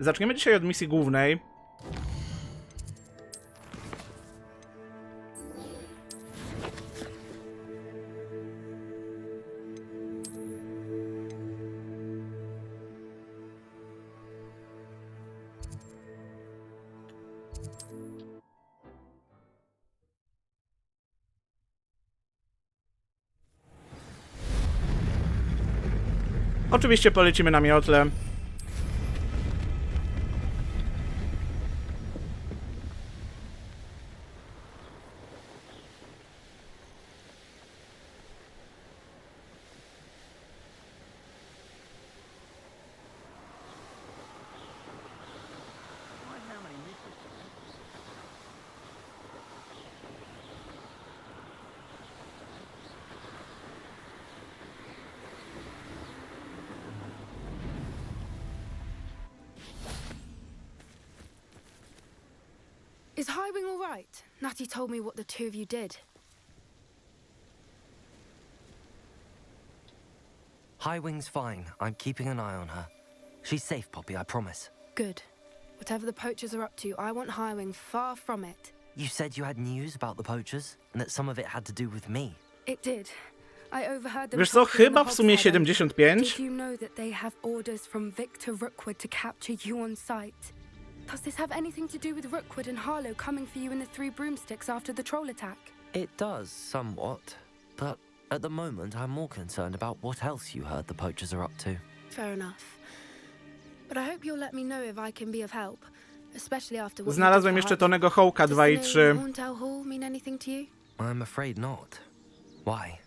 Zaczniemy dzisiaj od misji głównej. Oczywiście polecimy na miotle. Is Highwing all right? Natty told me what the two of you did. Highwing's fine. I'm keeping an eye on her. She's safe, Poppy, I promise. Good. Whatever the poachers are up to, I want Highwing far from it. You said you had news about the poachers, and that some of it had to do with me. It did. I overheard them. Wiesz co, chyba w sumie 75. Did you know that they have orders from Victor Rookwood to capture you on sight? Does this have anything to do with Rookwood and Harlow coming for you in the Three Broomsticks after the troll attack? It does, somewhat. But at the moment, I'm more concerned about what else you heard the poachers are up to. Fair enough. But I hope you'll let me know if I can be of help, especially after what Znalazłem jeszcze Tonego Hołka 2 i 3. Does the name Horntail Hall mean anything to you? I'm afraid not. Why?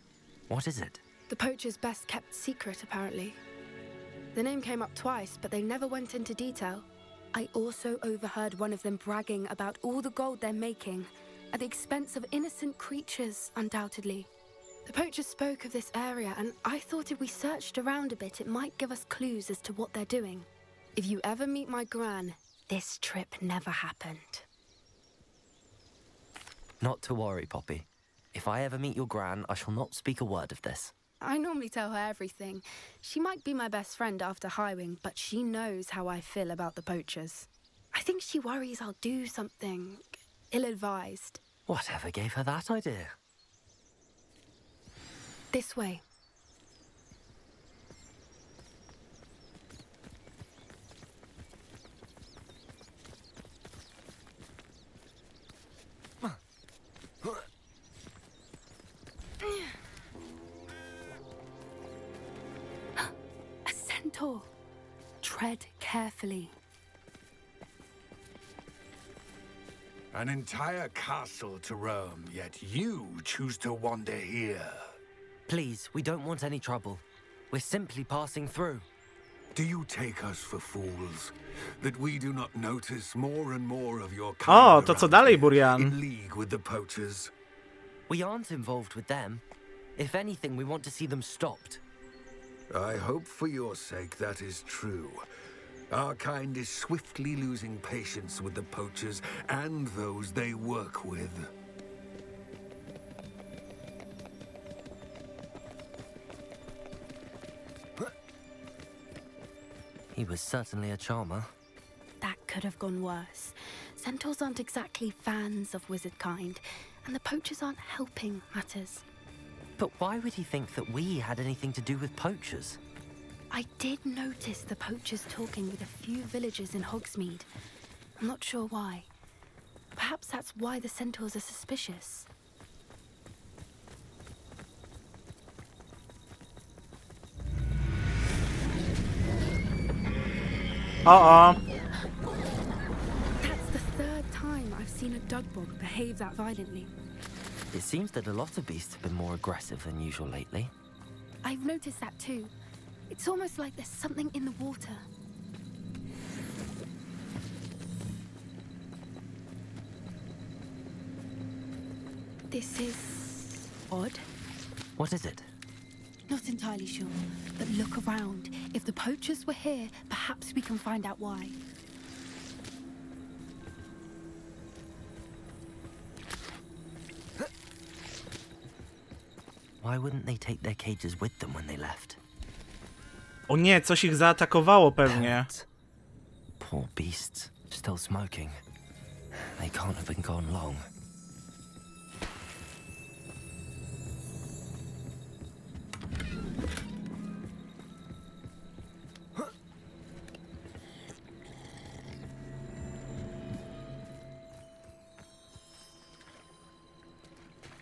What is it? The poacher's best kept secret, apparently. The name came up twice, but they never went into detail. I also overheard one of them bragging about all the gold they're making, at the expense of innocent creatures, undoubtedly. The poachers spoke of this area, and I thought if we searched around a bit, it might give us clues as to what they're doing. If you ever meet my gran, this trip never happened. Not to worry, Poppy. If I ever meet your gran, I shall not speak a word of this. I normally tell her everything. She might be my best friend after Highwing, but she knows how I feel about the poachers. I think she worries I'll do something ill-advised. Whatever gave her that idea? This way. A centaur. Tread carefully. An entire castle to roam, yet you choose to wander here. Please, we don't want any trouble. We're simply passing through. Do you take us for fools? That we do not notice more and more of your O, kind to co around dalej, here, Burian? in league with the poachers? We aren't involved with them. If anything, we want to see them stopped. I hope for your sake that is true. Our kind is swiftly losing patience with the poachers and those they work with. He was certainly a charmer. That could have gone worse. Centaurs aren't exactly fans of wizard kind, and the poachers aren't helping matters. But why would he think that we had anything to do with poachers? I did notice the poachers talking with a few villagers in Hogsmeade. I'm not sure why. Perhaps that's why the centaurs are suspicious. O. That's the third time I've seen a dugbog behave that violently. It seems that a lot of beasts have been more aggressive than usual lately. I've noticed that too. It's almost like there's something in the water. This is odd. What is it? Not entirely sure, but look around. If the poachers were here, perhaps we can find out why. Why wouldn't they take their cages with them when they left? O nie, coś ich zaatakowało pewnie. Poor beasts, still smoking. They can't have been gone long.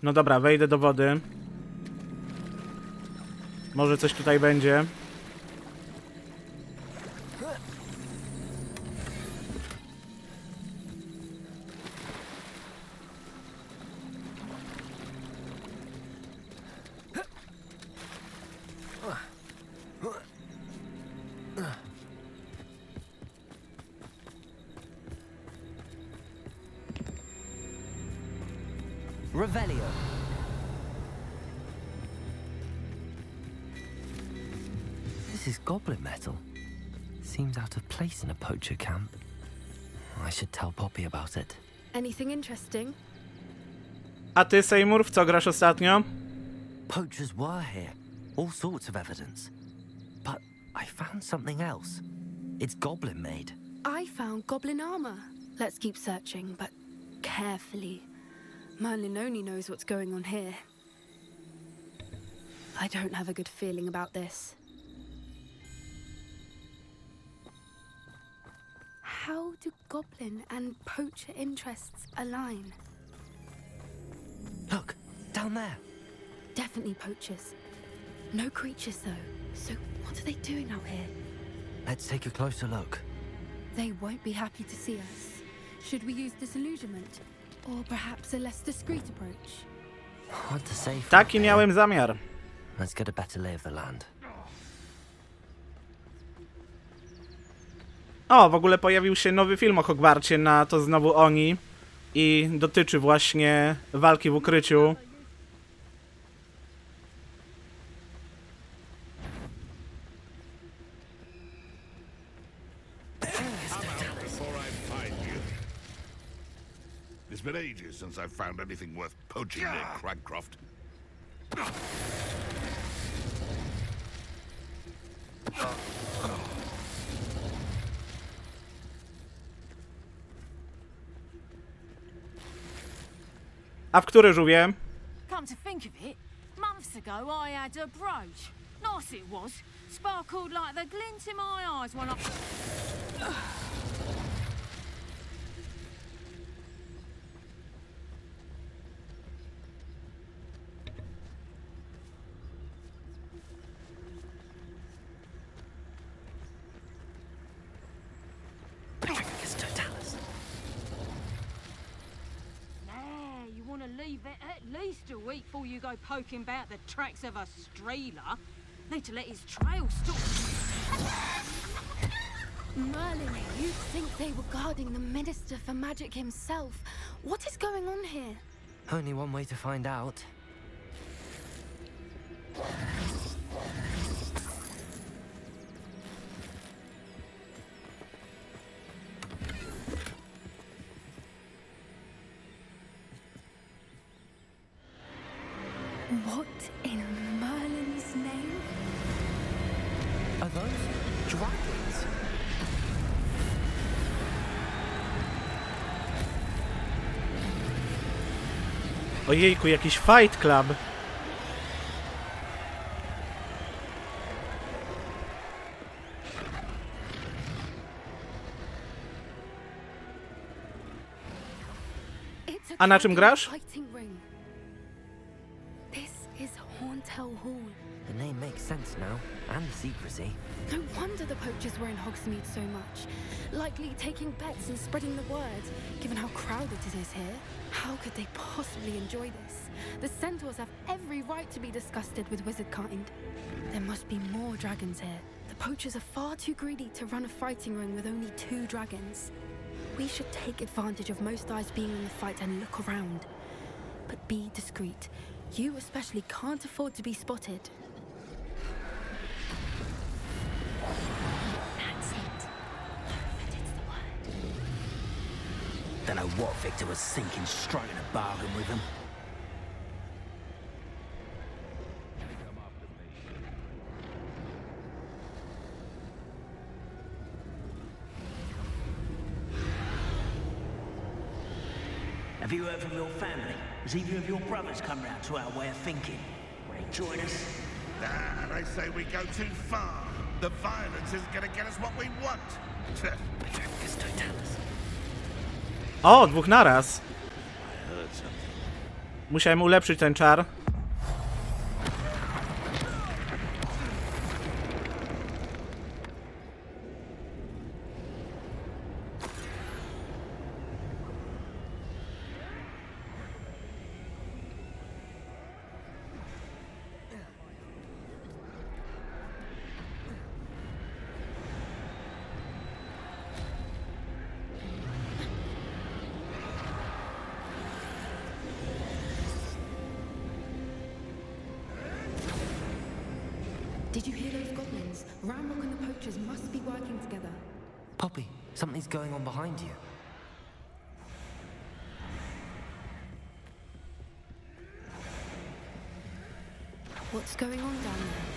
No dobra, wejdę do wody. Może coś tutaj będzie. Revelio. This is goblin metal. Seems out of place in a poacher camp. I should tell Poppy about it. Anything interesting? A ty, Seymour, w co grasz ostatnio? Poachers were here. All sorts of evidence. But I found something else. It's goblin made. I found goblin armor. Let's keep searching, but carefully. Merlin only knows what's going on here. I don't have a good feeling about this. How do goblin and poacher interests align? Look, down there. Definitely poachers. No creatures though. So what are they doing out here? Let's take a closer look. They won't be happy to see us. Should we use disillusionment? Or perhaps a less discreet approach? What to say? Taki miałem zamiar. Let's get a better lay of the land. O, w ogóle pojawił się nowy film o Hogwarcie, na to znowu oni. I dotyczy właśnie walki w ukryciu. It's been ages since I've found anything worth poaching near Cragcroft. A w które żółwie? Come to think of it, months ago I had a brooch. Nice it was. Sparkled like the glint in my eyes when I... You want to leave it at least a week before you go poking about the tracks of a streeler. Need to let his trail stop. Merlin, you'd think they were guarding the Minister for Magic himself. What is going on here? Only one way to find out. What in Merlin's name? Are those dragons? Ojejku, jakiś Fight Club. It's A na czym grasz? fighting ring. This is Hauntel Hall. The name makes sense now, and the secrecy. No wonder the poachers were in Hogsmeade so much. Likely taking bets and spreading the word, given how crowded it is here. How could they possibly enjoy this? The centaurs have every right to be disgusted with wizardkind. There must be more dragons here. The poachers are far too greedy to run a fighting ring with only 2 dragons. We should take advantage of most eyes being in the fight and look around. But be discreet. You especially can't afford to be spotted. That's it. It's the word. Don't know what Victor was thinking, striking a bargain with them. Have you heard from your family? Has either of your brothers come round to our way of thinking? Will they join us? Nah, they say we go too far. The violence isn't gonna get us what we want. O, dwóch naraz. Musiałem ulepszyć ten czar. Did you hear those goblins? Ramrock and the poachers must be working together. Poppy, something's going on behind you. What's going on down there?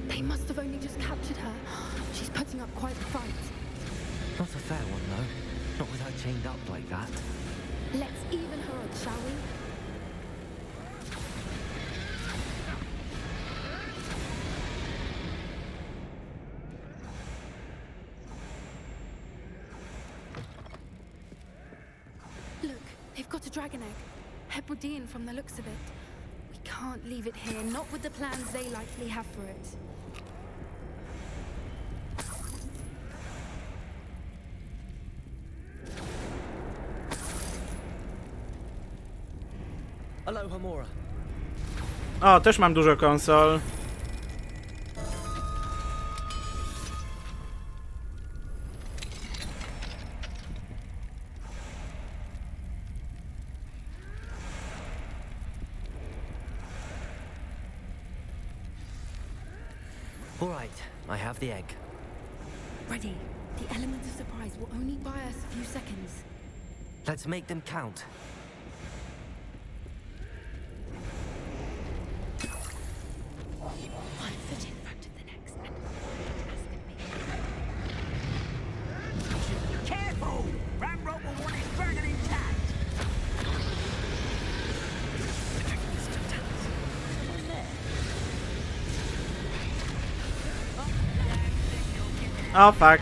They must have only just captured her. She's putting up quite a fight. Not a fair one, though. Not with her chained up like that. Let's even her odds, shall we? Look, they've got a dragon egg. Hebridean from the looks of it. We can't leave it here, not with the plans they likely have for it. Hello, Hamora. O, też mam dużo konsol. All right, I have the egg. Ready. The element of surprise will only buy us a few seconds. Let's make them count. One foot in front of the next, and Careful! Ramrock will want his dragon intact! O, fuck.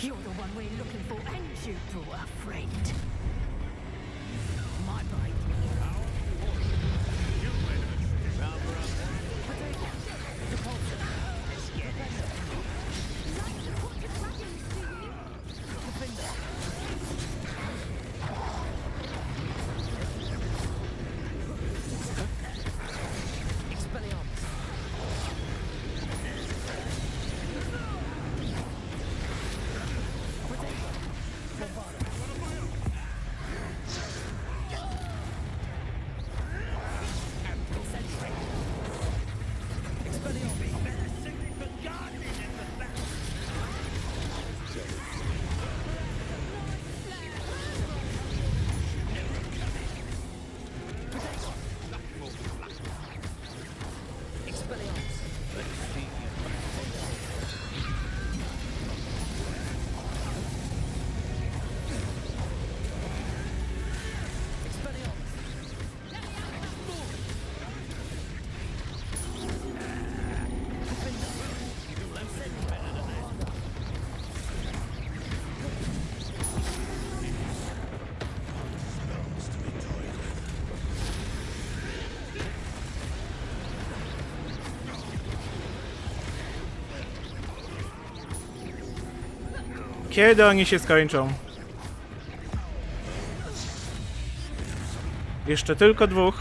You're the one we're looking for, and you brought a friend. My blade. Kiedy oni się skończą? Jeszcze tylko 2.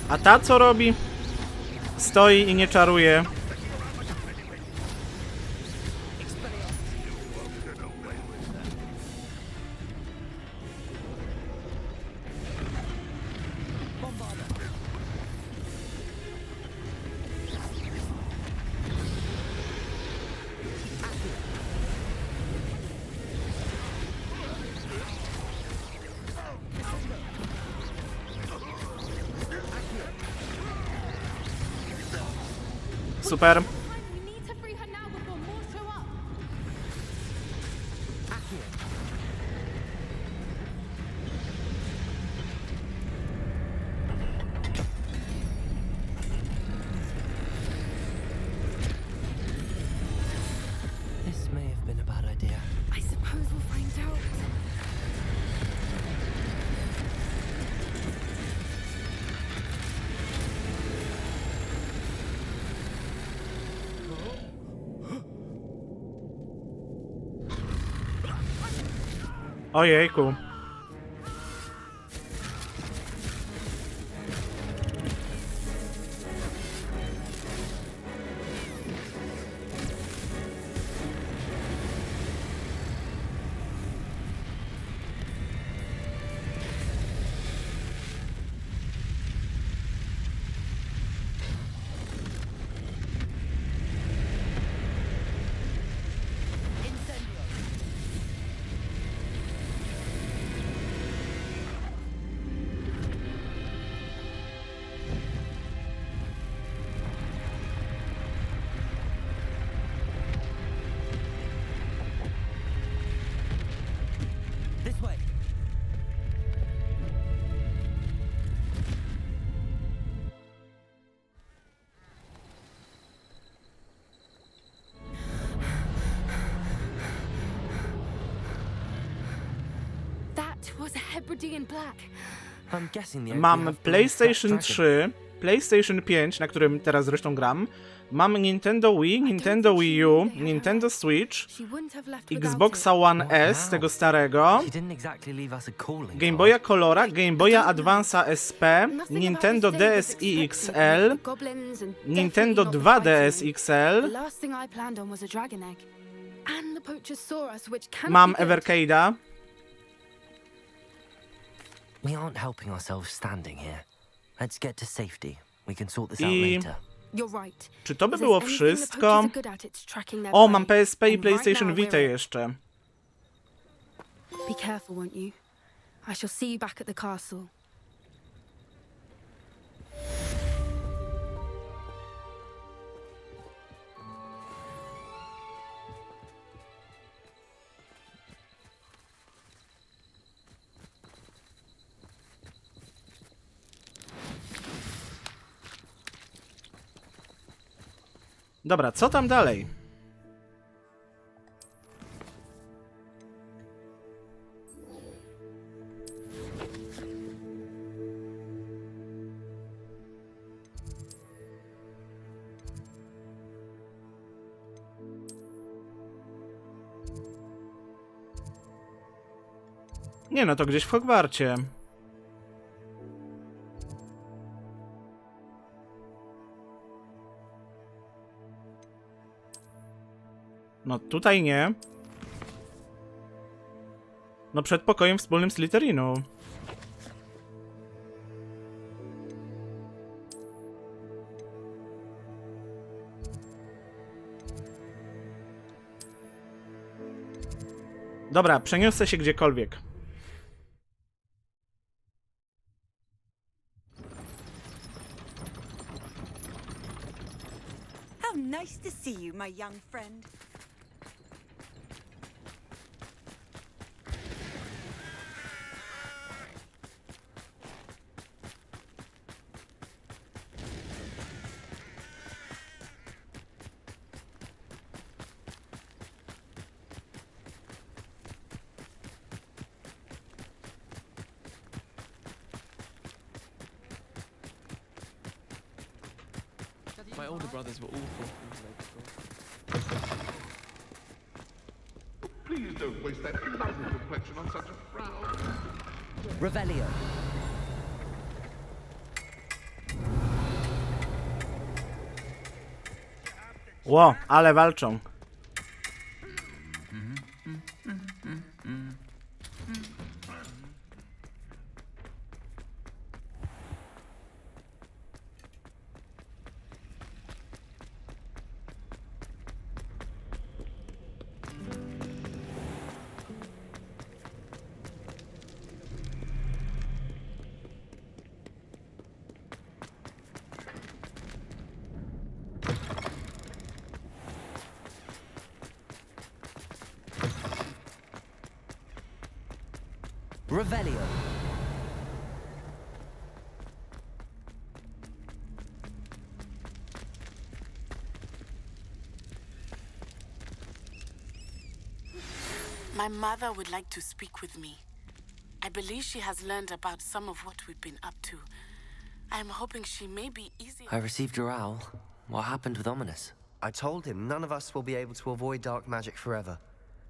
A ta co robi? Stoi i nie czaruje. Super. We need to free her now before more show up. This may have been a bad idea. I suppose we'll find out. Ojejku. This way. That was a Hebridean black. I'm guessing the Oakley Mam have PlayStation Black Dragon. 3, PlayStation 5, na którym teraz zresztą gram. Mam Nintendo Wii, Nintendo Wii U, Nintendo Switch, She wouldn't have left without Xboxa it. One S, tego starego, She didn't exactly leave us a calling Game card. Boya Colora, Game Boya Advance'a SP, Nothing Nintendo about this day was DSi expected, XL, like the goblins and Nintendo definitely not the 2DS fighting. XL, The last thing I planned on was a dragon egg. And the poachers saw us, which can't mam be good. Evercade'a. We aren't helping ourselves standing here. Let's get to safety. We can sort this out I- later. You're right. Czy to by If było there's anything the wszystko? poachers are good at, it's tracking their O, prey. mam PSP i And right PlayStation now Vita we're- jeszcze. Be careful, won't you? I shall see you back at the castle. Dobra, co tam dalej? Nie no, to gdzieś w Hogwarcie. No tutaj nie. No przed pokojem wspólnym Slytherinu. Dobra, przeniosę się gdziekolwiek. How nice to see you, my young friend. My older brothers were awful. Please don't waste that lovely complexion on such a frown. Revelio. Ło, ale walczą. Revelio. My mother would like to speak with me. I believe she has learned about some of what we've been up to. I am hoping she may be easier. I received your owl. What happened with Ominous? I told him none of us will be able to avoid dark magic forever.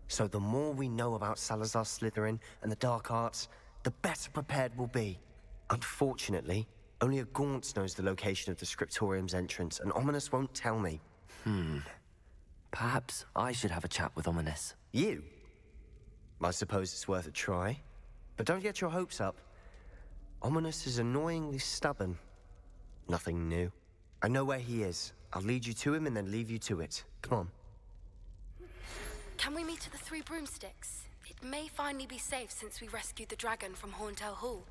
So the more we know about Salazar Slytherin and the dark arts, the better prepared we'll be. Unfortunately, only a Gaunt knows the location of the Scriptorium's entrance, and Ominous won't tell me. Perhaps I should have a chat with Ominous. You? I suppose it's worth a try. But don't get your hopes up. Ominous is annoyingly stubborn. Nothing new. I know where he is. I'll lead you to him and then leave you to it. Come on. Can we meet at the Three Broomsticks? It may finally be safe since we rescued the dragon from Horntail Hall.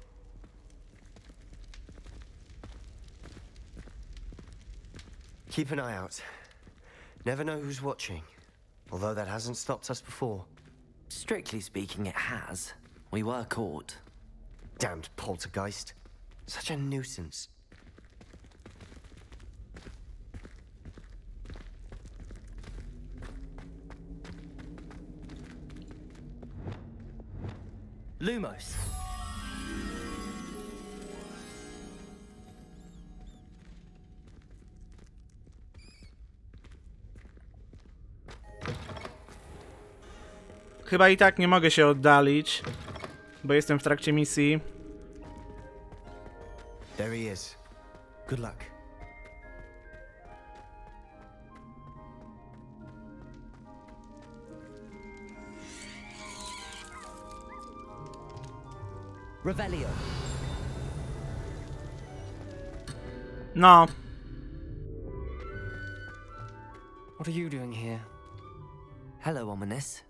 Keep an eye out. Never know who's watching. Although that hasn't stopped us before. Strictly speaking, it has. We were caught. Damned poltergeist. Such a nuisance. Lumos. Chyba i tak nie mogę się oddalić, bo jestem w trakcie misji. There he is. Good luck. Revelio. No, What are you doing here? Hello, Ominous.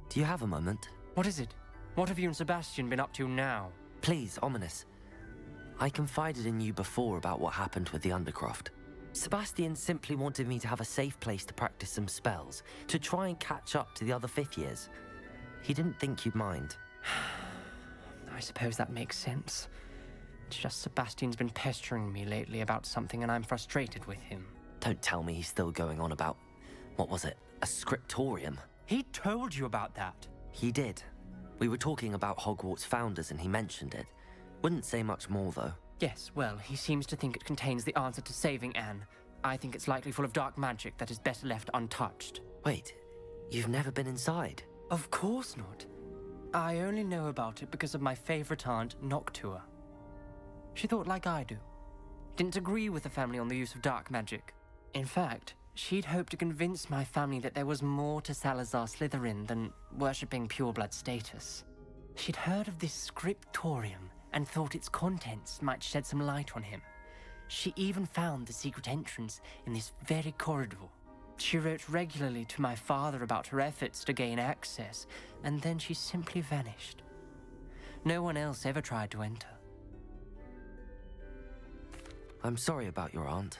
Do you have a moment? What is it? What have you and Sebastian been up to now? Please, Ominous. I confided in you before about what happened with the Undercroft. Sebastian simply wanted me to have a safe place to practice some spells, to try and catch up to the other fifth years. He didn't think you'd mind. I suppose that makes sense. It's just Sebastian's been pestering me lately about something and I'm frustrated with him. Don't tell me he's still going on about, what was it, a scriptorium? He told you about that? He did. We were talking about Hogwarts founders and he mentioned it. Wouldn't say much more, though. Yes, well, he seems to think it contains the answer to saving Anne. I think it's likely full of dark magic that is better left untouched. Wait, you've never been inside? Of course not. I only know about it because of my favorite aunt, Noctua. She thought like I do. Didn't agree with the family on the use of dark magic. In fact, she'd hoped to convince my family that there was more to Salazar Slytherin than worshipping pureblood status. She'd heard of this scriptorium and thought its contents might shed some light on him. She even found the secret entrance in this very corridor. She wrote regularly to my father about her efforts to gain access, and then she simply vanished. No one else ever tried to enter. I'm sorry about your aunt.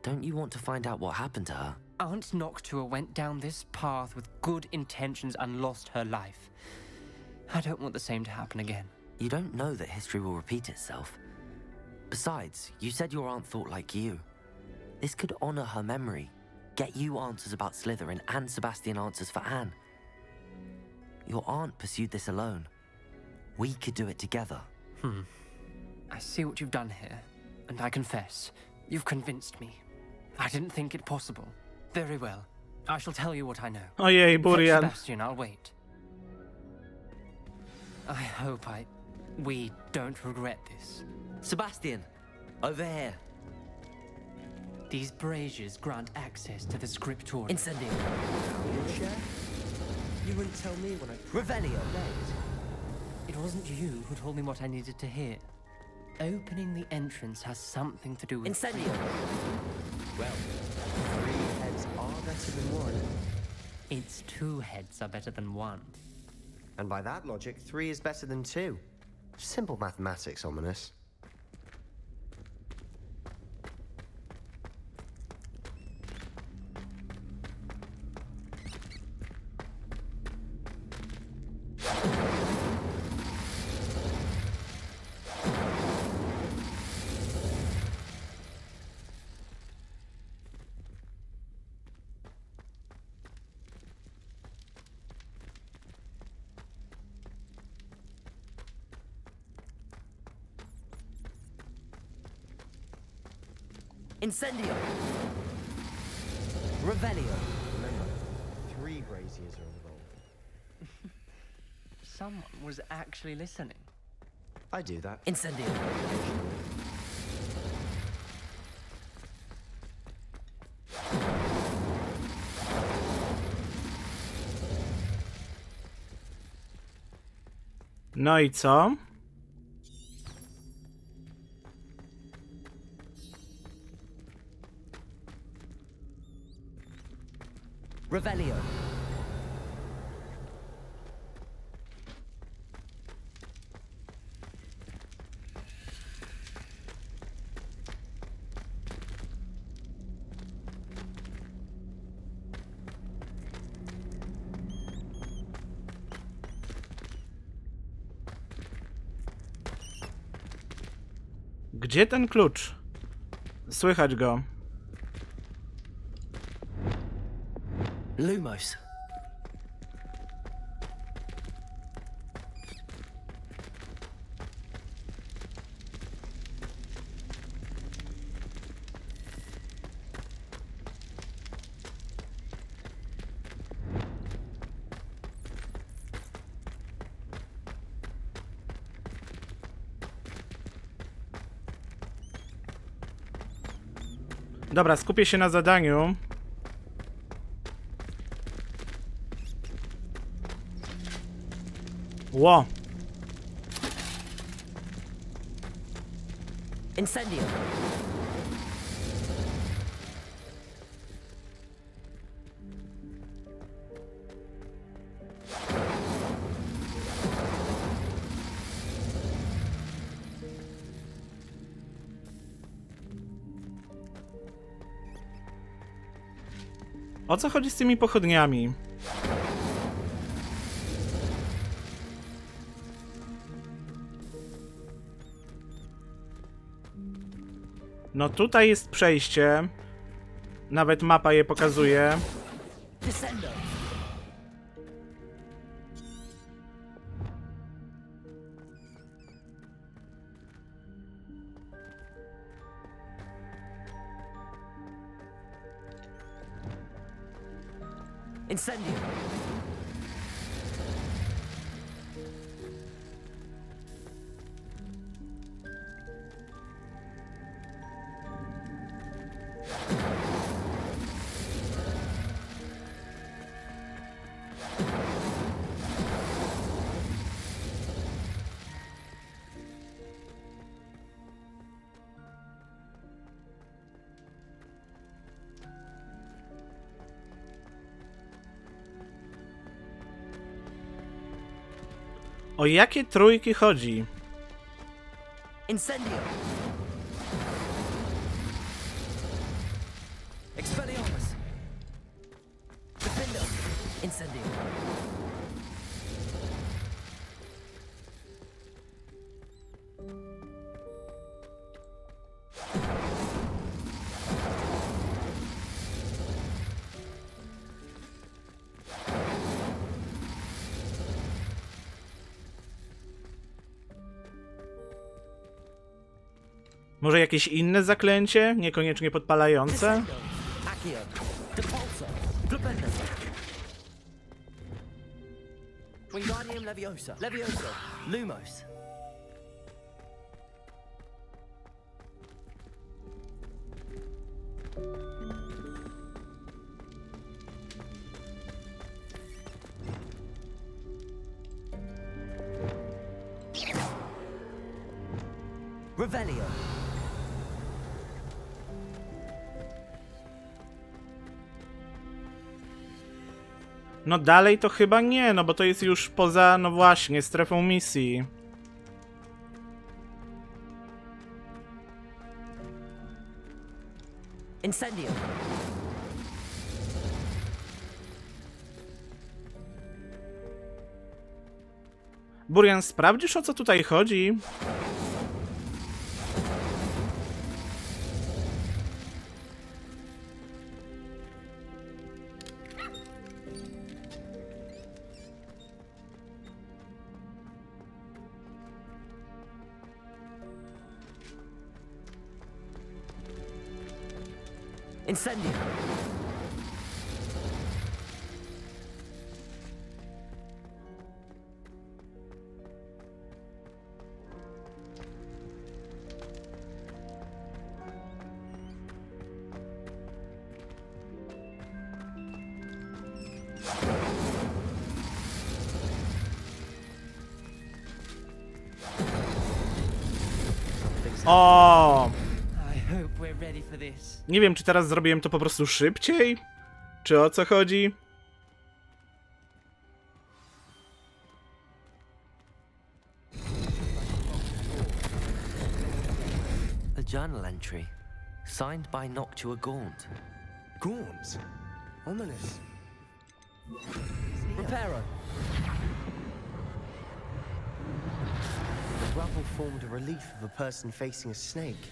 Don't you want to find out what happened to her? Aunt Noctua went down this path with good intentions and lost her life. I don't want the same to happen again. You don't know that history will repeat itself. Besides, you said your aunt thought like you. This could honor her memory, get you answers about Slytherin and Sebastian answers for Anne. Your aunt pursued this alone. We could do it together. I see what you've done here, and I confess, you've convinced me. I didn't think it possible. Very well. I shall tell you what I know. Ojej, Fetch Burian. Sebastian, I'll wait. I hope we don't regret this. Sebastian, over here. These braziers grant access to the scriptorium. Incendio. Your share? You wouldn't tell me when I... Revelio. It wasn't you who told me what I needed to hear. Opening the entrance has something to do with... Incendio. Well, 3 heads are better than 1. It's 2 heads are better than 1. And by that logic, 3 is better than 2. Simple mathematics, Ominous. Incendio. Revelio. Remember, 3 braziers are involved. Someone was actually listening. I do that. Incendio. No i co? Revelio. Gdzie ten klucz? Słychać go. Lumos. Dobra, skupię się na zadaniu. Ło! Incendio. O co chodzi z tymi pochodniami? No tutaj jest przejście. Nawet mapa je pokazuje. Descendo. Incendio. O jakie trójki chodzi? Incendio. Expelliarmus. Defendo. Incendio. Może jakieś inne zaklęcie? Niekoniecznie podpalające? Accio. Depulso. Flipendo. Wingardium Leviosa. Leviosa. Lumos. Revelio. No dalej to chyba nie, no bo to jest już poza, no właśnie, strefą misji. Incendio. Burian, sprawdzisz, o co tutaj chodzi? Incendio. O! I hope we're ready for this. Nie wiem, czy teraz zrobiłem to po prostu szybciej? Czy o co chodzi? A journal entry. Signed by Noctua Gaunt. Gaunt? Ominous. Reparo. The rubble formed a relief of a person facing a snake.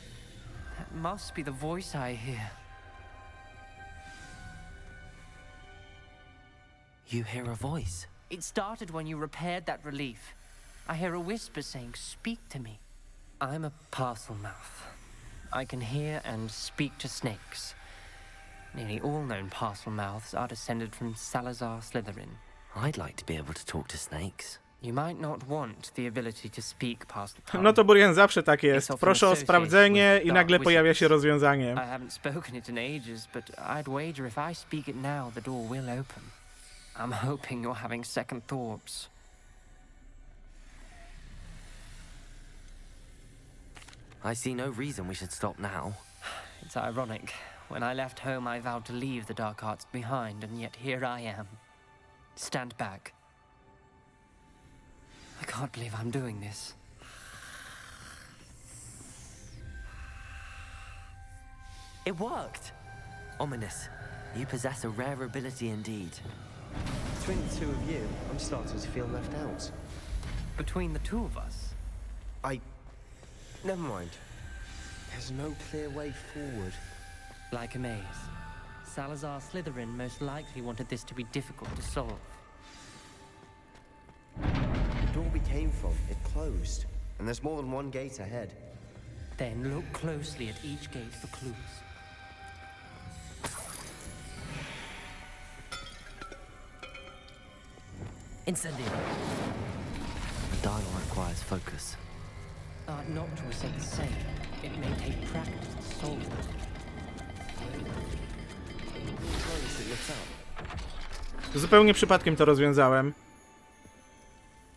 That must be the voice I hear. You hear a voice. It started when you repaired that relief. I hear a whisper saying, "Speak to me." I'm a parcel mouth. I can hear and speak to snakes. Nearly all known parcel mouths are descended from Salazar Slytherin. I'd like to be able to talk to snakes. You might not want the ability to speak parcel tongue. No to Burian, zawsze tak jest. Proszę o sprawdzenie i nagle pojawia się rozwiązanie. I haven't spoken it in ages, but I'd wager if I speak it now, the door will open. I'm hoping you're having second thoughts. I see no reason we should stop now. It's ironic. When I left home, I vowed to leave the dark arts behind, and yet here I am. Stand back. I can't believe I'm doing this. It worked! Ominous. You possess a rare ability indeed. Between the two of you, I'm starting to feel left out. Between the two of us? Never mind. There's no clear way forward. Like a maze. Salazar Slytherin most likely wanted this to be difficult to solve. The door we came from, it closed. And there's more than one gate ahead. Then look closely at each gate for clues. Incendio. The dial requires focus. Art Noctua said the same. It may take practice to solve it. Close, it looks up. Zupełnie przypadkiem to rozwiązałem.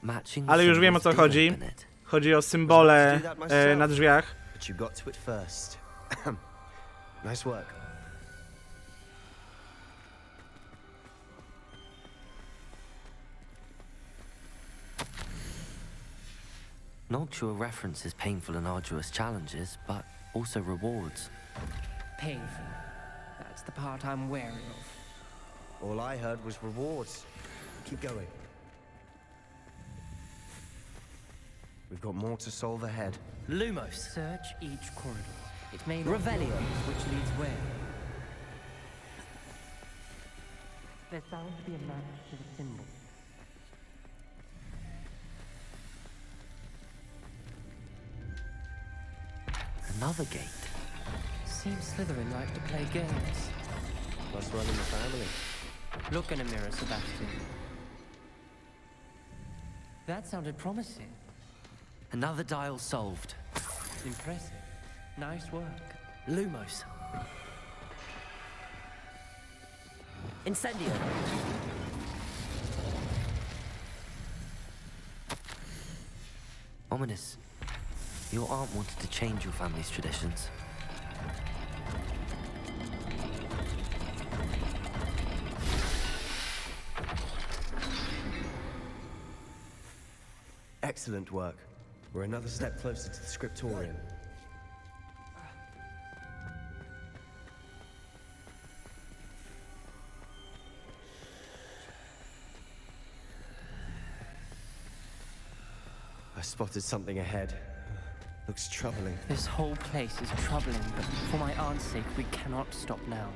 Matching. Ale już wiem, o co chodzi. Chodzi o symbole na drzwiach. But you got to it first. Nice work. Noctua references painful and arduous challenges, but also rewards. Painful. That's the part I'm wary of. All I heard was rewards. Keep going. We've got more to solve ahead. Lumos. Search each corridor. It may not Revelio. know which leads where. There's bound to be a match to the symbol. Another gate. Seems Slytherin like to play games. Must run in the family. Look in a mirror, Sebastian. That sounded promising. Another dial solved. Impressive. Nice work. Lumos. Incendio. Ominous. Your aunt wanted to change your family's traditions. Excellent work. We're another step closer to the scriptorium. I spotted something ahead. Looks troubling. This whole place is troubling, but for my aunt's sake, we cannot stop now.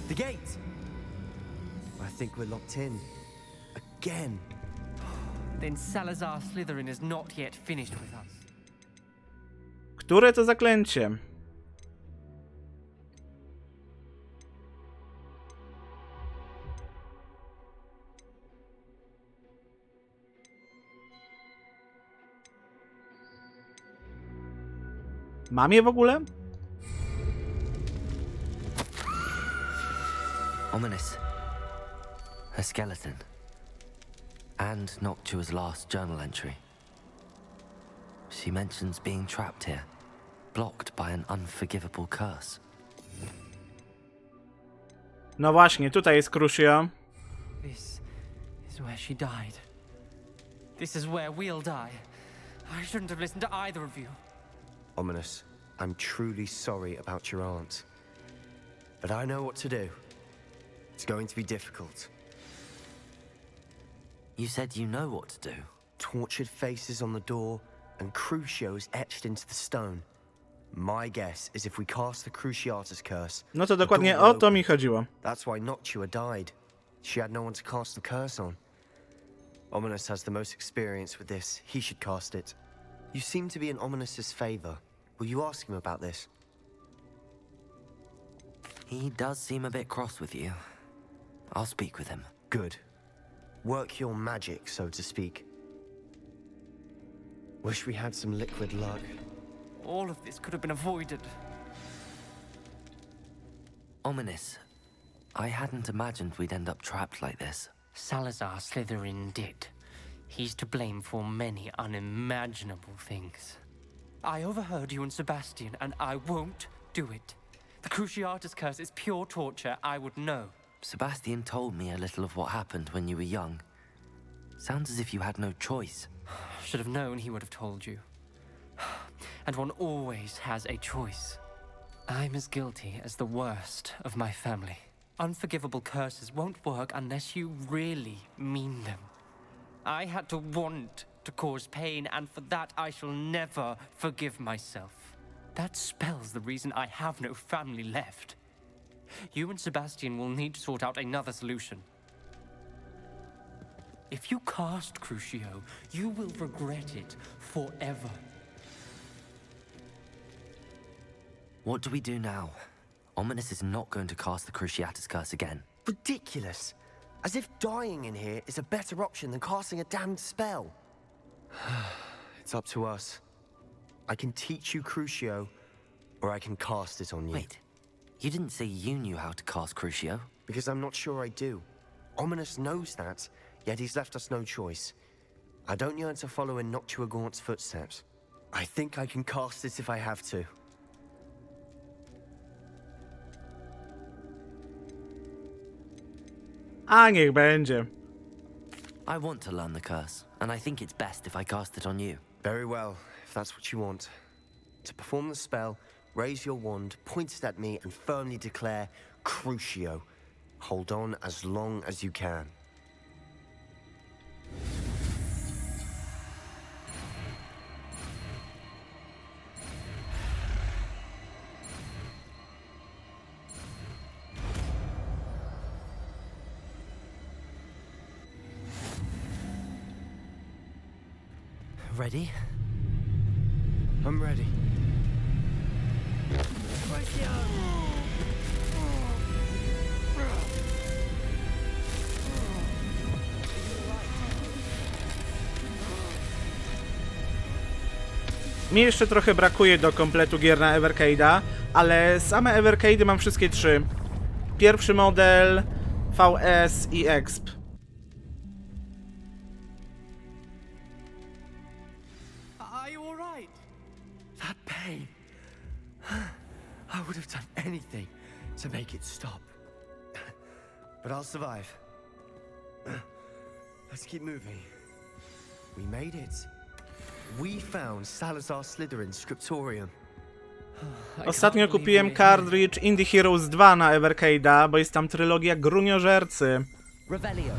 The gate! I think we're locked in. Again. Then Salazar Slytherin is not yet finished with us. Które to zaklęcie? Mam je w ogóle? Ominous. Her skeleton. And Noctua's last journal entry. She mentions being trapped here, blocked by an unforgivable curse. No właśnie, tutaj jest Crucio. This is where she died. This is where we'll die. I shouldn't have listened to either of you. Ominous, I'm truly sorry about your aunt. But I know what to do. It's going to be difficult. You said you know what to do. Tortured faces on the door and Crucios etched into the stone. My guess is if we cast the Cruciatus curse... No to dokładnie o to mi chodziło. That's why Noctua died. She had no one to cast the curse on. Ominous has the most experience with this. He should cast it. You seem to be in Ominous's favor. Will you ask him about this? He does seem a bit cross with you. I'll speak with him. Good. Work your magic, so to speak. Wish we had some liquid luck. All of this could have been avoided. Ominous. I hadn't imagined we'd end up trapped like this. Salazar Slytherin did. He's to blame for many unimaginable things. I overheard you and Sebastian, and I won't do it. The Cruciatus curse is pure torture. I would know. Sebastian told me a little of what happened when you were young. Sounds as if you had no choice. Should have known he would have told you. And one always has a choice. I'm as guilty as the worst of my family. Unforgivable curses won't work unless you really mean them. I had to want to cause pain, and for that I shall never forgive myself. That spells the reason I have no family left. You and Sebastian will need to sort out another solution. If you cast Crucio, you will regret it forever. What do we do now? Ominous is not going to cast the Cruciatus curse again. Ridiculous! As if dying in here is a better option than casting a damned spell. It's up to us. I can teach you Crucio, or I can cast it on you. Wait, you didn't say you knew how to cast Crucio? Because I'm not sure I do. Ominous knows that, yet he's left us no choice. I don't yearn to follow in Noctua Gaunt's footsteps. I think I can cast it if I have to. A niech będzie. I want to learn the curse, and I think it's best if I cast it on you. Very well, if that's what you want. To perform the spell, raise your wand, point it at me, and firmly declare Crucio. Hold on as long as you can. Ready? I'm ready. Mi jeszcze trochę brakuje do kompletu gier na Evercade'a, ale same Evercade'y mam wszystkie 3. Pierwszy model, VS i Exp. Are you all right? That pain. I would have done anything to make it stop. But I'll survive. Let's keep moving. We made it. We found Salazar Slytherin's scriptorium. Ostatnio kupiłem cartridge Indie Heroes 2 na Evercade'a, bo jest tam trylogia Gruniożercy. Revelio.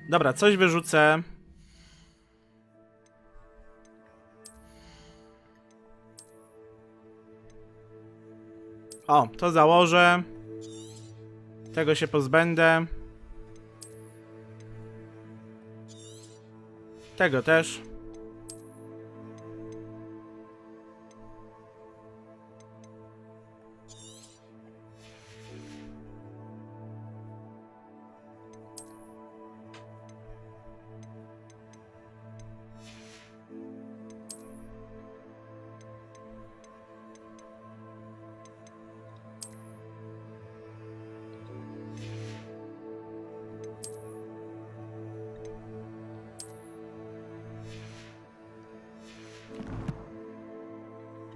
Dobra, coś wyrzucę. O, to założę. Tego się pozbędę. Tego też.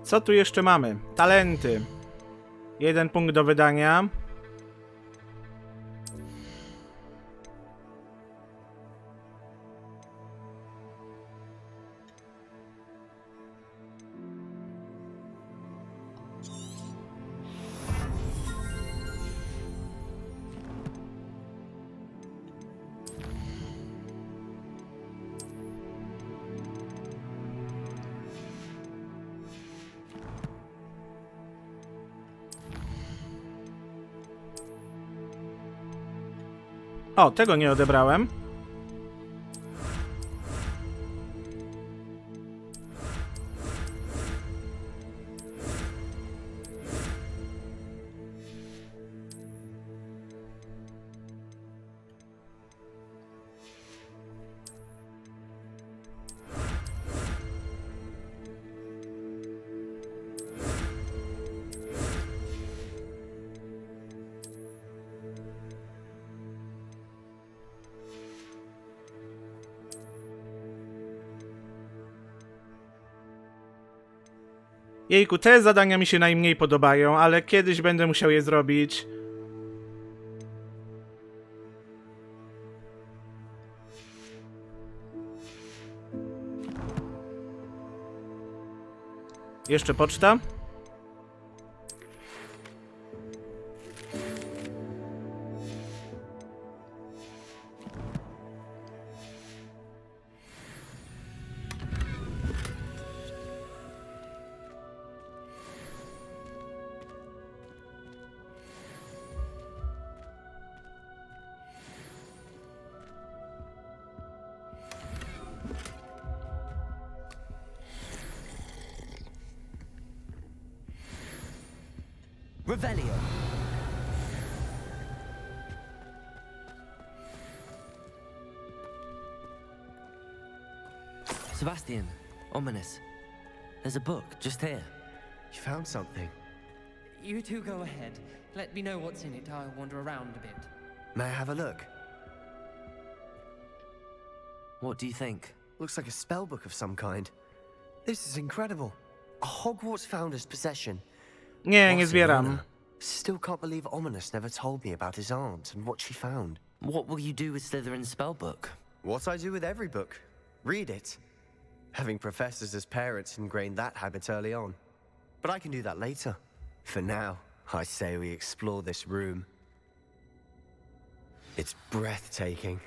Co tu jeszcze mamy? Talenty. 1 punkt do wydania. O, tego nie odebrałem. Jejku, te zadania mi się najmniej podobają, ale kiedyś będę musiał je zrobić. Jeszcze poczta. Revelio. Sebastian, ominous. There's a book just here. You found something. You two go ahead. Let me know what's in it. I'll wander around a bit. May I have a look? What do you think? Looks like a spell book of some kind. This is incredible. A Hogwarts founder's possession. Nie, nie zbieram. Still can't believe Ominous never told me about his aunt and what she found. What will you do with Slytherin's spellbook? What I do with every book. Read it. Having professors as parents ingrained that habit early on. But I can do that later. For now, I say we explore this room. It's breathtaking.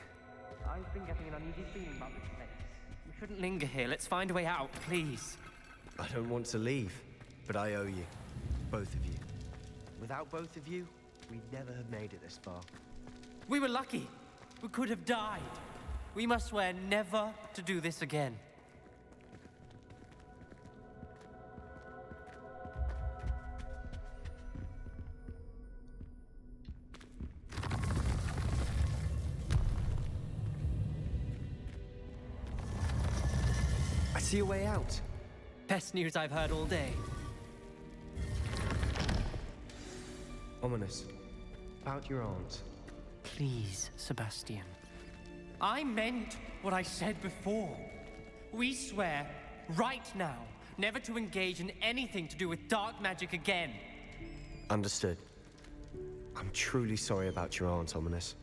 I've been getting an uneasy feeling about this place. We shouldn't linger here. Let's find a way out, please. I don't want to leave, but I owe you. Both of you. Without both of you, we'd never have made it this far. We were lucky. We could have died. We must swear never to do this again. I see a way out. Best news I've heard all day. Ominous. About your aunt. Please, Sebastian. I meant what I said before. We swear, right now, never to engage in anything to do with dark magic again. Understood. I'm truly sorry about your aunt, Ominous.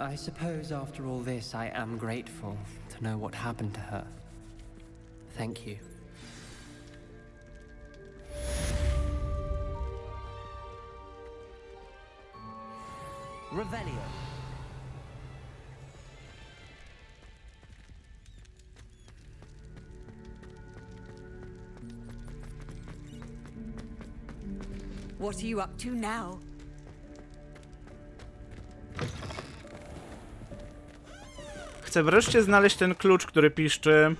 I suppose after all this, I am grateful to know what happened to her. Thank you. Revelio. What are you up to now? Chcę wreszcie znaleźć ten klucz, który piszczy.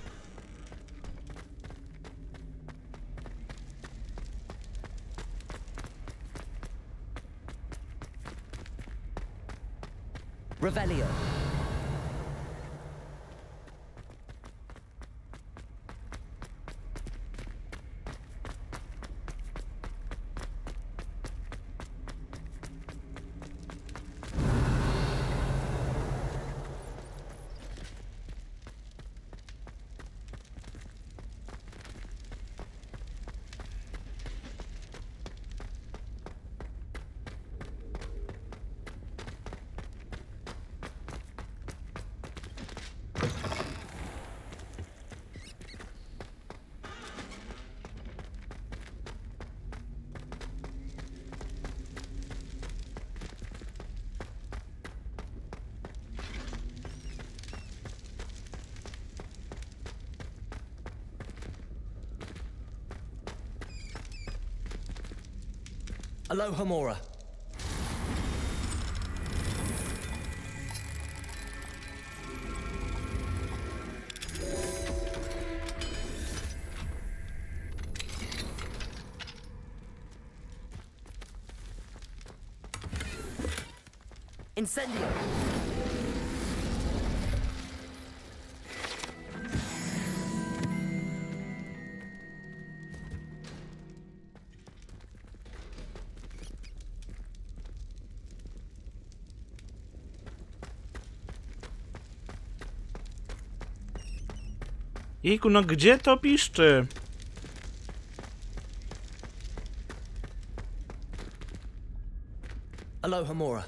Revelio. Alohomora. Incendio. Jejku, no gdzie to piszczy? Alohomora.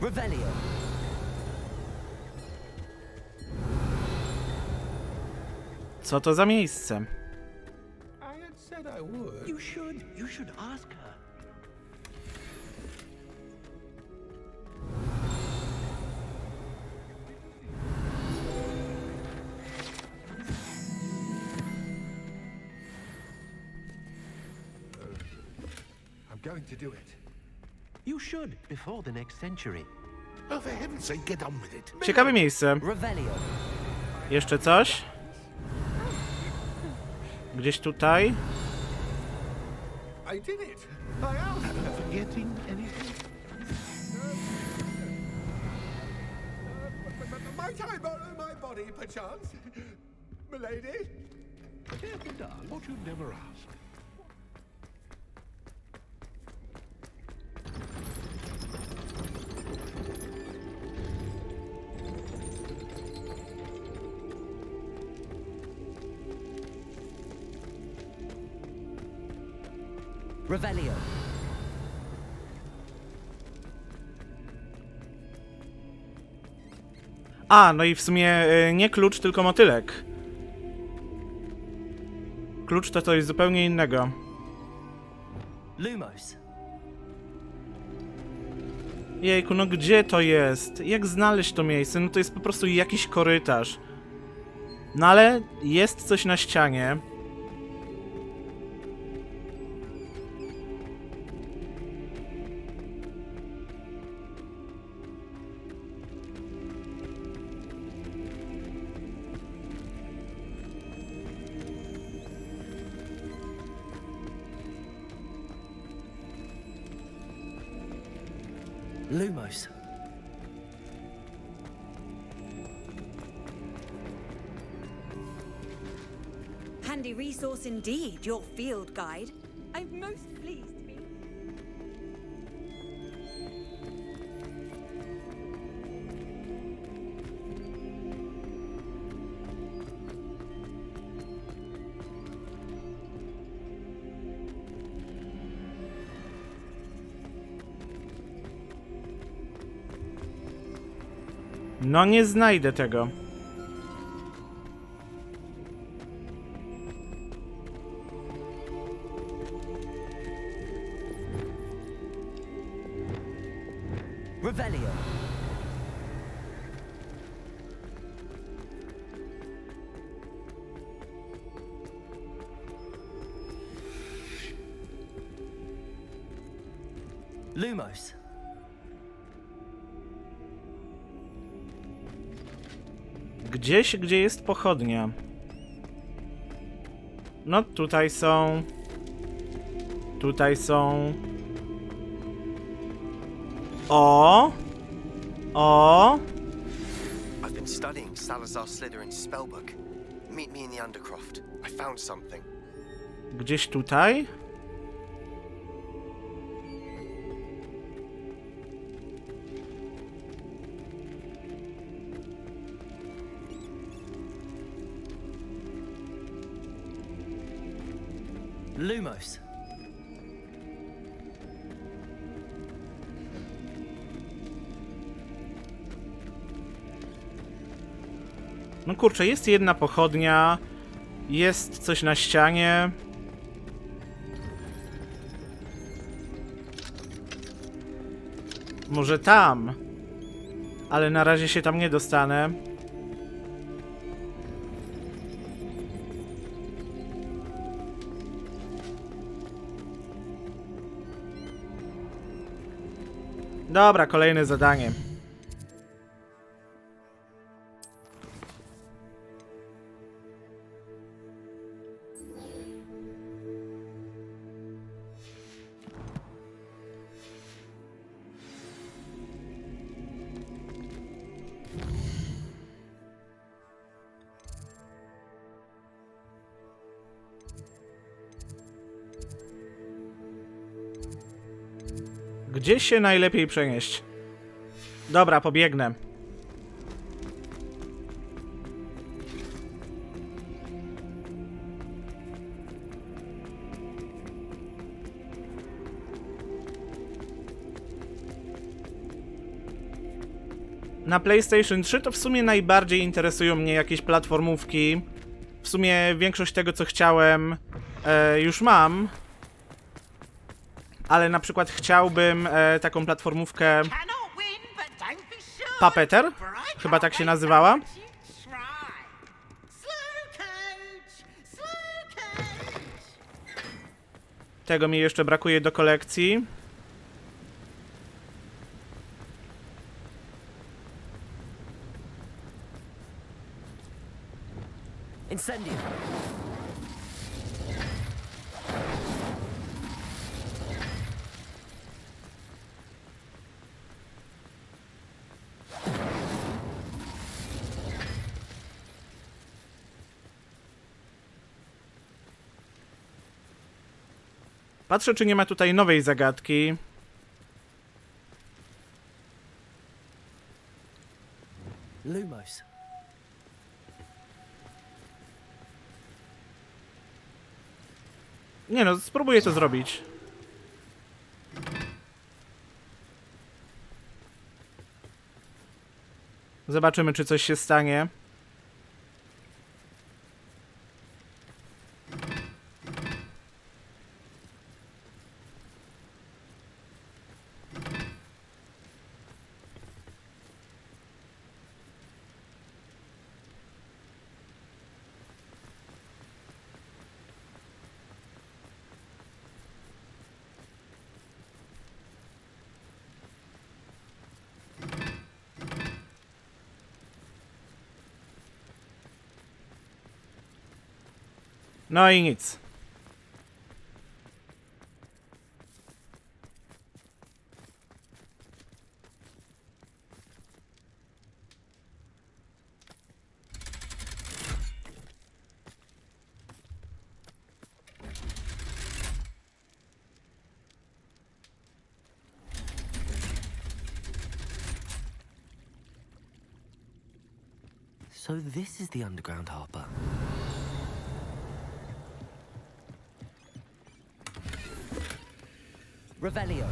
Revelio. Co to za miejsce? I had said I would. You should ask her. I'm going to do it. You should, before the next century. Oh, for heaven's sake, get on with it. Ciekawe miejsce. Revelio. Jeszcze coś? Gdzieś tutaj? I did it. I asked her. Forgetting anything? Might I borrow my body, perchance? Milady? Careful, darling. Thought you'd never ask. Revelio. A, no i w sumie nie klucz, tylko motylek. Klucz to coś zupełnie innego. Lumos. Jejku, no gdzie to jest? Jak znaleźć to miejsce? No to jest po prostu jakiś korytarz. No ale jest coś na ścianie. Lumos. Handy resource indeed, your field guide. I'm most pleased to be. No nie znajdę tego. Revelio. Lumos. Gdzieś, gdzie jest pochodnia. No tutaj są. Tutaj są. O! O! I've been studying Salazar Slytherin's spellbook. Meet me in the Undercroft. I found something. Gdzieś tutaj? Lumos. No kurczę, jest jedna pochodnia. Jest coś na ścianie. Może tam. Ale na razie się tam nie dostanę. Dobra, kolejne zadanie. Gdzie się najlepiej przenieść? Dobra, pobiegnę. Na PlayStation 3 to w sumie najbardziej interesują mnie jakieś platformówki. W sumie większość tego, co chciałem, już mam. Ale na przykład chciałbym taką platformówkę Puppeteer, chyba tak się nazywała. Tego mi jeszcze brakuje do kolekcji. Incendio. Patrzę, czy nie ma tutaj nowej zagadki. Lumos. Nie no, spróbuję to zrobić. Zobaczymy, czy coś się stanie. No i nic. So this is the underground harbor. Revelio.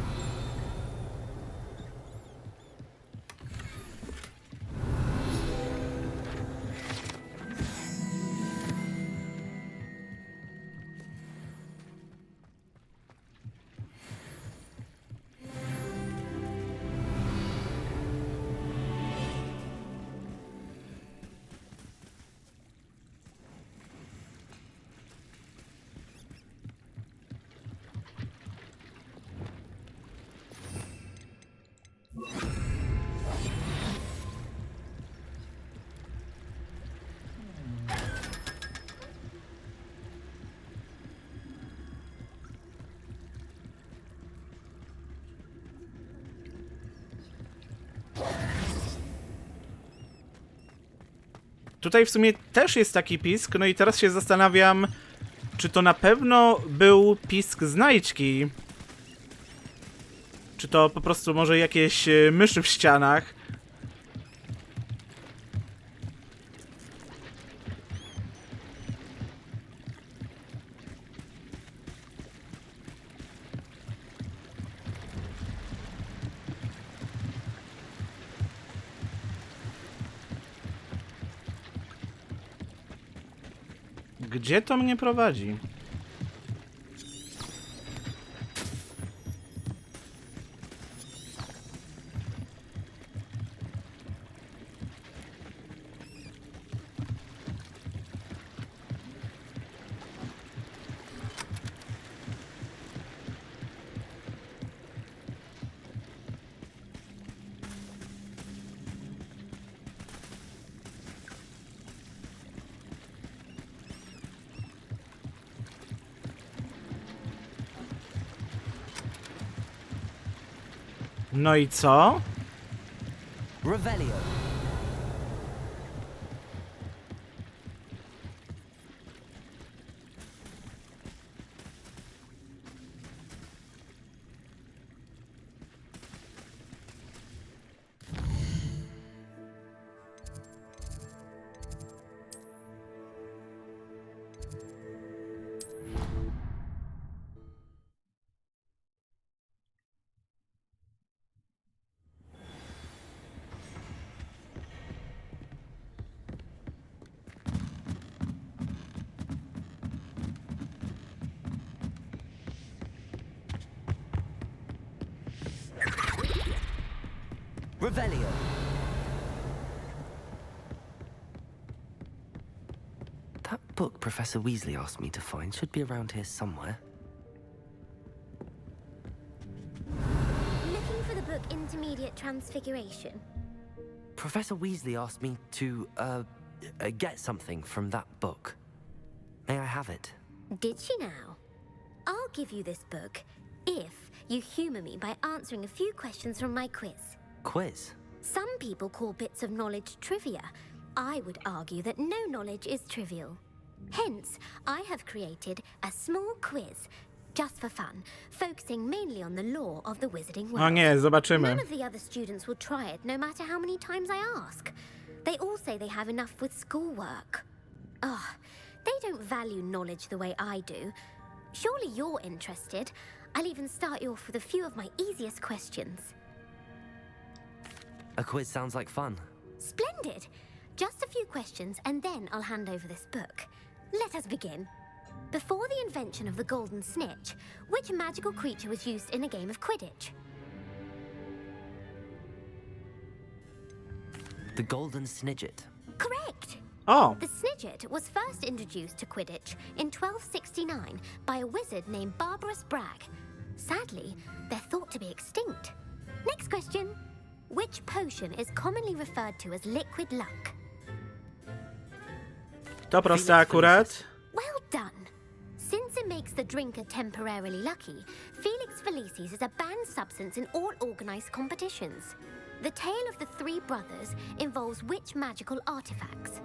Tutaj w sumie też jest taki pisk, no i teraz się zastanawiam, czy to na pewno był pisk znajdźki. Czy to po prostu może jakieś myszy w ścianach. Gdzie to mnie prowadzi? No i co? Revelio. Revelio. That book Professor Weasley asked me to find should be around here somewhere. Looking for the book Intermediate Transfiguration? Professor Weasley asked me to, get something from that book. May I have it? Did she now? I'll give you this book if you humor me by answering a few questions from my quiz. Quiz? Some people call bits of knowledge trivia. I would argue that no knowledge is trivial. Hence, I have created a small quiz, just for fun, focusing mainly on the lore of the wizarding world. O nie, zobaczymy. None of the other students will try it, no matter how many times I ask. They all say they have enough with schoolwork. They don't value knowledge the way I do. Surely you're interested. I'll even start you off with a few of my easiest questions. A quiz sounds like fun. Splendid! Just a few questions and then I'll hand over this book. Let us begin. Before the invention of the golden snitch, which magical creature was used in a game of Quidditch? The golden snidget. Correct! Oh! The snidget was first introduced to Quidditch in 1269 by a wizard named Barbarous Bragg. Sadly, they're thought to be extinct. Next question. Which potion is commonly referred to as liquid luck? To proste akurat. Well done. Since it makes the drinker temporarily lucky, Felix Felicis is a banned substance in all organized competitions. The tale of the three brothers involves which magical artifacts?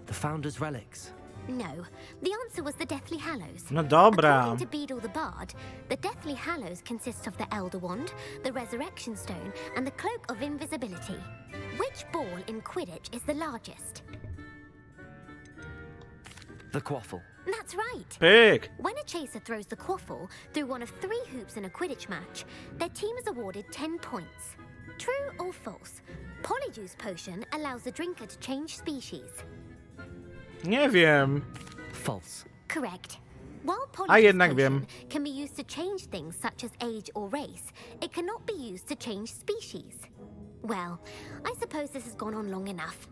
The Founder's Relics. No, the answer was the Deathly Hallows. No dobra. According to Beadle the Bard, the Deathly Hallows consist of the Elder Wand, the Resurrection Stone, and the Cloak of Invisibility. Which ball in Quidditch is the largest? The quaffle. That's right. Pyk. When a chaser throws the quaffle through one of 3 hoops in a Quidditch match, their team is awarded 10 points. True or false? Polyjuice Potion allows the drinker to change species. Nie wiem. False. Correct. While A Polyjuice jednak Potion wiem. can be used to change things such as age or race, it cannot be used to change species. Well, I suppose this has gone on long enough.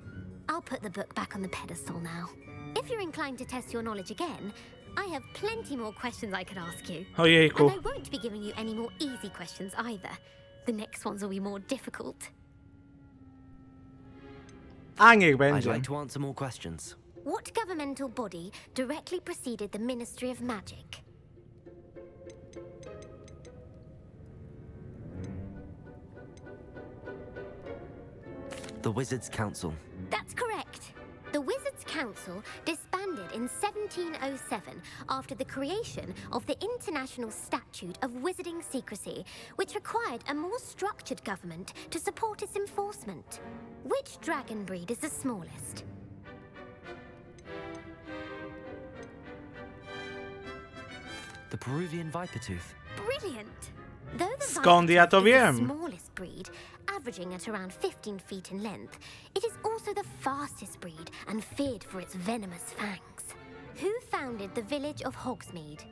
I'll put the book back on the pedestal now. If you're inclined to test your knowledge again, I have plenty more questions I could ask you. Ojejku. And I won't be giving you any more easy questions either. The next ones will be more difficult. A niech I'd będzie. like to answer more questions. What governmental body directly preceded the Ministry of Magic? The Wizards' Council. That's correct. The Wizards' Council disbanded in 1707 after the creation of the International Statute of Wizarding Secrecy, which required a more structured government to support its enforcement. Which dragon breed is the smallest? The Peruvian Vipertooth. Brilliant! Though the Skąd ja to Vipertooth is wiem? the smallest breed, averaging at around 15 feet in length, it is also the fastest breed and feared for its venomous fangs. Who founded the village of Hogsmeade?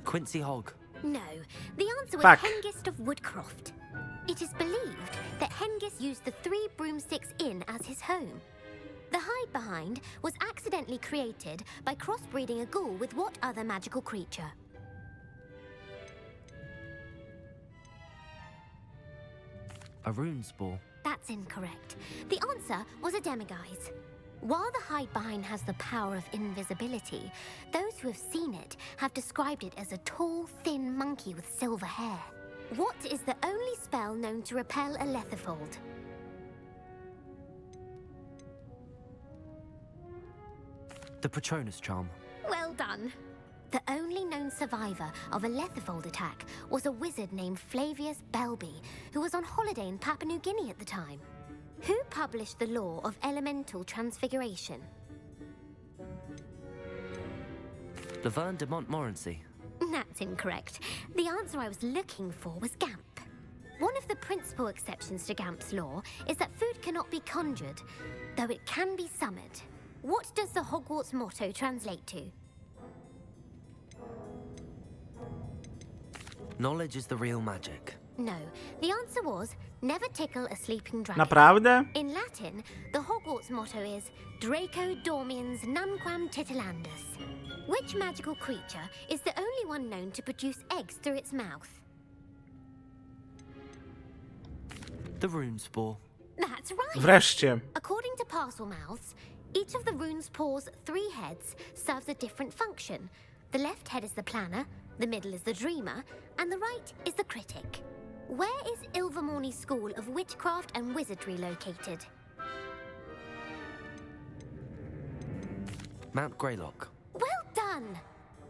Quincy Hogg. No, the answer was Fuck. Hengist of Woodcroft. It is believed that Hengist used the 3 Broomsticks Inn as his home. The hide-behind was accidentally created by crossbreeding a ghoul with what other magical creature? A rune spore. That's incorrect. The answer was a demiguise. While the hide-behind has the power of invisibility, those who have seen it have described it as a tall, thin monkey with silver hair. What is the only spell known to repel a Lethifold? The Patronus Charm. Well done. The only known survivor of a Lethifold attack was a wizard named Flavius Belby, who was on holiday in Papua New Guinea at the time. Who published the law of elemental transfiguration? Laverne de Montmorency. That's incorrect. The answer I was looking for was Gamp. One of the principal exceptions to Gamp's law is that food cannot be conjured, though it can be summoned. What does the Hogwarts motto translate to? Knowledge is the real magic. No, the answer was never tickle a sleeping dragon. Naprawdę? In Latin, the Hogwarts motto is Draco Dormiens Nunquam Titilandus. Which magical creature is the only one known to produce eggs through its mouth? The rune spore. That's right. Wreszcie. According to Parselmouths, each of the rune's paws' 3 heads serves a different function. The left head is the planner, the middle is the dreamer, and the right is the critic. Where is Ilvermorny School of Witchcraft and Wizardry located? Mount Greylock. Well done!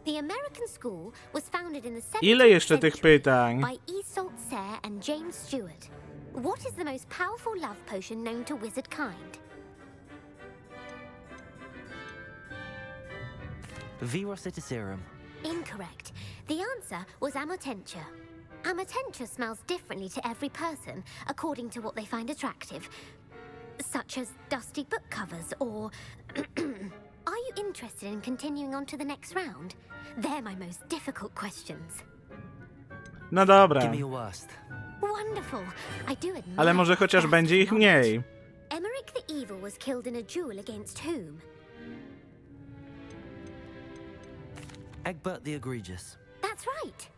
The American school was founded in the 17th Ile jeszcze tych century pytań? by Iseult Sayre and James Stewart. What is the most powerful love potion known to wizard kind? Virocitiserum. Incorrect. The answer was Amotentia. Amotentia smells differently to every person, according to what they find attractive, such as dusty book covers or... Are you interested in continuing on to the next round? They're my most difficult questions. No dobra. Give me your worst. Wonderful. I do admire Ale może chociaż that będzie ich knowledge. mniej. Emeric the Evil was killed in a duel against whom? Egbert the Egregious. That's right.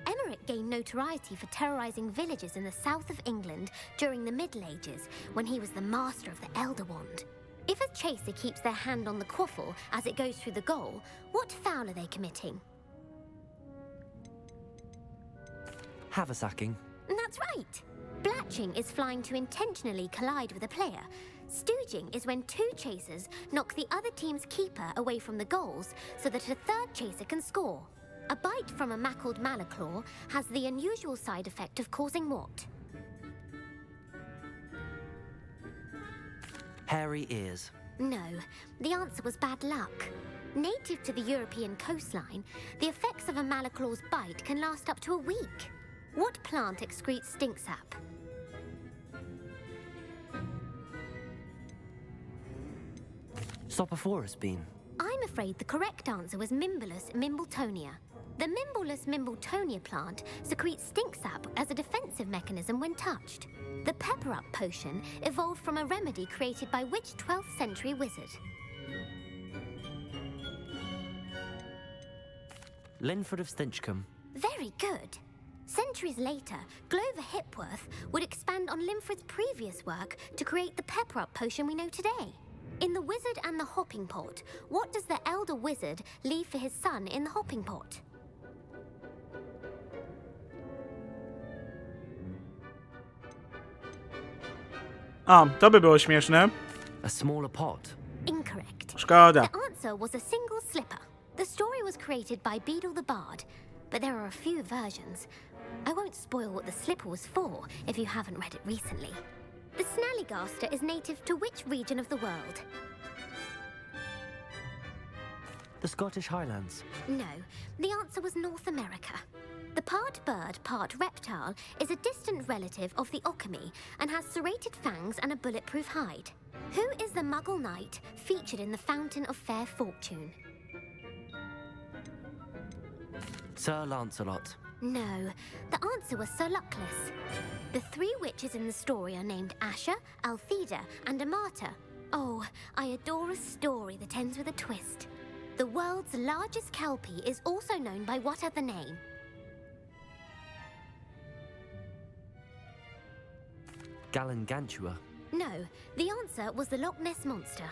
Emeric gained notoriety for terrorizing villages in the south of England during the Middle Ages, when he was the master of the Elder Wand. If a chaser keeps their hand on the quaffle as it goes through the goal, what foul are they committing? Haversacking. That's right. Blatching is flying to intentionally collide with a player, Stooging is when two chasers knock the other team's keeper away from the goals so that a third chaser can score. A bite from a mackled malaclaw has the unusual side effect of causing what? Hairy ears. No, the answer was bad luck. Native to the European coastline, the effects of a malaclaw's bite can last up to a week. What plant excretes stink sap? Sophophorus bean. I'm afraid the correct answer was Mimbulus mimbletonia. The Mimbulus mimbletonia plant secretes stink sap as a defensive mechanism when touched. The pepper-up potion evolved from a remedy created by which 12th century wizard? Linford of Stinchcombe. Very good. Centuries later, Glover Hipworth would expand on Linford's previous work to create the pepper-up potion we know today. In The Wizard and the Hopping Pot, what does the elder wizard leave for his son in the hopping pot? O, to by było śmieszne. A smaller pot. Incorrect. Szkoda. The answer was a single slipper. The story was created by Beadle the Bard, but there are a few versions. I won't spoil what the slipper was for if you haven't read it recently. The Snallygaster is native to which region of the world? The Scottish Highlands. No, the answer was North America. The part bird, part reptile is a distant relative of the Occamy and has serrated fangs and a bulletproof hide. Who is the Muggle knight featured in the Fountain of Fair Fortune? Sir Lancelot. No, the answer was Sir Luckless. The three witches in the story are named Asher, Altheda, and Amata. Oh, I adore a story that ends with a twist. The world's largest kelpie is also known by what other name? Gallangantua. No, the answer was the Loch Ness Monster.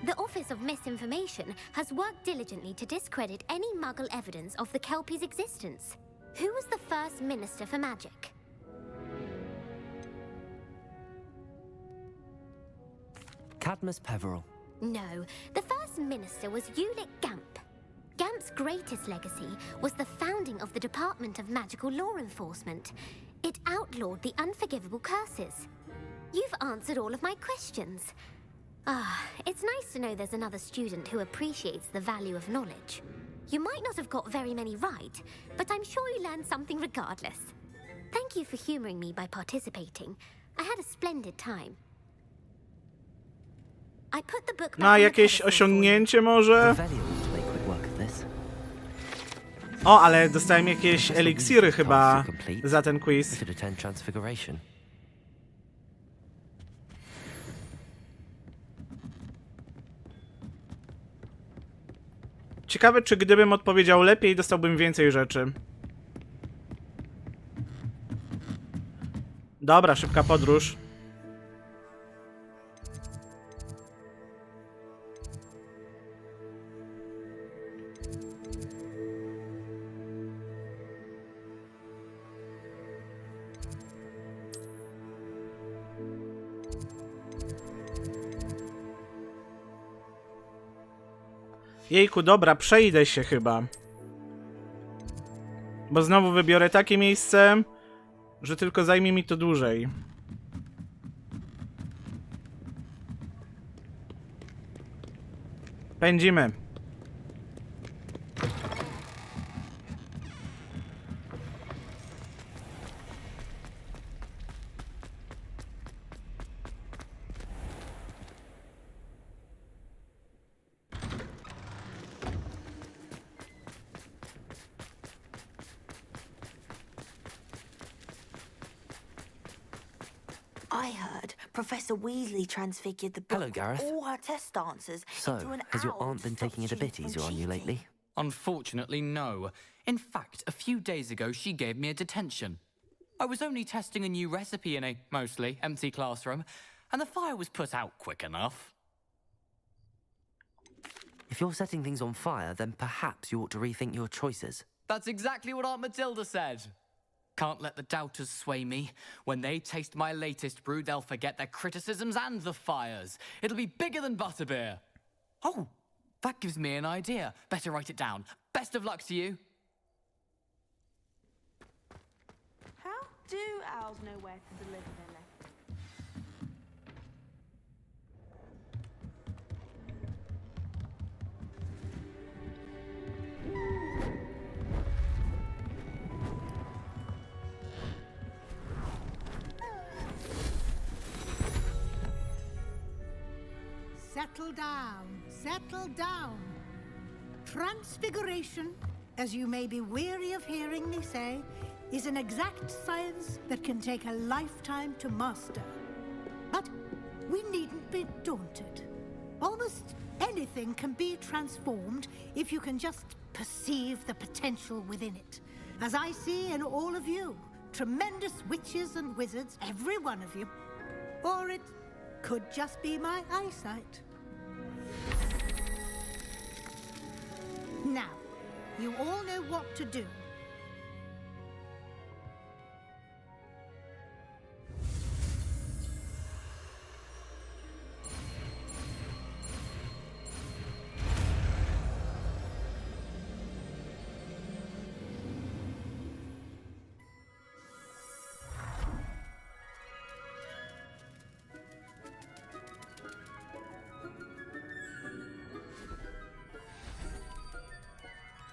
The Office of Misinformation has worked diligently to discredit any Muggle evidence of the kelpie's existence. Who was the first Minister for Magic? Cadmus Peveril. No, the first minister was Ulick Gamp. Gamp's greatest legacy was the founding of the Department of Magical Law Enforcement. It outlawed the unforgivable curses. You've answered all of my questions. It's nice to know there's another student who appreciates the value of knowledge. You might not have got very many right, but I'm sure you learned something regardless. Thank you for humoring me by participating. I had a splendid time. I put the book back Na on the jakieś pedestal for you. osiągnięcie może? Revelio to make quick work of this. O, ale dostałem jakieś eliksiry chyba za ten quiz. Could attend Transfiguration. Ciekawe, czy gdybym odpowiedział lepiej, dostałbym więcej rzeczy. Dobra, szybka podróż. Jejku, dobra, przejdę się chyba. Bo znowu wybiorę takie miejsce, że tylko zajmie mi to dłużej. Pędzimy. I heard Professor Weasley transfigured the book Hello, Gareth. with all her test answers So, into an has your owl aunt been to stop taking it a bit students easier from on you cheating. lately? Unfortunately, no. In fact, a few days ago, she gave me a detention. I was only testing a new recipe in a mostly empty classroom, and the fire was put out quick enough. If you're setting things on fire, then perhaps you ought to rethink your choices. That's exactly what Aunt Matilda said. Can't let the doubters sway me. When they taste my latest brew, they'll forget their criticisms and the fires. It'll be bigger than butterbeer. Oh, that gives me an idea. Better write it down. Best of luck to you. How do owls know where to deliver their letters? Settle down, settle down. Transfiguration, as you may be weary of hearing me say, is an exact science that can take a lifetime to master. But we needn't be daunted. Almost anything can be transformed if you can just perceive the potential within it. As I see in all of you, tremendous witches and wizards, every one of you. Or it could just be my eyesight. Now, you all know what to do.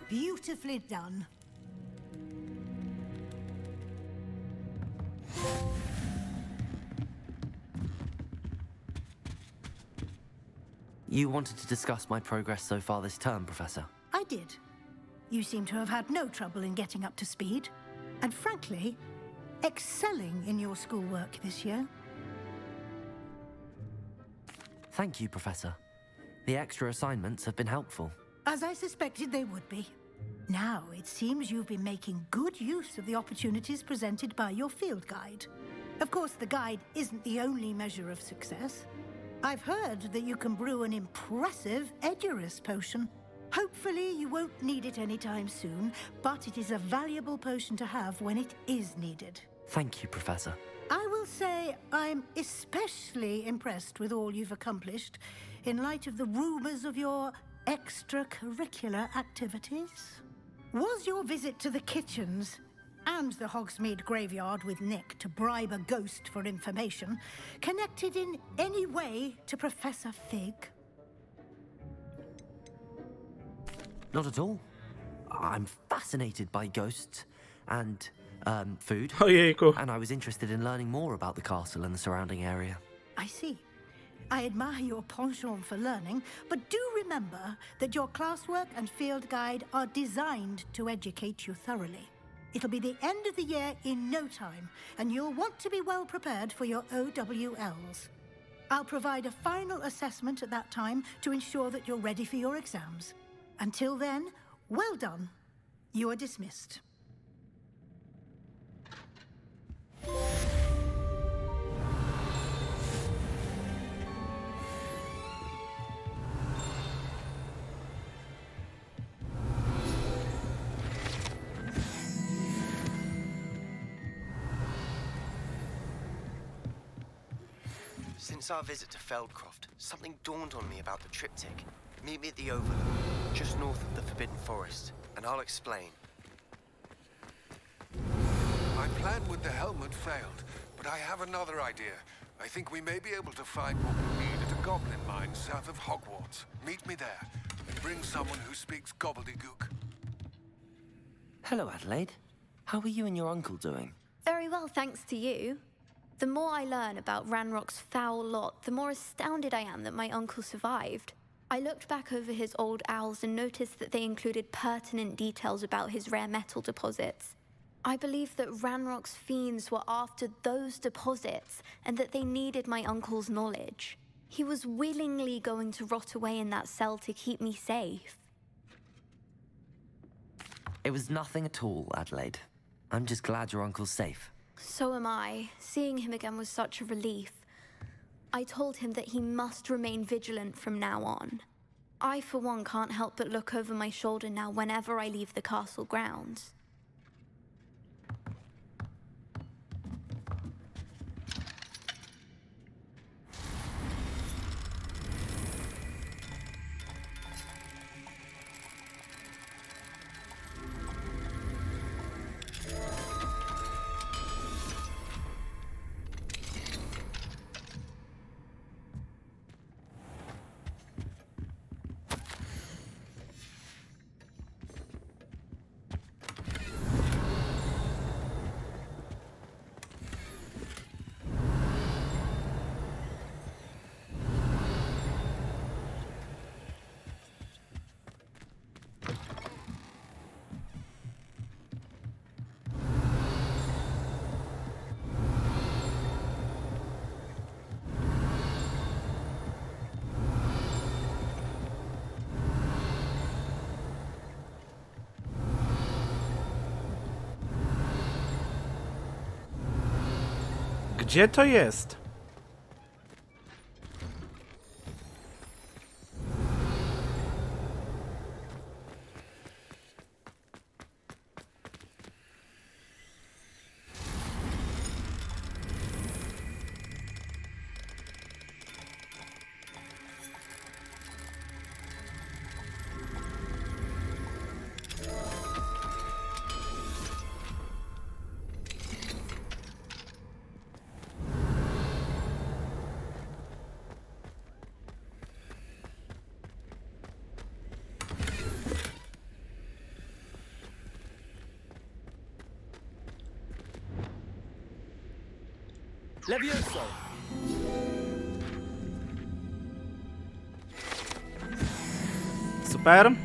Beautifully done. You wanted to discuss my progress so far this term, Professor? I did. You seem to have had no trouble in getting up to speed. And frankly, excelling in your schoolwork this year. Thank you, Professor. The extra assignments have been helpful. As I suspected they would be. Now, it seems you've been making good use of the opportunities presented by your field guide. Of course, the guide isn't the only measure of success. I've heard that you can brew an impressive Edurus potion. Hopefully, you won't need it anytime soon, but it is a valuable potion to have when it is needed. Thank you, Professor. I will say I'm especially impressed with all you've accomplished in light of the rumors of your extracurricular activities. Was your visit to the kitchens and the Hogsmeade graveyard with Nick to bribe a ghost for information connected in any way to Professor Fig? Not at all. I'm fascinated by ghosts and food. Oh, yeah, cool. And I was interested in learning more about the castle and the surrounding area. I see. I admire your penchant for learning, but do remember that your classwork and field guide are designed to educate you thoroughly. It'll be the end of the year in no time, and you'll want to be well prepared for your OWLs. I'll provide a final assessment at that time to ensure that you're ready for your exams. Until then, well done. You are dismissed. Since our visit to Feldcroft, something dawned on me about the triptych. Meet me at the Overlook, just north of the Forbidden Forest, and I'll explain. My plan with the helmet failed, but I have another idea. I think we may be able to find what we need at a goblin mine south of Hogwarts. Meet me there, and bring someone who speaks gobbledygook. Hello, Adelaide. How are you and your uncle doing? Very well, thanks to you. The more I learn about Ranrock's foul lot, the more astounded I am that my uncle survived. I looked back over his old owls and noticed that they included pertinent details about his rare metal deposits. I believe that Ranrock's fiends were after those deposits and that they needed my uncle's knowledge. He was willingly going to rot away in that cell to keep me safe. It was nothing at all, Adelaide. I'm just glad your uncle's safe. So am I. Seeing him again was such a relief. I told him that he must remain vigilant from now on. I, for one, can't help but look over my shoulder now whenever I leave the castle grounds. Gdzie to jest? Levioso! Super.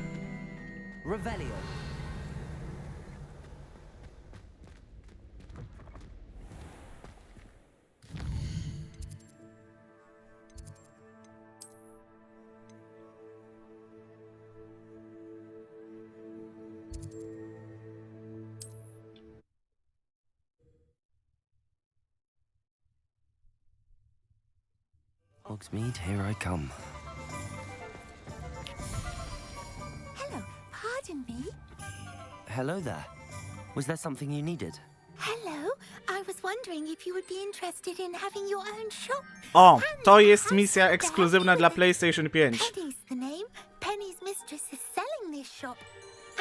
Revelio. Hogsmeade, here I come. Hello, pardon me? Hello there. Was there something you needed? Hello, I was wondering if you would be interested in having your own shop. O, to jest misja ekskluzywna dla PlayStation 5. Penny's the name. Penny's mistress is selling this shop.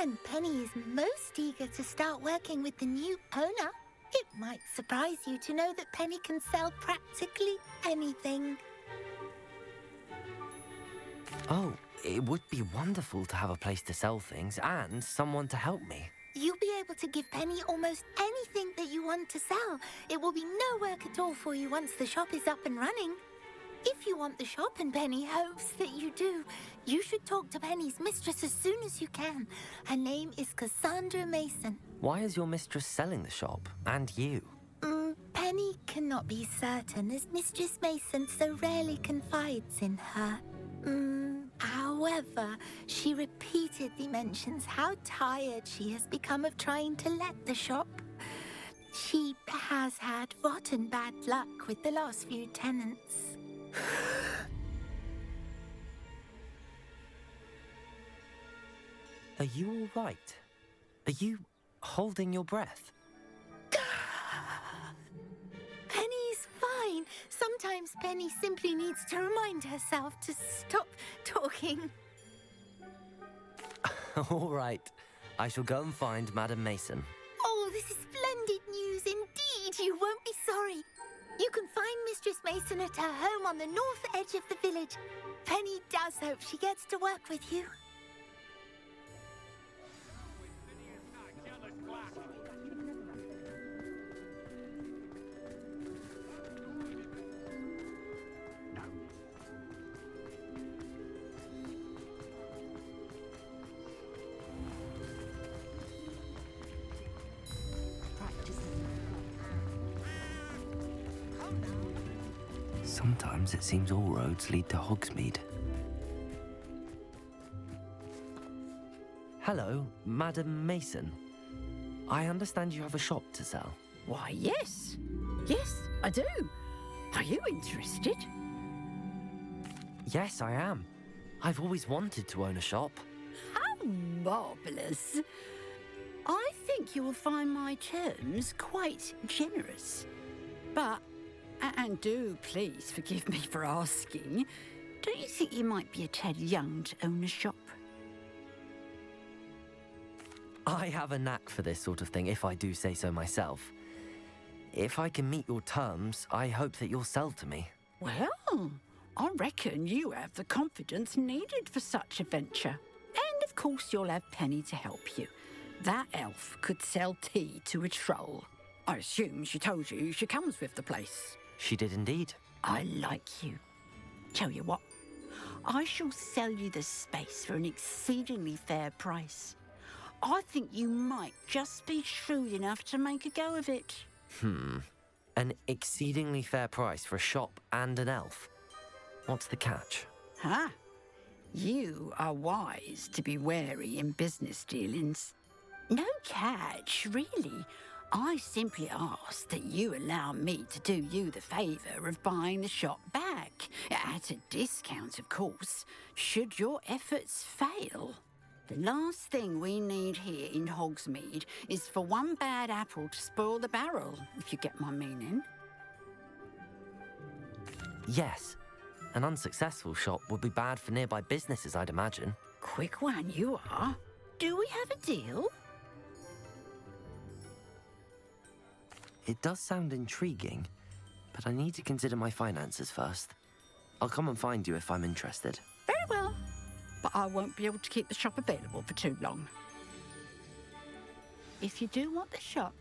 And Penny is most eager to start working with the new owner. It might surprise you to know that Penny can sell practically anything. Oh, it would be wonderful to have a place to sell things and someone to help me. You'll be able to give Penny almost anything that you want to sell. It will be no work at all for you once the shop is up and running. If you want the shop and Penny hopes that you do, you should talk to Penny's mistress as soon as you can. Her name is Cassandra Mason. Why is your mistress selling the shop? And you? Penny cannot be certain as Mistress Mason so rarely confides in her. However, she repeatedly mentions how tired she has become of trying to let the shop. She has had rotten bad luck with the last few tenants. Are you all right? Are you holding your breath? Penny's fine. Sometimes Penny simply needs to remind herself to stop talking. All right. I shall go and find Madam Mason. Oh, this is splendid news indeed. You won't be sorry. You can find Mistress Mason at her home on the north edge of the village. Penny does hope she gets to work with you. Sometimes it seems all roads lead to Hogsmeade. Hello, Madam Mason. I understand you have a shop to sell. Why, yes. Yes, I do. Are you interested? Yes, I am. I've always wanted to own a shop. How marvellous. I think you will find my terms quite generous. But, and do please forgive me for asking, don't you think you might be a tad young to own a shop? I have a knack for this sort of thing, if I do say so myself. If I can meet your terms, I hope that you'll sell to me. Well, I reckon you have the confidence needed for such a venture. And of course you'll have Penny to help you. That elf could sell tea to a troll. I assume she told you she comes with the place. She did indeed. I like you. Tell you what, I shall sell you the space for an exceedingly fair price. I think you might just be shrewd enough to make a go of it. An exceedingly fair price for a shop and an elf. What's the catch? Huh? You are wise to be wary in business dealings. No catch, really. I simply ask that you allow me to do you the favour of buying the shop back. At a discount, of course, should your efforts fail. The last thing we need here in Hogsmeade is for one bad apple to spoil the barrel, if you get my meaning. Yes. An unsuccessful shop would be bad for nearby businesses, I'd imagine. Quick one you are. Do we have a deal? It does sound intriguing, but I need to consider my finances first. I'll come and find you if I'm interested. Very well. But I won't be able to keep the shop available for too long. If you do want the shop,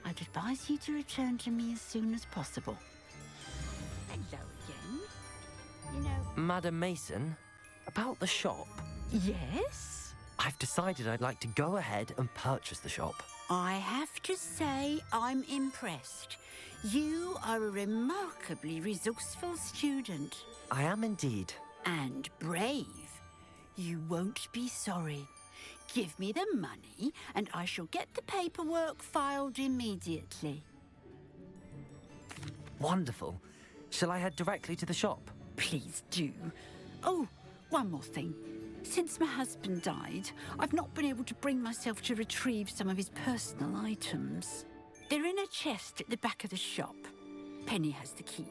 I'd advise you to return to me as soon as possible. Hello again. You know... Madam Mason, about the shop. Yes? I've decided I'd like to go ahead and purchase the shop. I have to say I'm impressed. You are a remarkably resourceful student. I am indeed. And brave. You won't be sorry. Give me the money, and I shall get the paperwork filed immediately. Wonderful. Shall I head directly to the shop? Please do. Oh, one more thing. Since my husband died, I've not been able to bring myself to retrieve some of his personal items. They're in a chest at the back of the shop. Penny has the key.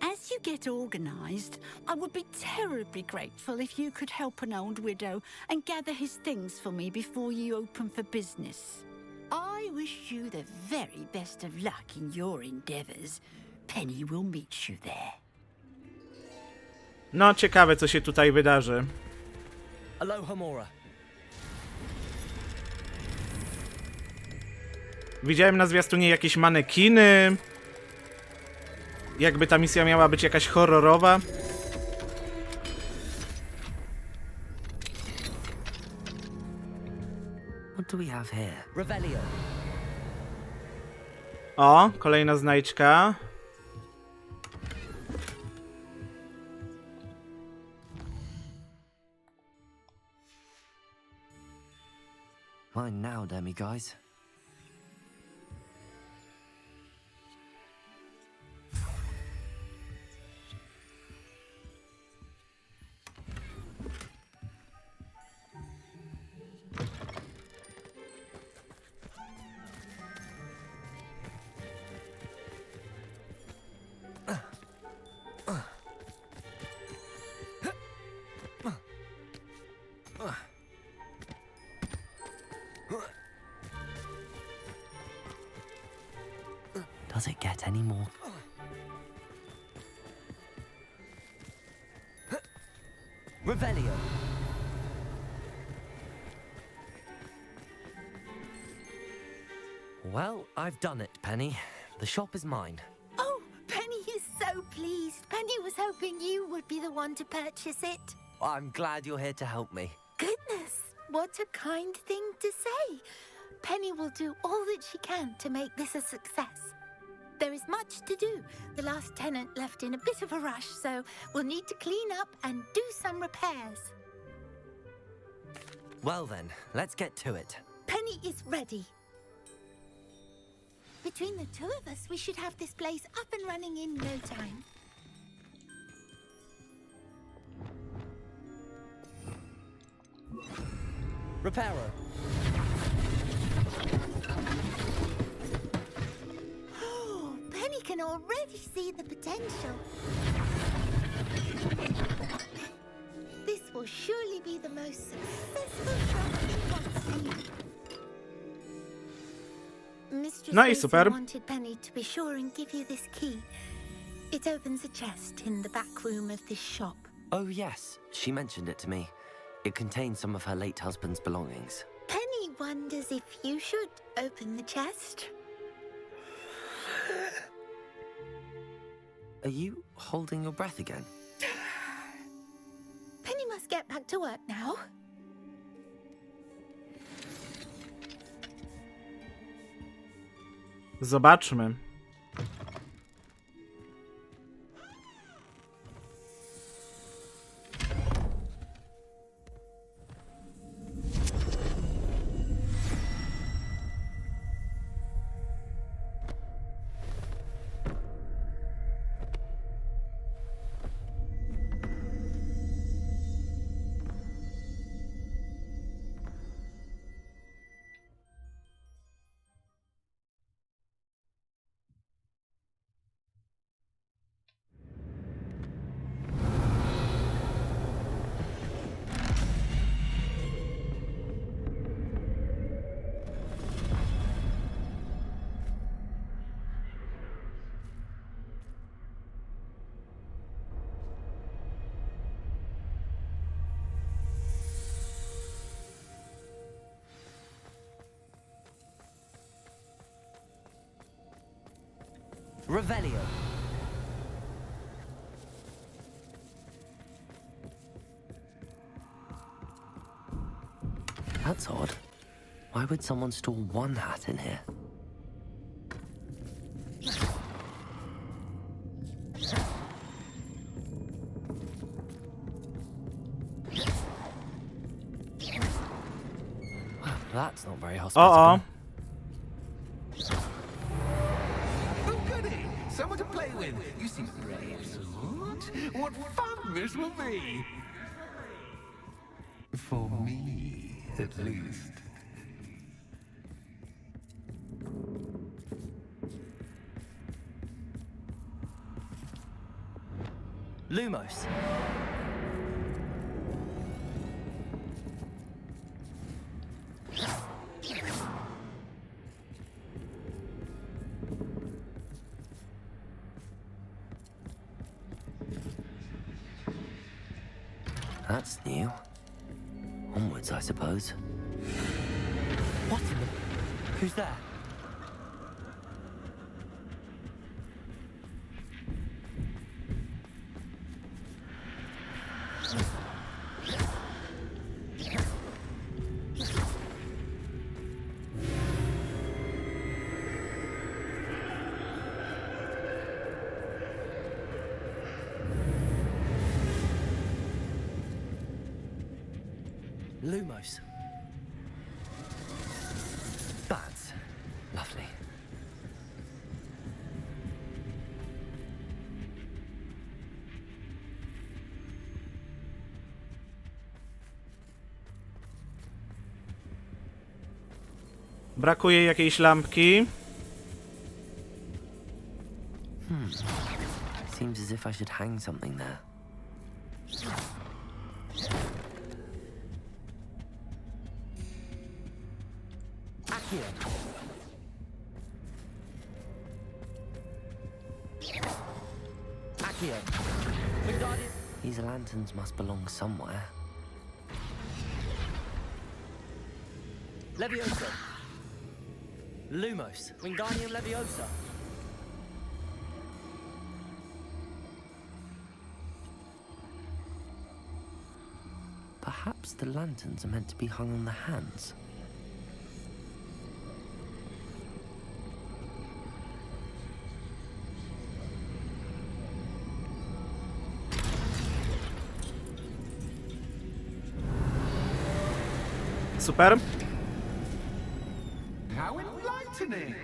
As you get organised, I would be terribly grateful if you could help an old widow and gather his things for me before you open for business. I wish you the very best of luck in your endeavours. Penny will meet you there. No, ciekawe, co się tutaj wydarzy. Aloha Mora. Widziałem na zwiastunie jakieś manekiny. Jakby ta misja miała być jakaś horrorowa. What do we have here? Revelio. O, kolejna znajdźka. Mine now, demi guys. Does it get any more? Revelio. Well, I've done it, Penny. The shop is mine. Oh, Penny is so pleased. Penny was hoping you would be the one to purchase it. I'm glad you're here to help me. Goodness, what a kind thing to say. Penny will do all that she can to make this a success. There is much to do. The last tenant left in a bit of a rush, so we'll need to clean up and do some repairs. Well then, let's get to it. Penny is ready. Between the two of us, we should have this place up and running in no time. Reparo. Oh, Penny can already see the potential. This will surely be the most successful shop in Hogsmeade. Mistress No i Mason super. wanted Penny to be sure and give you this key. It opens a chest in the back room of this shop. Oh yes, she mentioned it to me. It contains some of her late husband's belongings. Penny wonders if you should open the chest. Are you holding your breath again? Penny must get back to work now. Zobaczmy. Revelio. That's odd. Why would someone store one hat in here? Well, that's not very hospitable. Uh-oh. Oh, goody! Someone to play with. You seem brave, Suit. What fun this will be! For me, at least. Lumos. That's new. Onwards, I suppose. What in the... Who's there? Lumos. That's lovely. Brakuje jakiejś lampki. Seems as if I should hang something there. These lanterns must belong somewhere. Leviosa. Lumos. Wingardium Leviosa. Perhaps the lanterns are meant to be hung on the hands. Super. How enlightening!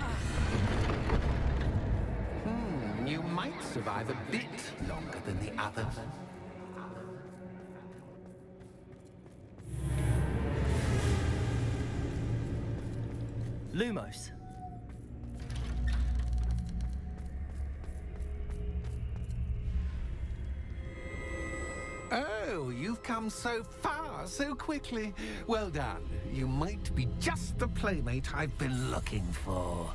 You might survive a bit longer than the others. Lumos. Oh, you've come so far so quickly. Well done. You might be just the playmate I've been looking for.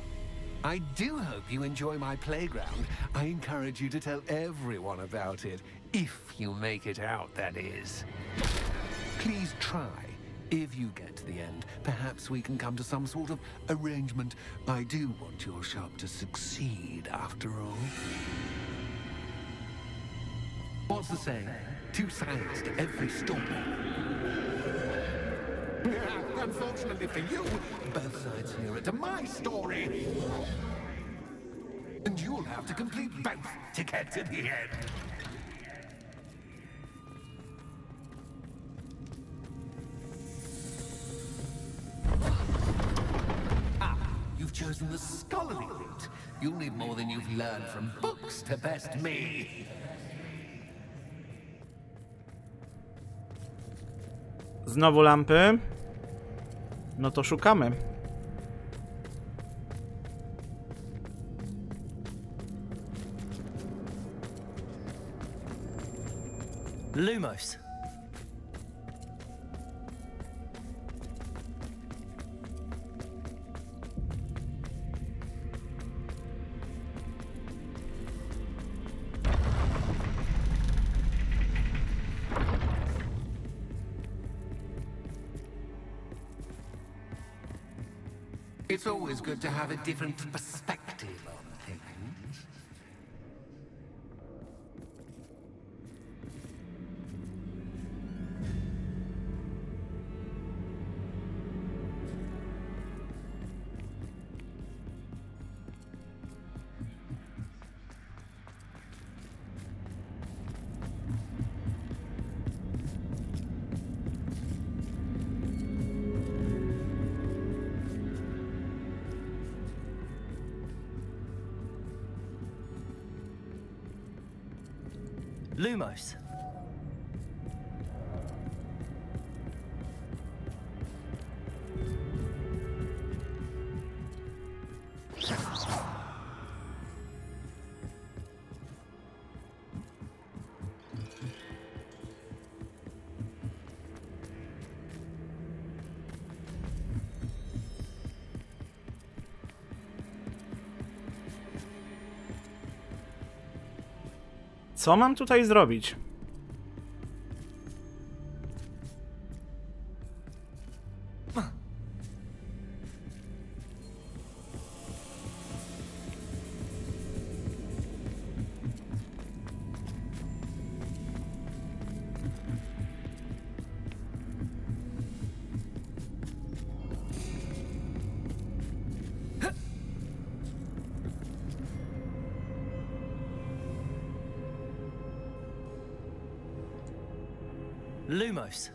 I do hope you enjoy my playground. I encourage you to tell everyone about it. If you make it out, that is. Please try. If you get to the end, perhaps we can come to some sort of arrangement. I do want your shop to succeed, after all. What's the saying? Two sides to every story. Unfortunately for you, both sides hear it to my story. And you'll have to complete both to get to the end. You've chosen the scholarly route. You'll need more than you've learned from books to best me. Znowu lampy. No to szukamy. Lumos. It's always good to have a different perspective on things. Lumos. Co mam tutaj zrobić? Lumos.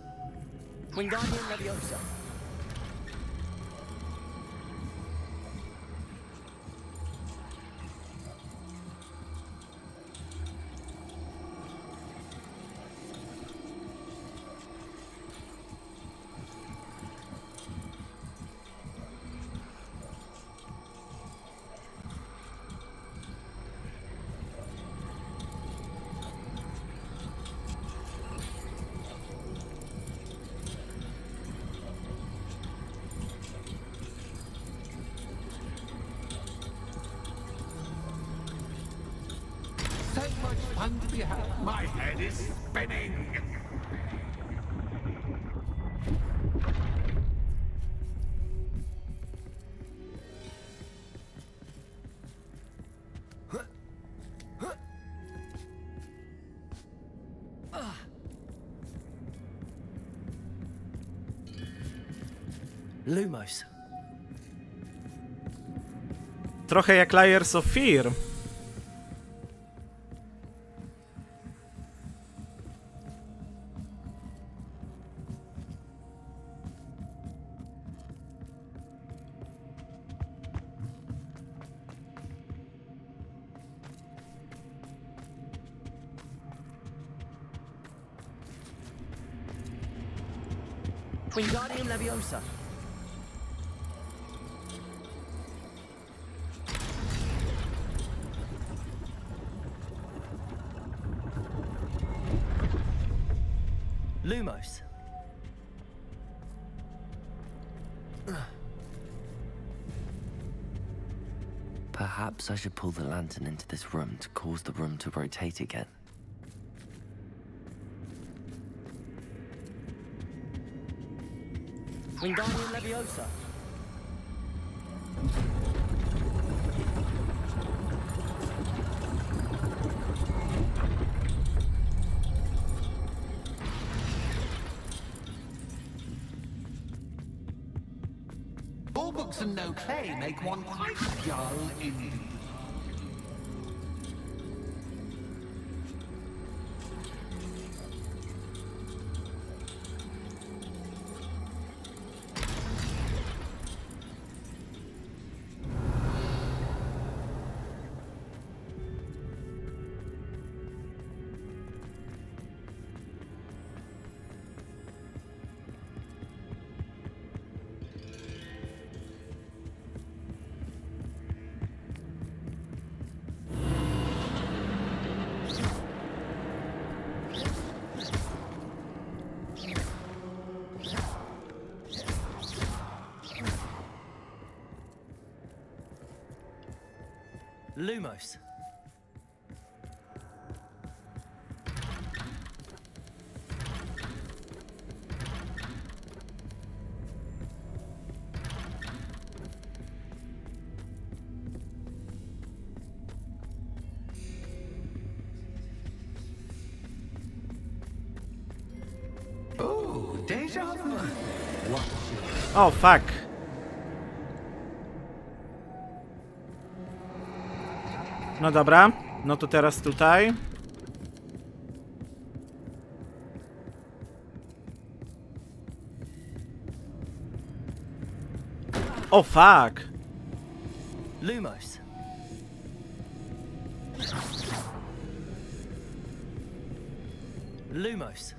Wingardium Leviosa. So much fun to be had. My head is spinning. Lumos. Trochę jak Layers of Fear. Wingardium Leviosa. Lumos. Perhaps I should pull the lantern into this room to cause the room to rotate again. Wingardium Leviosa. All books and no play make one quite dull indeed. Lumos. Oh, deja vu. O, fuck. No dobra, no to teraz tutaj. O, fuck. Lumos. Lumos.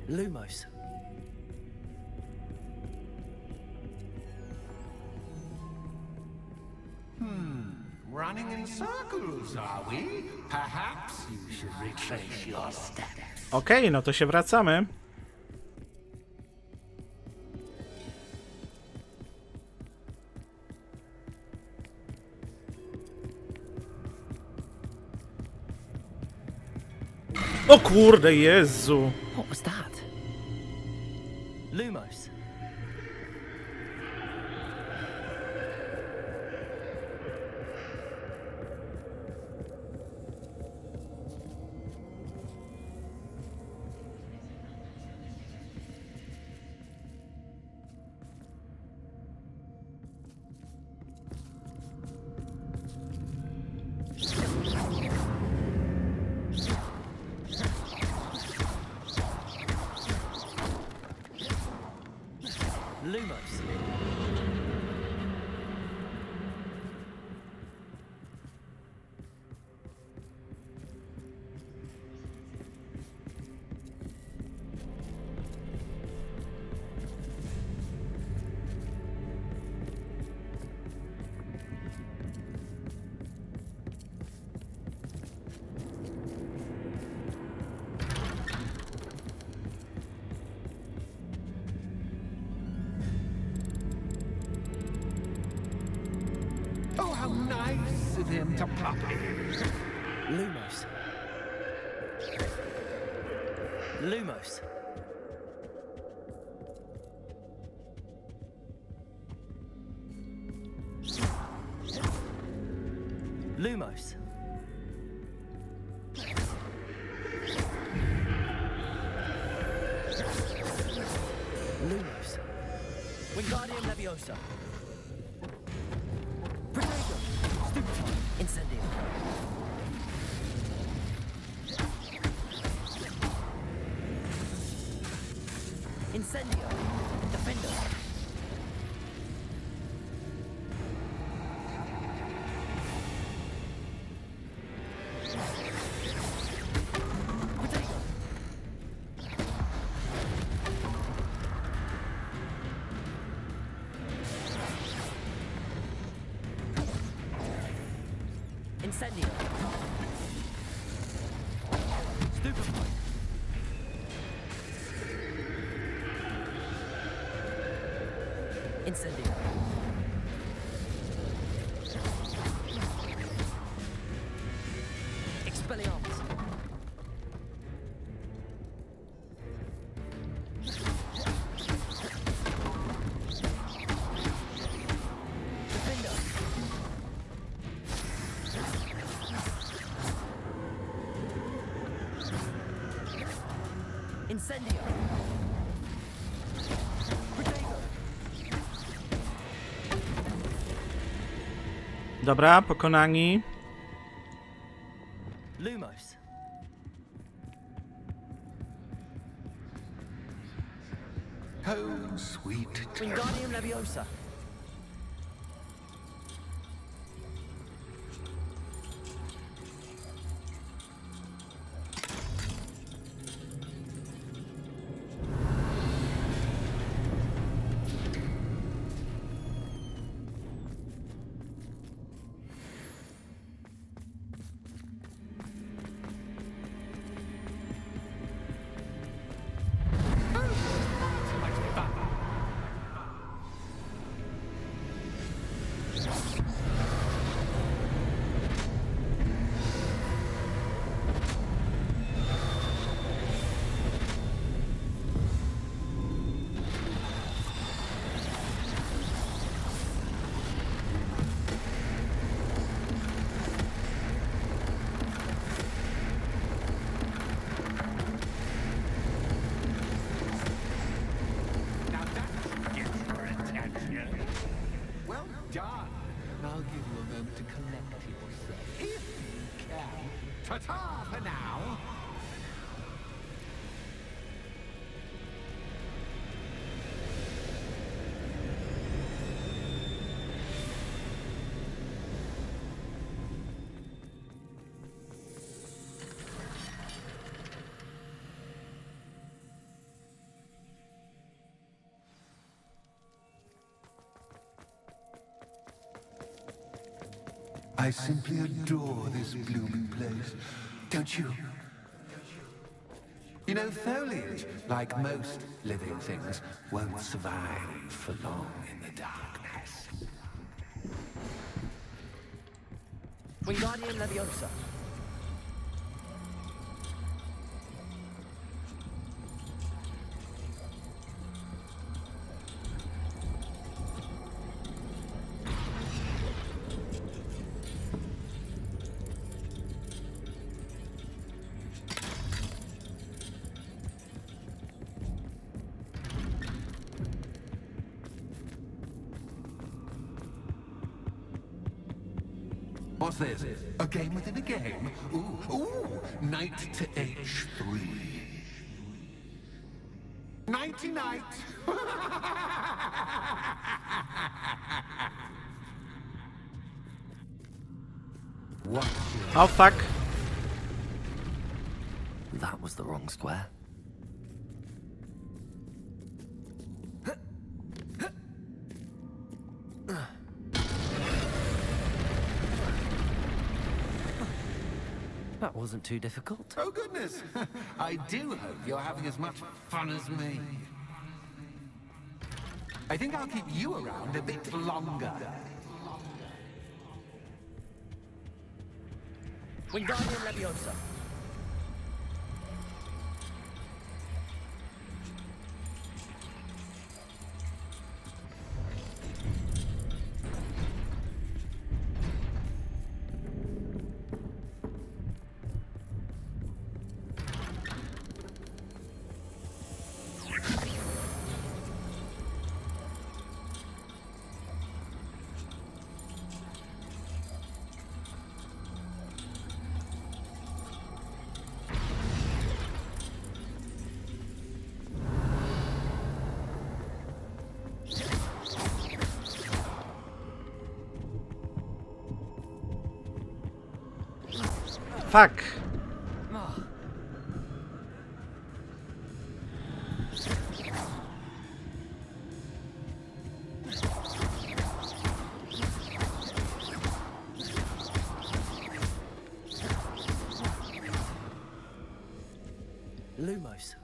Lumos. Running in circles, are we? Perhaps you should retrace your steps. Okej, no to się wracamy. O kurde, Jezu! What was that? Lumos. Lumos. Oh, how nice of him to pop in. Lumos. Lumos. Lumos. Lumos. Wingardium Leviosa. Protego. Stupefy. Incendio. Incendio. Defender. Protego. Incendio. Stupefy. Incendio. Expelliarmus. Defender. Incendio. Dobra, pokonani. Lumos. Oh, sweet. Wingardium Leviosa. I simply adore this blooming place. Don't you? You know, foliage, like most living things, won't survive for long in the darkness. Wingardium Leviosa. What's this? A game within a game? Ooh, knight to H3. Nighty-night! What? Oh, fuck. That was the wrong square. That wasn't too difficult. Oh, goodness! I do hope you're having as much fun as me. I think I'll keep you around a bit longer. Wingardium Leviosa. Fuck. Lumos.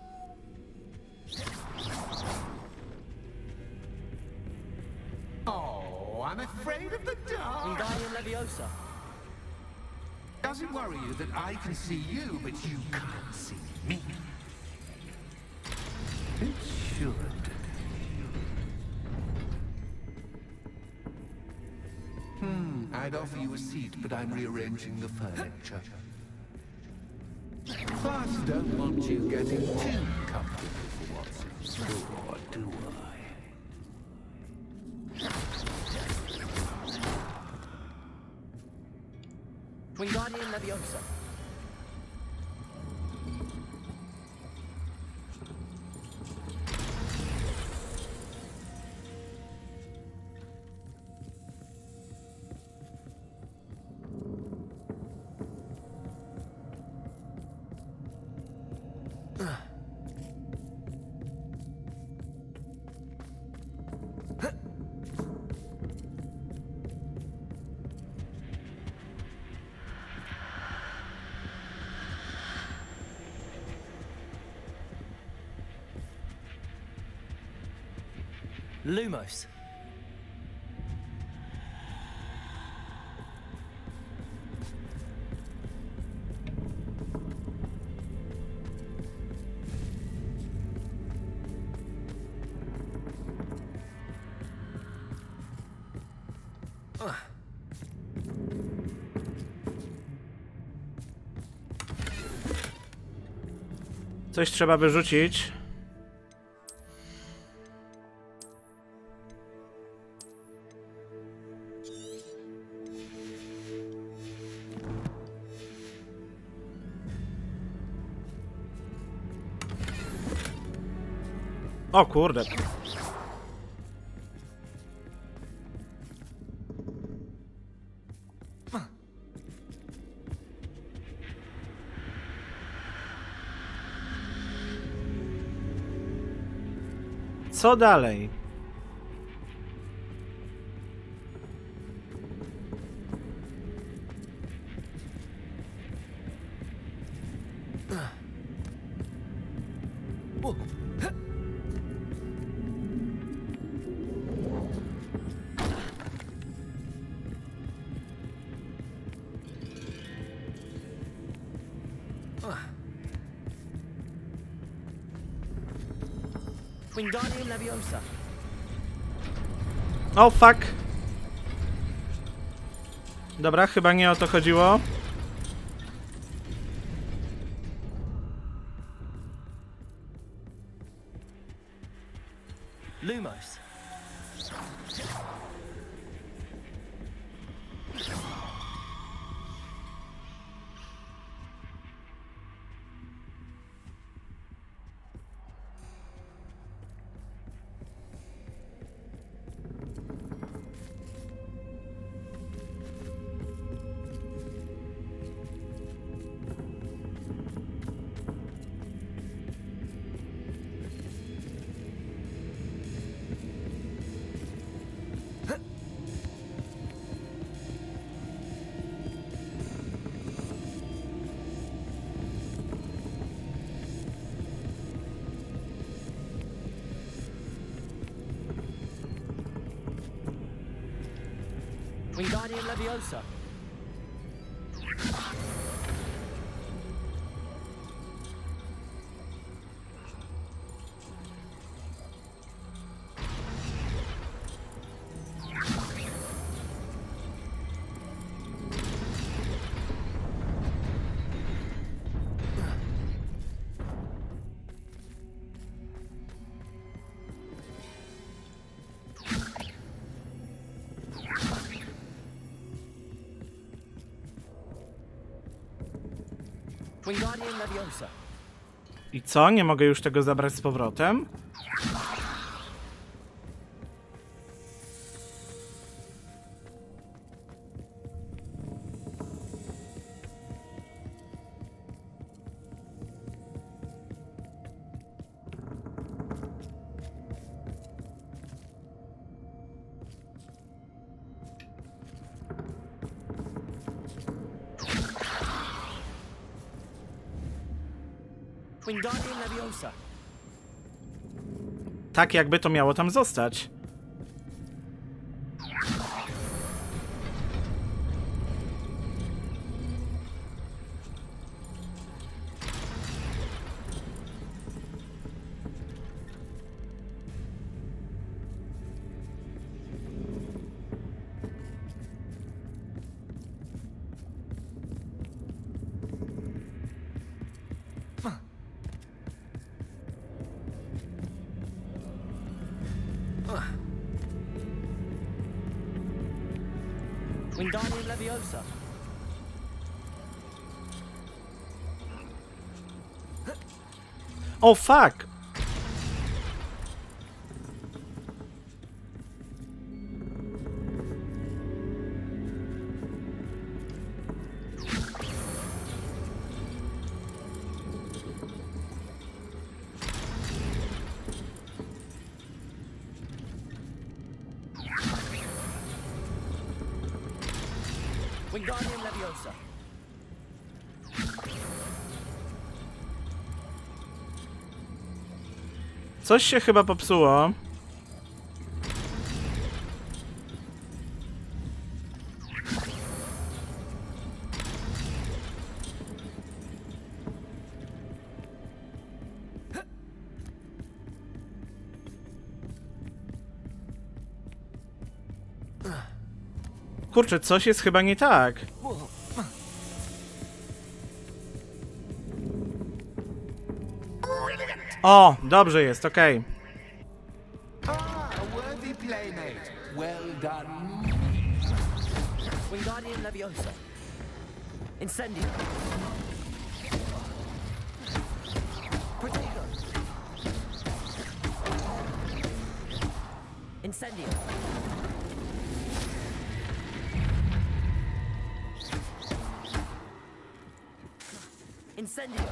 Oh, I'm afraid of the dark. Wingardium Leviosa. Does it worry you that I can see you, but you can't see me? It should. I'd offer you a seat, but I'm rearranging the furniture. Plus, don't want you getting too comfortable for what's in store, do I? Wingardium Leviosa. Lumos. Coś trzeba wyrzucić. O kurde. Co dalej? Wingardium Leviosa. O, fuck! Dobra, chyba nie o to chodziło. Lumos. Wingardium Leviosa. Wingardium Leviosa. I co? Nie mogę już tego zabrać z powrotem? Wingardium Leviosa. Tak jakby to miało tam zostać. Wingardium Leviosa. O, fuck! Wingardium Leviosa. Coś się chyba popsuło. Kurczę, coś jest chyba nie tak. O, dobrze jest, okej. Ah, a worthy playmate. Well done. Wingardium Leviosa. Incendio. Protego. Incendio. Incendio.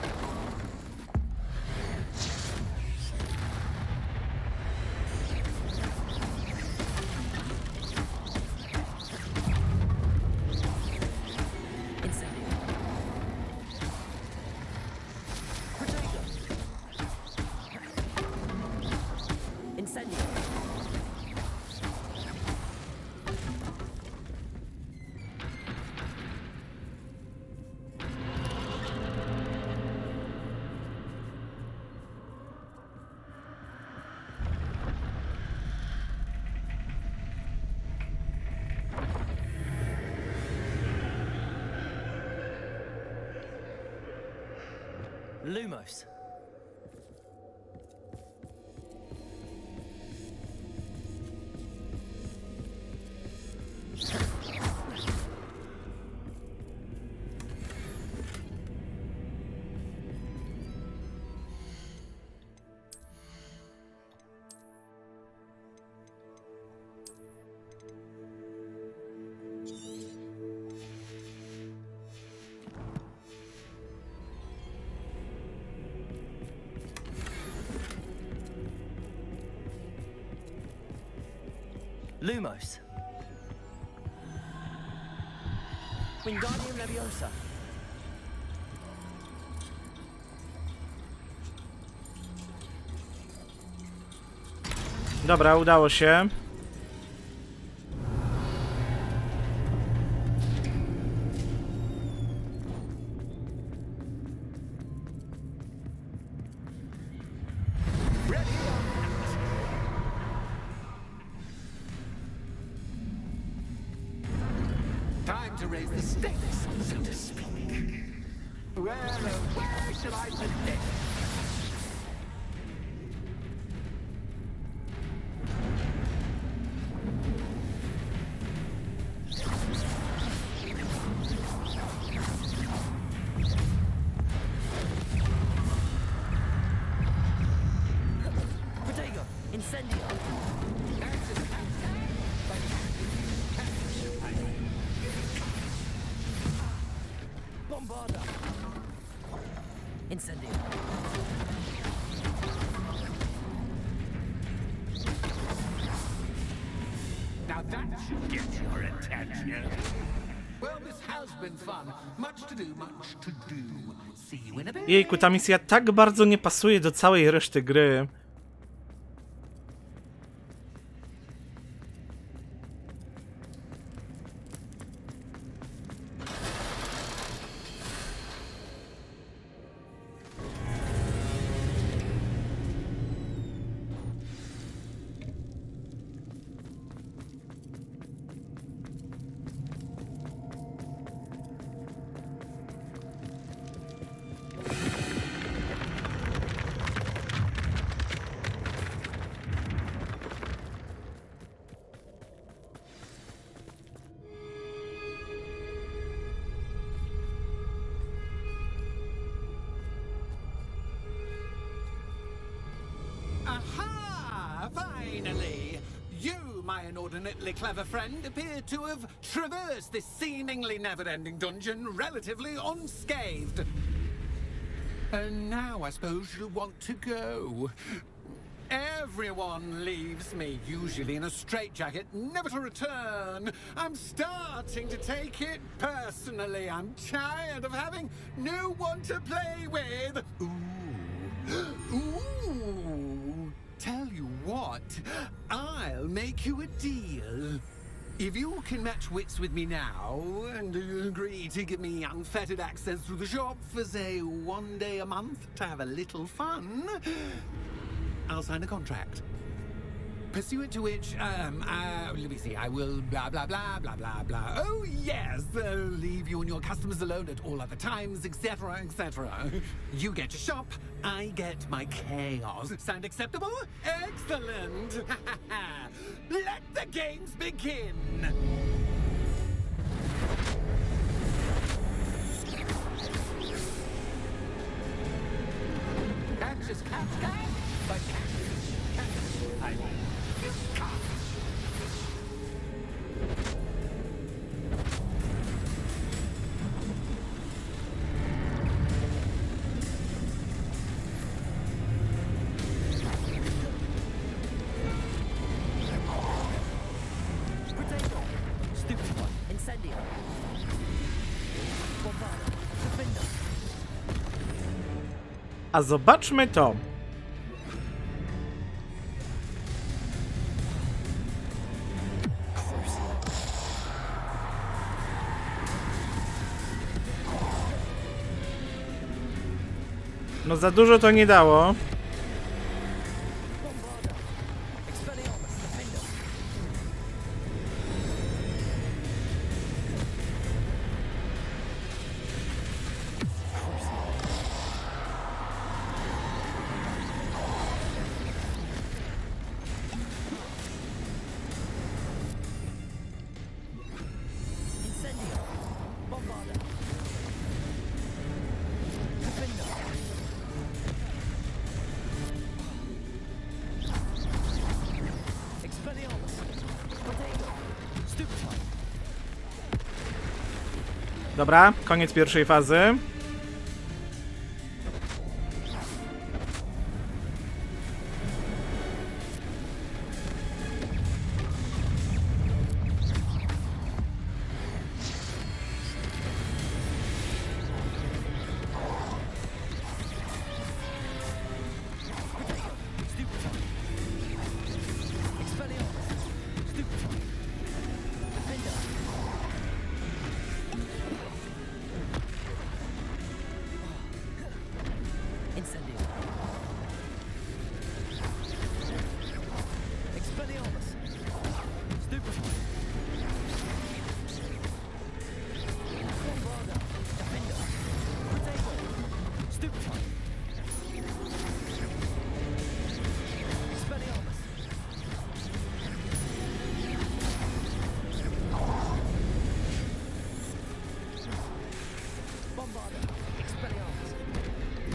Lumos. Lumos. Wingardium Leviosa. Dobra, udało się. Time to raise the stakes, so to speak. Where shall I begin? Protego. Incendio. Bombarda. Incendio. Now that should get your attention. Well, this has been fun. Much to do, much to do. See you in a bit. Jejku, ta misja tak bardzo nie pasuje do całej reszty gry. Aha! Finally! You, my inordinately clever friend, appear to have traversed this seemingly never-ending dungeon relatively unscathed. And now I suppose you'll want to go. Everyone leaves me, usually in a straitjacket, never to return. I'm starting to take it personally. I'm tired of having no one to play with. Ooh. Ooh. Tell you what, I'll make you a deal. If you can match wits with me now and agree to give me unfettered access to the shop for, say, 1 day a month to have a little fun, I'll sign a contract. Pursuant to which, let me see, I will blah, blah, blah, blah, blah, blah. Oh, yes, leave you and your customers alone at all other times, etc., etc. You get your shop, I get my chaos. Sound acceptable? Excellent! Let the games begin! Catch is catch guy, but catch is catch. I Incendio. Bombarda. Defender. A zobaczmy to. No za dużo to nie dało. Dobra, koniec pierwszej fazy.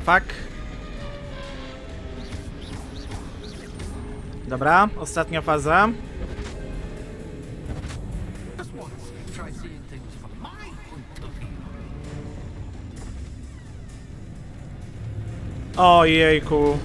Fuck. Dobra, ostatnia faza. Ojejku.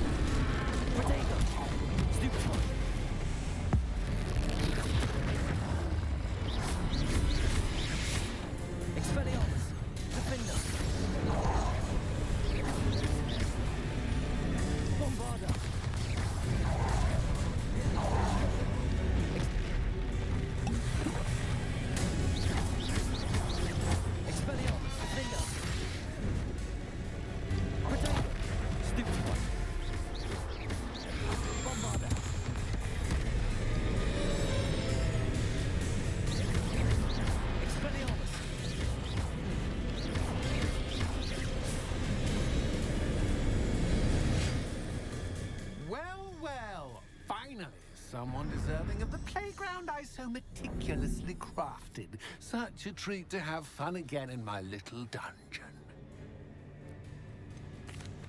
Someone deserving of the playground I so meticulously crafted. Such a treat to have fun again in my little dungeon.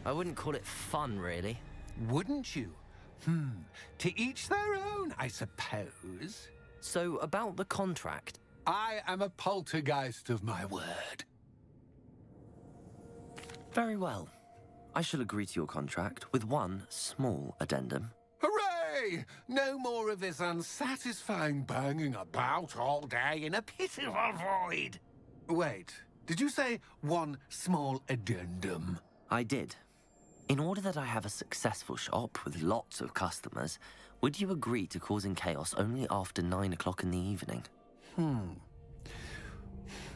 I wouldn't call it fun, really. Wouldn't you? To each their own, I suppose. So, about the contract? I am a poltergeist of my word. Very well. I shall agree to your contract with one small addendum. Hooray! No more of this unsatisfying banging about all day in a pitiful void. Wait, did you say one small addendum? I did. In order that I have a successful shop with lots of customers, would you agree to causing chaos only after 9 o'clock in the evening?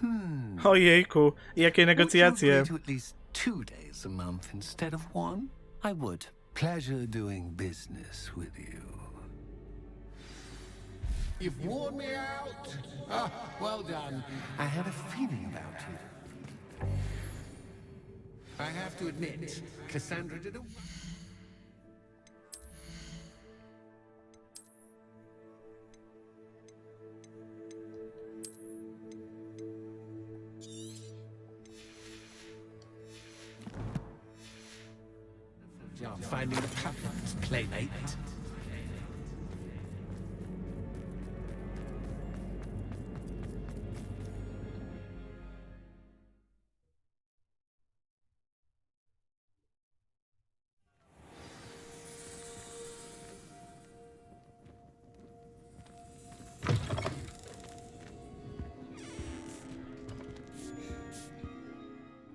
Ojejku, jakie negocjacje. Would you agree to at least 2 days a month instead of 1? I would. Pleasure doing business with you. You've worn me out. Ah, well done. I had a feeling about you. I have to admit, Cassandra did a... job finding the puppets, playmate.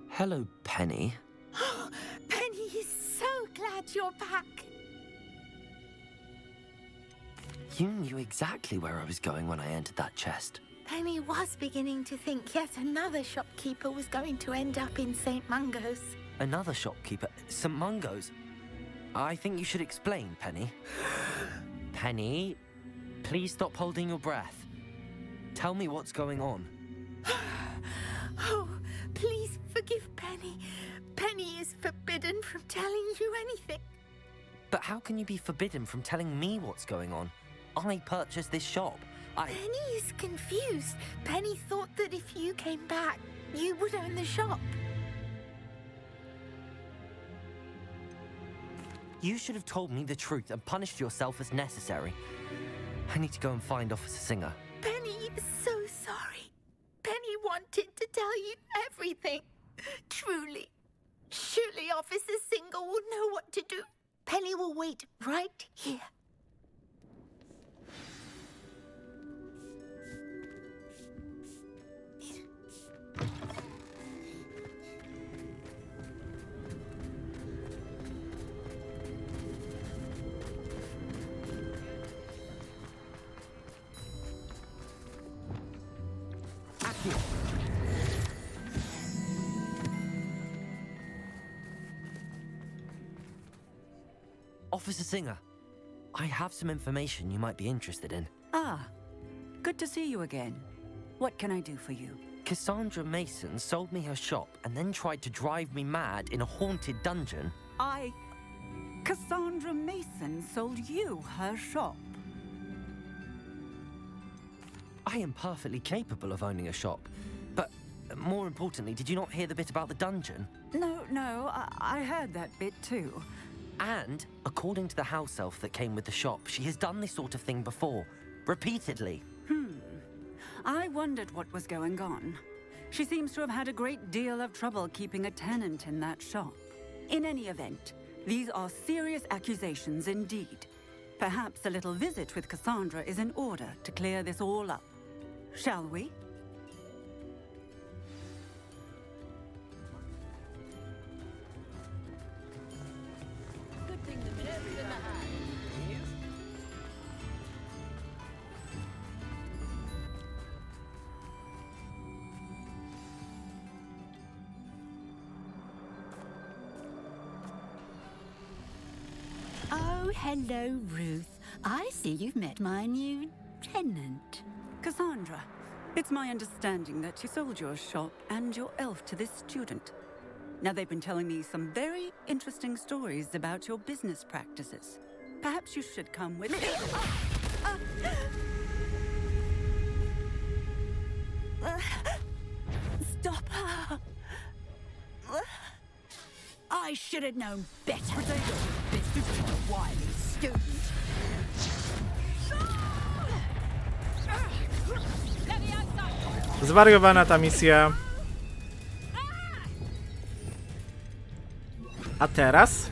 Hello, Penny. Penny is so glad you're back. You knew exactly where I was going when I entered that chest. Penny was beginning to think yet another shopkeeper was going to end up in St. Mungo's. Another shopkeeper? St. Mungo's? I think you should explain, Penny. Penny, please stop holding your breath. Tell me what's going on. Oh, please forgive Penny. Penny is forbidden from telling you anything. But how can you be forbidden from telling me what's going on? I purchased this shop. Penny is confused. Penny thought that if you came back, you would own the shop. You should have told me the truth and punished yourself as necessary. I need to go and find Officer Singer. Penny is so sorry. Penny wanted to tell you everything. Truly. Surely Officer Single will know what to do. Penny will wait right here. Officer Singer, I have some information you might be interested in. Ah, good to see you again. What can I do for you? Cassandra Mason sold me her shop and then tried to drive me mad in a haunted dungeon. Cassandra Mason sold you her shop? I am perfectly capable of owning a shop, but more importantly, did you not hear the bit about the dungeon? No, I heard that bit too. And, according to the house elf that came with the shop, she has done this sort of thing before. Repeatedly. I wondered what was going on. She seems to have had a great deal of trouble keeping a tenant in that shop. In any event, these are serious accusations indeed. Perhaps a little visit with Cassandra is in order to clear this all up. Shall we? Oh, hello, Ruth. I see you've met my new tenant. Cassandra, it's my understanding that you sold your shop and your elf to this student. Now, they've been telling me some very interesting stories about your business practices. Perhaps you should come with me. Stop her! I should have known better. This is a wily student. Zwariowana ta misja. A teraz?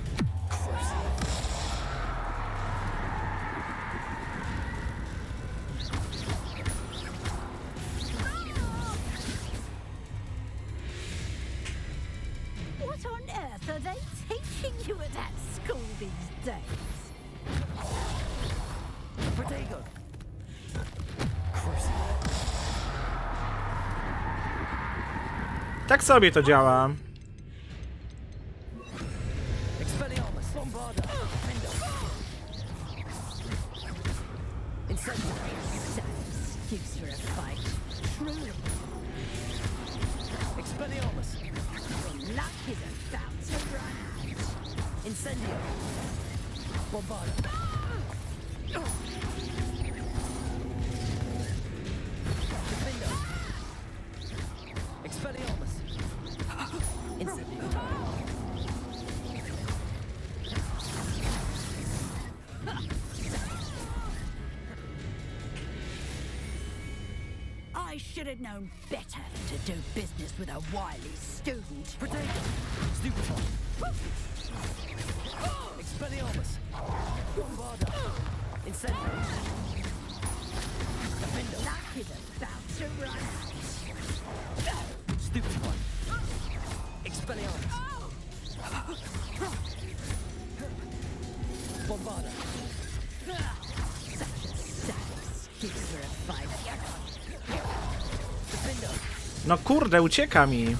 What on earth are they teaching you at that school these days? Protego! Tak sobie to działa. I should have known better than to do business with a wily student. Stupefy! Expelliarmus! Bombarda! Incendio! Defender! Luck is about to run out. Stupefy! Expelliarmus! Bombarda! Such a sad excuse for a fight. No kurde, ucieka mi.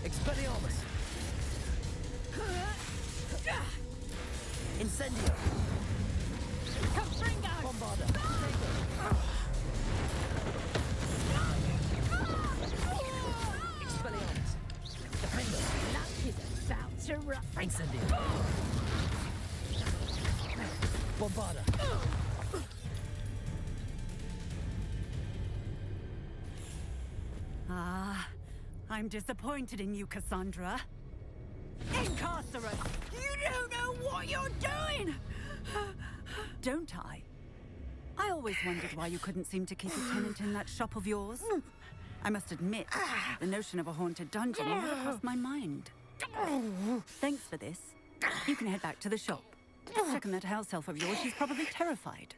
Expelliarmus! Incendio! Bombarda! Expelliarmus! Defender! Luck is about to run. Incendio! Bombarda! I'm disappointed in you, Cassandra. Incarcerate! You don't know what you're doing! Don't I? I always wondered why you couldn't seem to keep a tenant in that shop of yours. I must admit, the notion of a haunted dungeon never crossed my mind. Thanks for this. You can head back to the shop. Check on that house elf of yours, she's probably terrified.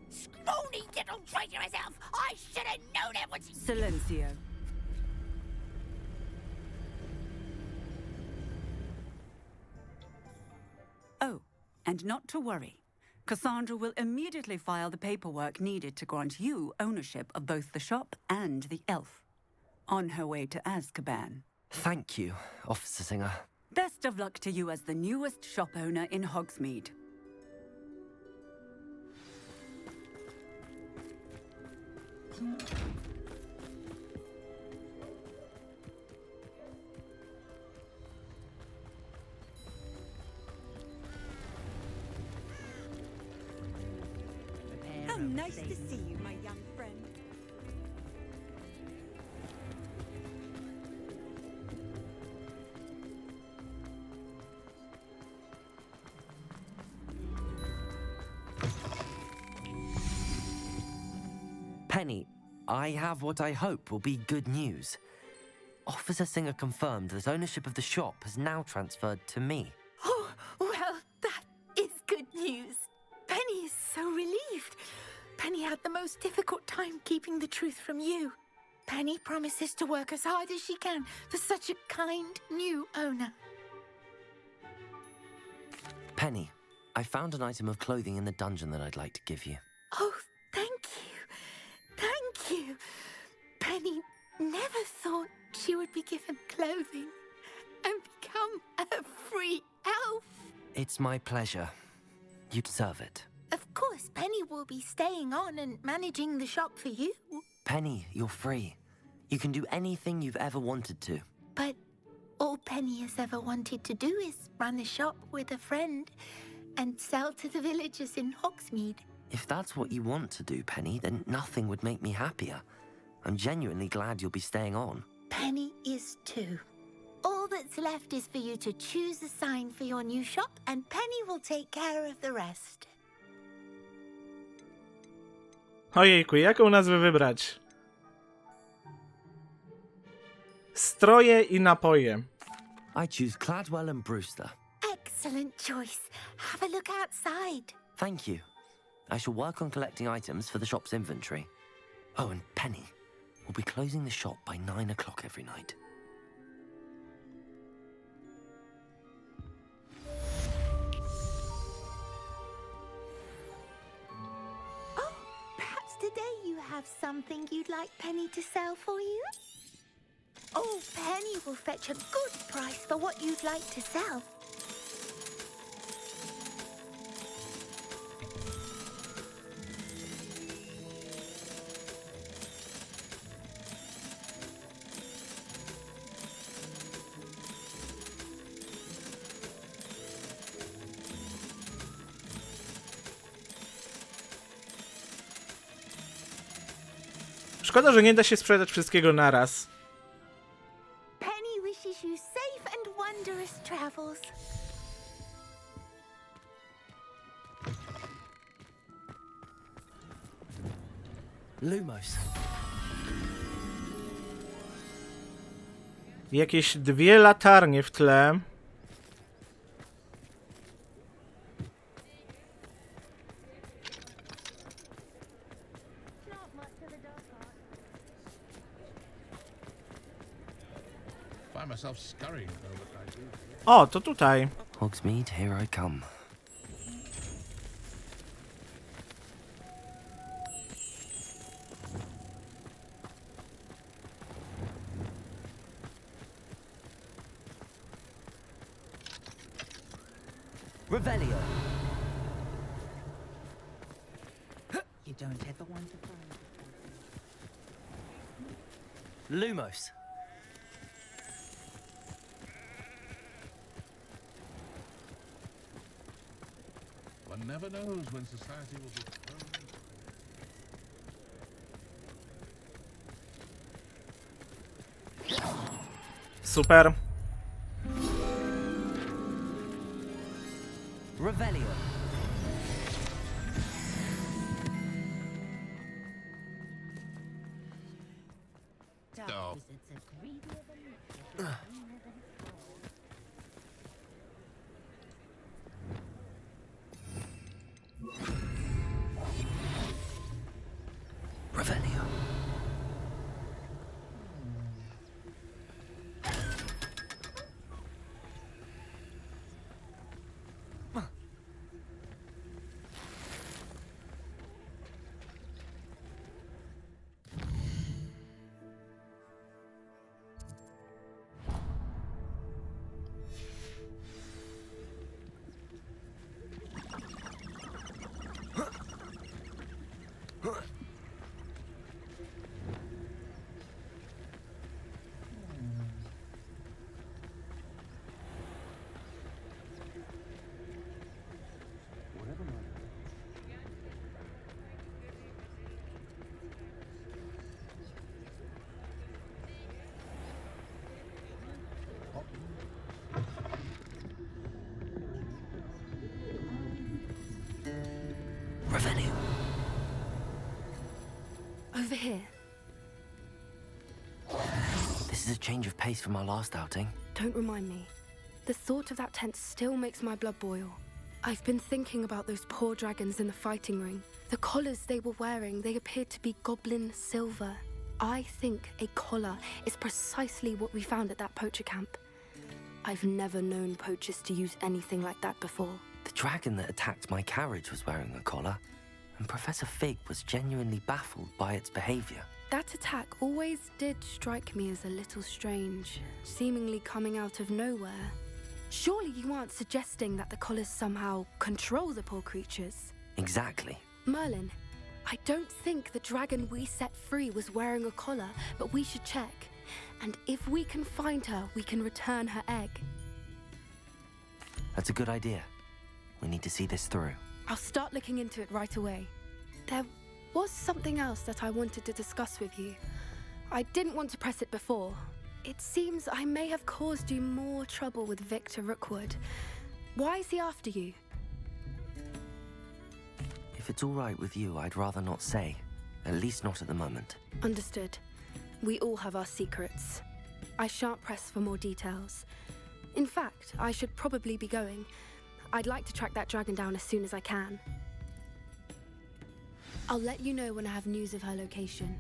Scrawny little traitorous elf! I should have known it was... Silencio. Oh, and not to worry. Cassandra will immediately file the paperwork needed to grant you ownership of both the shop and the elf. On her way to Azkaban. Thank you, Officer Singer. Best of luck to you as the newest shop owner in Hogsmeade. How nice to see you, my young friend. Penny, I have what I hope will be good news. Officer Singer confirmed that ownership of the shop has now transferred to me. Oh, well, that is good news. Penny is so relieved. Penny had the most difficult time keeping the truth from you. Penny promises to work as hard as she can for such a kind new owner. Penny, I found an item of clothing in the dungeon that I'd like to give you. Oh, thank you. Thank you. Penny never thought she would be given clothing and become a free elf. It's my pleasure. You deserve it. Of course, Penny will be staying on and managing the shop for you. Penny, you're free. You can do anything you've ever wanted to. But all Penny has ever wanted to do is run a shop with a friend and sell to the villagers in Hogsmeade. If that's what you want to do, Penny, then nothing would make me happier. I'm genuinely glad you'll be staying on. Penny is too. All that's left is for you to choose a sign for your new shop, and Penny will take care of the rest. Ojejku, jaką nazwę wybrać? Stroje i napoje. I choose Cladwell and Brewster. Excellent choice. Have a look outside. Thank you. I shall work on collecting items for the shop's inventory. Oh, and Penny, we'll be closing the shop by 9 o'clock every night. Oh, perhaps today you have something you'd like Penny to sell for you? Oh, Penny will fetch a good price for what you'd like to sell. Szkoda, że nie da się sprzedać wszystkiego naraz. Penny wishes you safe and wondrous travels. Lumos. Jakieś 2 latarnie w tle. O, to tutaj. Hogsmeade, here I come. Revelio. You don't ever want to find Lumos. One never knows when society will be thrown. Super. Revelio. Revelio. Over here. This is a change of pace from our last outing. Don't remind me. The thought of that tent still makes my blood boil. I've been thinking about those poor dragons in the fighting ring. The collars they were wearing, they appeared to be goblin silver. I think a collar is precisely what we found at that poacher camp. I've never known poachers to use anything like that before. The dragon that attacked my carriage was wearing a collar, and Professor Fig was genuinely baffled by its behavior. That attack always did strike me as a little strange, seemingly coming out of nowhere. Surely you aren't suggesting that the collars somehow control the poor creatures? Exactly. Merlin, I don't think the dragon we set free was wearing a collar, but we should check. And if we can find her, we can return her egg. That's a good idea. We need to see this through. I'll start looking into it right away. There was something else that I wanted to discuss with you. I didn't want to press it before. It seems I may have caused you more trouble with Victor Rookwood. Why is he after you? If it's all right with you, I'd rather not say. At least not at the moment. Understood. We all have our secrets. I shan't press for more details. In fact, I should probably be going. I'd like to track that dragon down as soon as I can. I'll let you know when I have news of her location.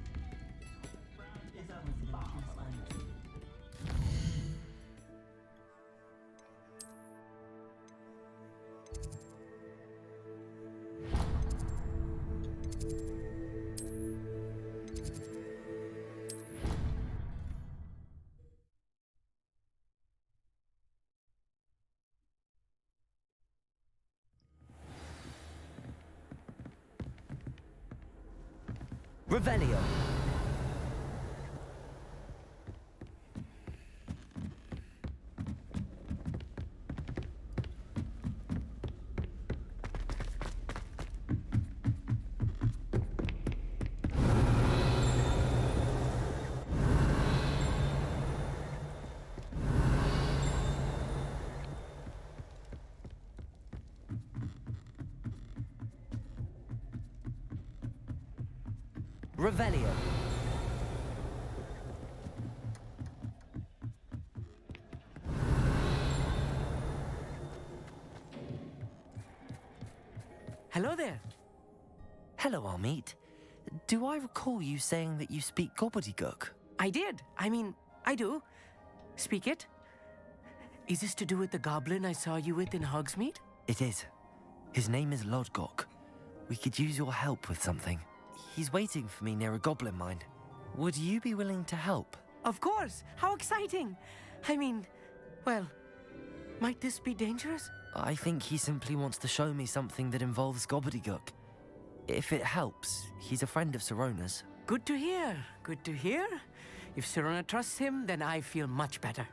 Revelio. Revelio. Hello there. Hello, Amit. Do I recall you saying that you speak gobbledygook? I did. I do. Speak it. Is this to do with the goblin I saw you with in Hogsmeade? It is. His name is Lodgok. We could use your help with something. He's waiting for me near a goblin mine. Would you be willing to help? Of course! How exciting! Well, might this be dangerous? I think he simply wants to show me something that involves gobbledygook. If it helps, he's a friend of Sirona's. Good to hear. Good to hear. If Sirona trusts him, then I feel much better.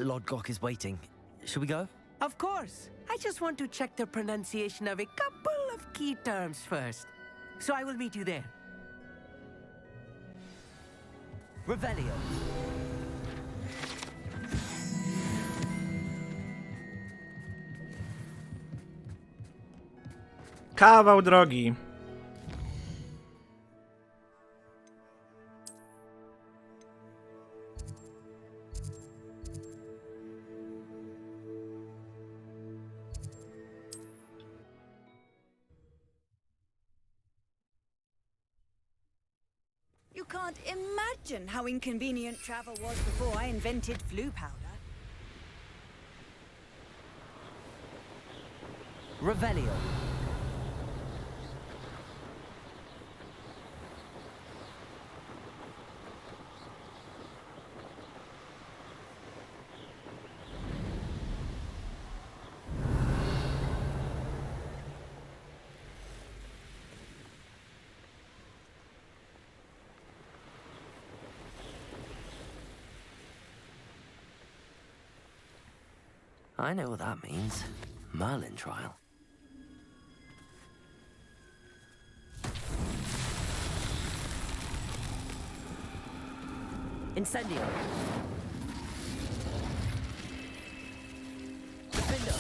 Lodgok is waiting. Shall we go? Of course. I just want to check the pronunciation of a couple of key terms first. So I will meet you there. Revelio. Kawał drogi. You can't imagine how inconvenient travel was before I invented flu powder. Revelio. I know what that means. Merlin trial. Incendio. Defender.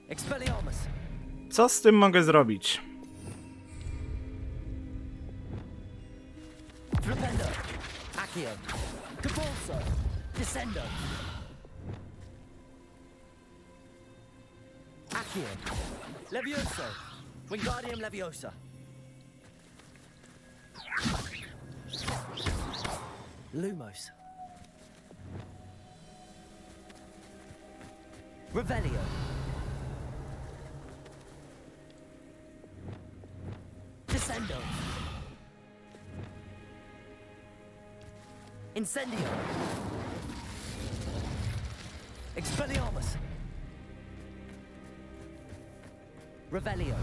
Expelliarmus. Co z tym mogę zrobić? Flipendo, Accio, Capulso, Descendo. Accio, Levioso, Wingardium Leviosa. Lumos. Revelio. Descendo. Incendio. Expelliarmus. Revelio.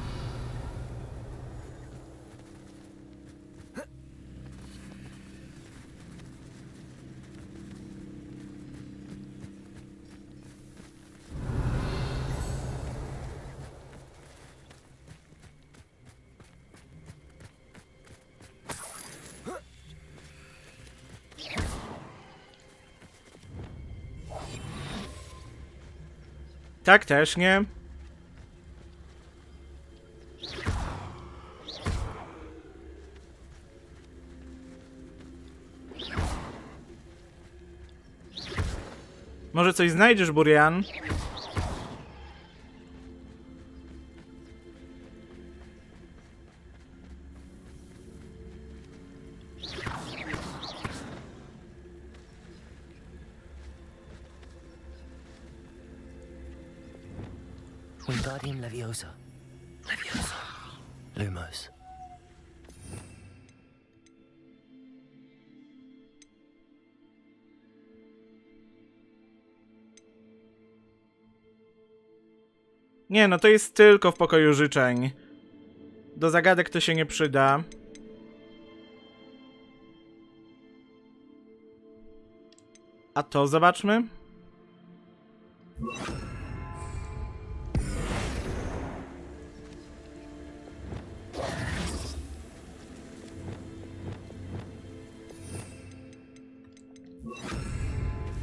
Tak też, nie? Może coś znajdziesz, Burian? Wingardium Leviosa. Leviosa. Lumos. Nie, no to jest tylko w pokoju życzeń. Do zagadek to się nie przyda. A to zobaczmy.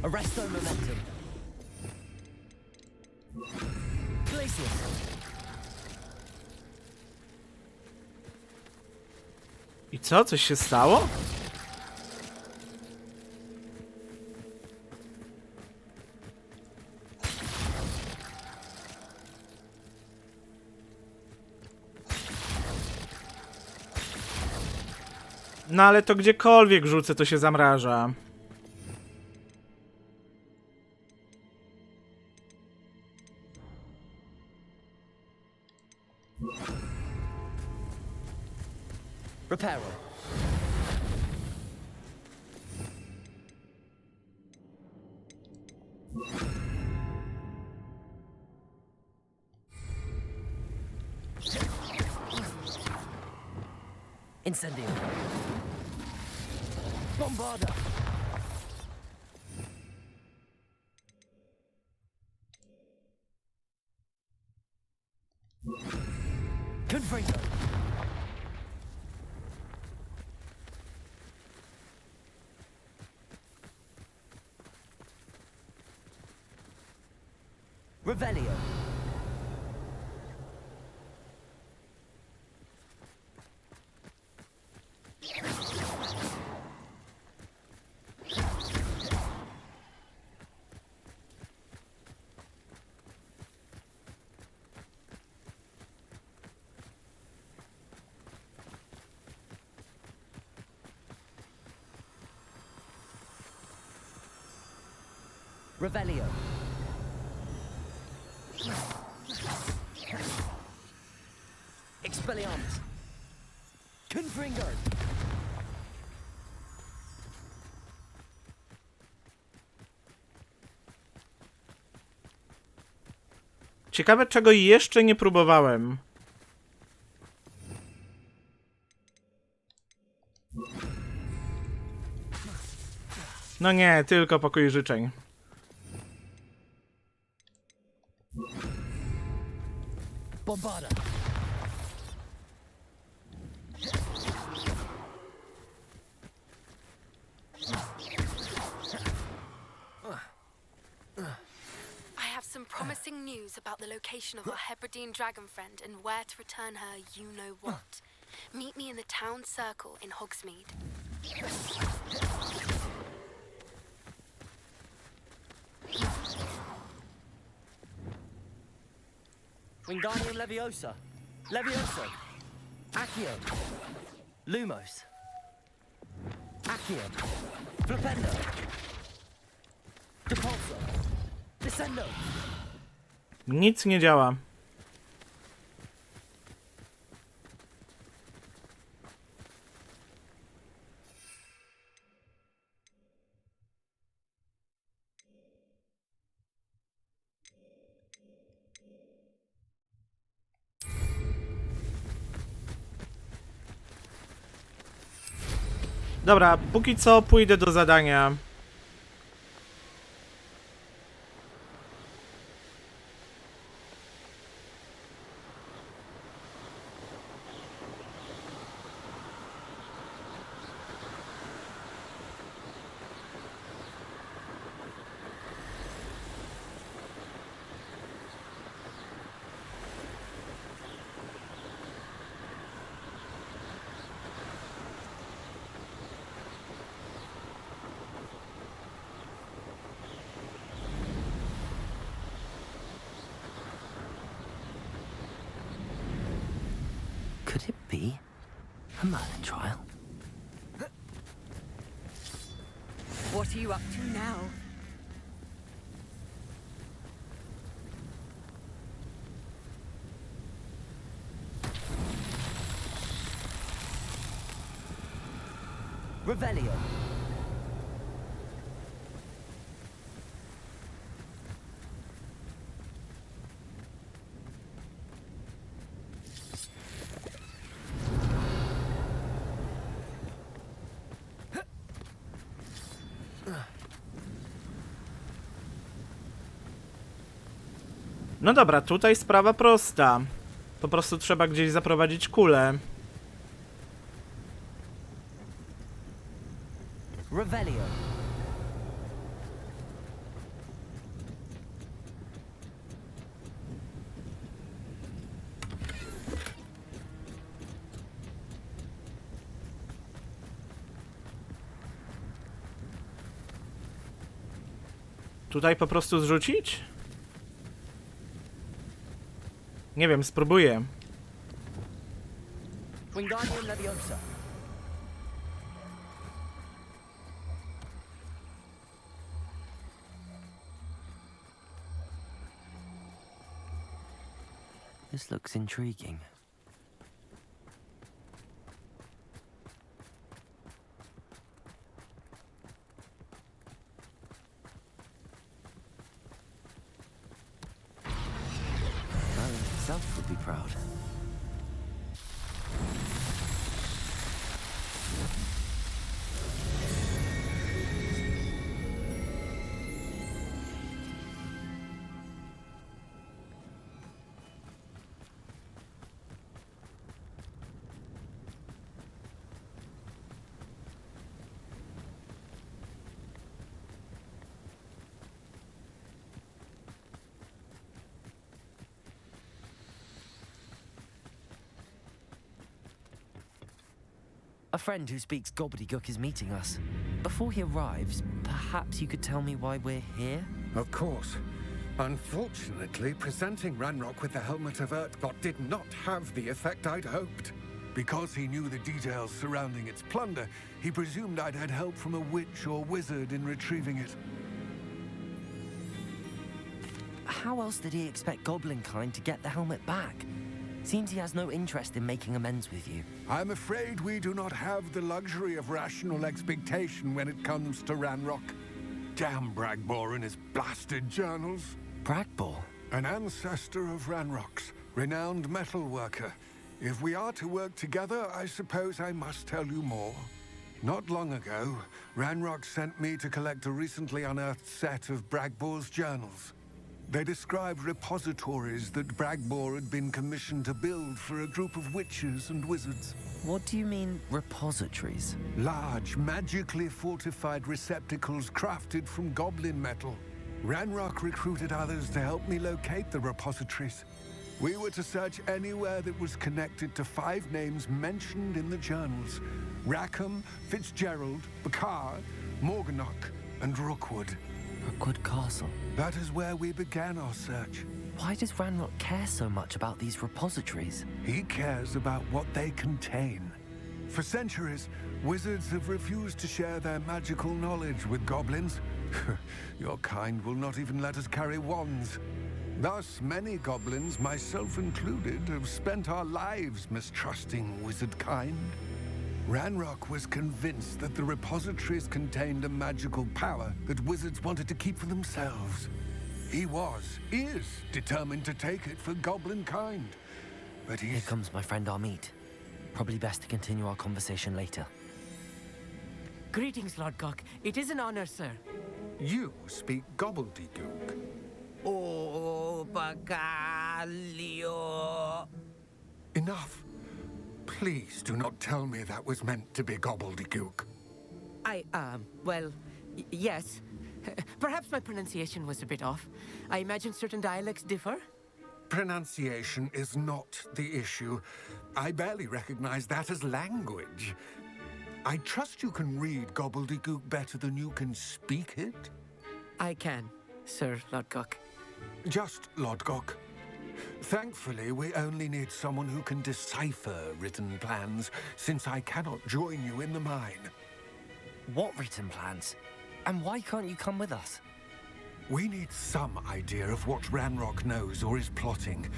Arresto momentum. Glacius. I co? Coś się stało? No ale to gdziekolwiek rzucę, to się zamraża. Reparo. Incendio. Bombarda. Confringo. Revelio. Revelio. Expelliarmus. Confringo. Ciekawe, czego jeszcze nie próbowałem. No nie, tylko pokój życzeń. Bombarda. I have some promising news about the location of our Hebridean dragon friend and where to return her you-know-what. Meet me in the town circle in Hogsmeade. Wingardium Leviosa. Levioso. Accio. Lumos. Accio. Flipendo. Depulso. Descendo. Nic nie działa. Dobra, póki co pójdę do zadania. Could it be a murder trial? What are you up to now? Revelio. No dobra, tutaj sprawa prosta. Po prostu trzeba gdzieś zaprowadzić kulę. Revelio. Tutaj po prostu zrzucić? Nie wiem, spróbuję. Wingardium Leviosa. This looks intriguing. Merlin himself would be proud. A friend who speaks gobbledygook is meeting us. Before he arrives, perhaps you could tell me why we're here? Of course. Unfortunately, presenting Ranrock with the Helmet of Urtkot did not have the effect I'd hoped. Because he knew the details surrounding its plunder, he presumed I'd had help from a witch or wizard in retrieving it. How else did he expect Goblinkind to get the helmet back? Seems he has no interest in making amends with you. I'm afraid we do not have the luxury of rational expectation when it comes to Ranrock. Damn Bragbor and his blasted journals. Bragbor? An ancestor of Ranrock's, renowned metal worker. If we are to work together, I suppose I must tell you more. Not long ago, Ranrock sent me to collect a recently unearthed set of Bragbor's journals. They described repositories that Bragbor had been commissioned to build for a group of witches and wizards. What do you mean, repositories? Large, magically fortified receptacles crafted from goblin metal. Ranrock recruited others to help me locate the repositories. We were to search anywhere that was connected to 5 names mentioned in the journals. Rackham, Fitzgerald, Bakar, Morganach, and Rookwood. Rookwood Castle? That is where we began our search. Why does Ranrock care so much about these repositories? He cares about what they contain. For centuries, wizards have refused to share their magical knowledge with goblins. Your kind will not even let us carry wands. Thus, many goblins, myself included, have spent our lives mistrusting wizard kind. Ranrock was convinced that the repositories contained a magical power that wizards wanted to keep for themselves. He is determined to take it for goblin kind. But Here comes my friend Amit. Probably best to continue our conversation later. Greetings, Lord Cock. It is an honor, sir. You speak gobbledygook. Oh, Bagalio. Enough. Please do not tell me that was meant to be gobbledygook. Well, yes. Perhaps my pronunciation was a bit off. I imagine certain dialects differ. Pronunciation is not the issue. I barely recognize that as language. I trust you can read gobbledygook better than you can speak it? I can, Sir Lodgok. Just Lodgok. Thankfully, we only need someone who can decipher written plans, since I cannot join you in the mine. What written plans? And why can't you come with us? We need some idea of what Ranrock knows or is plotting.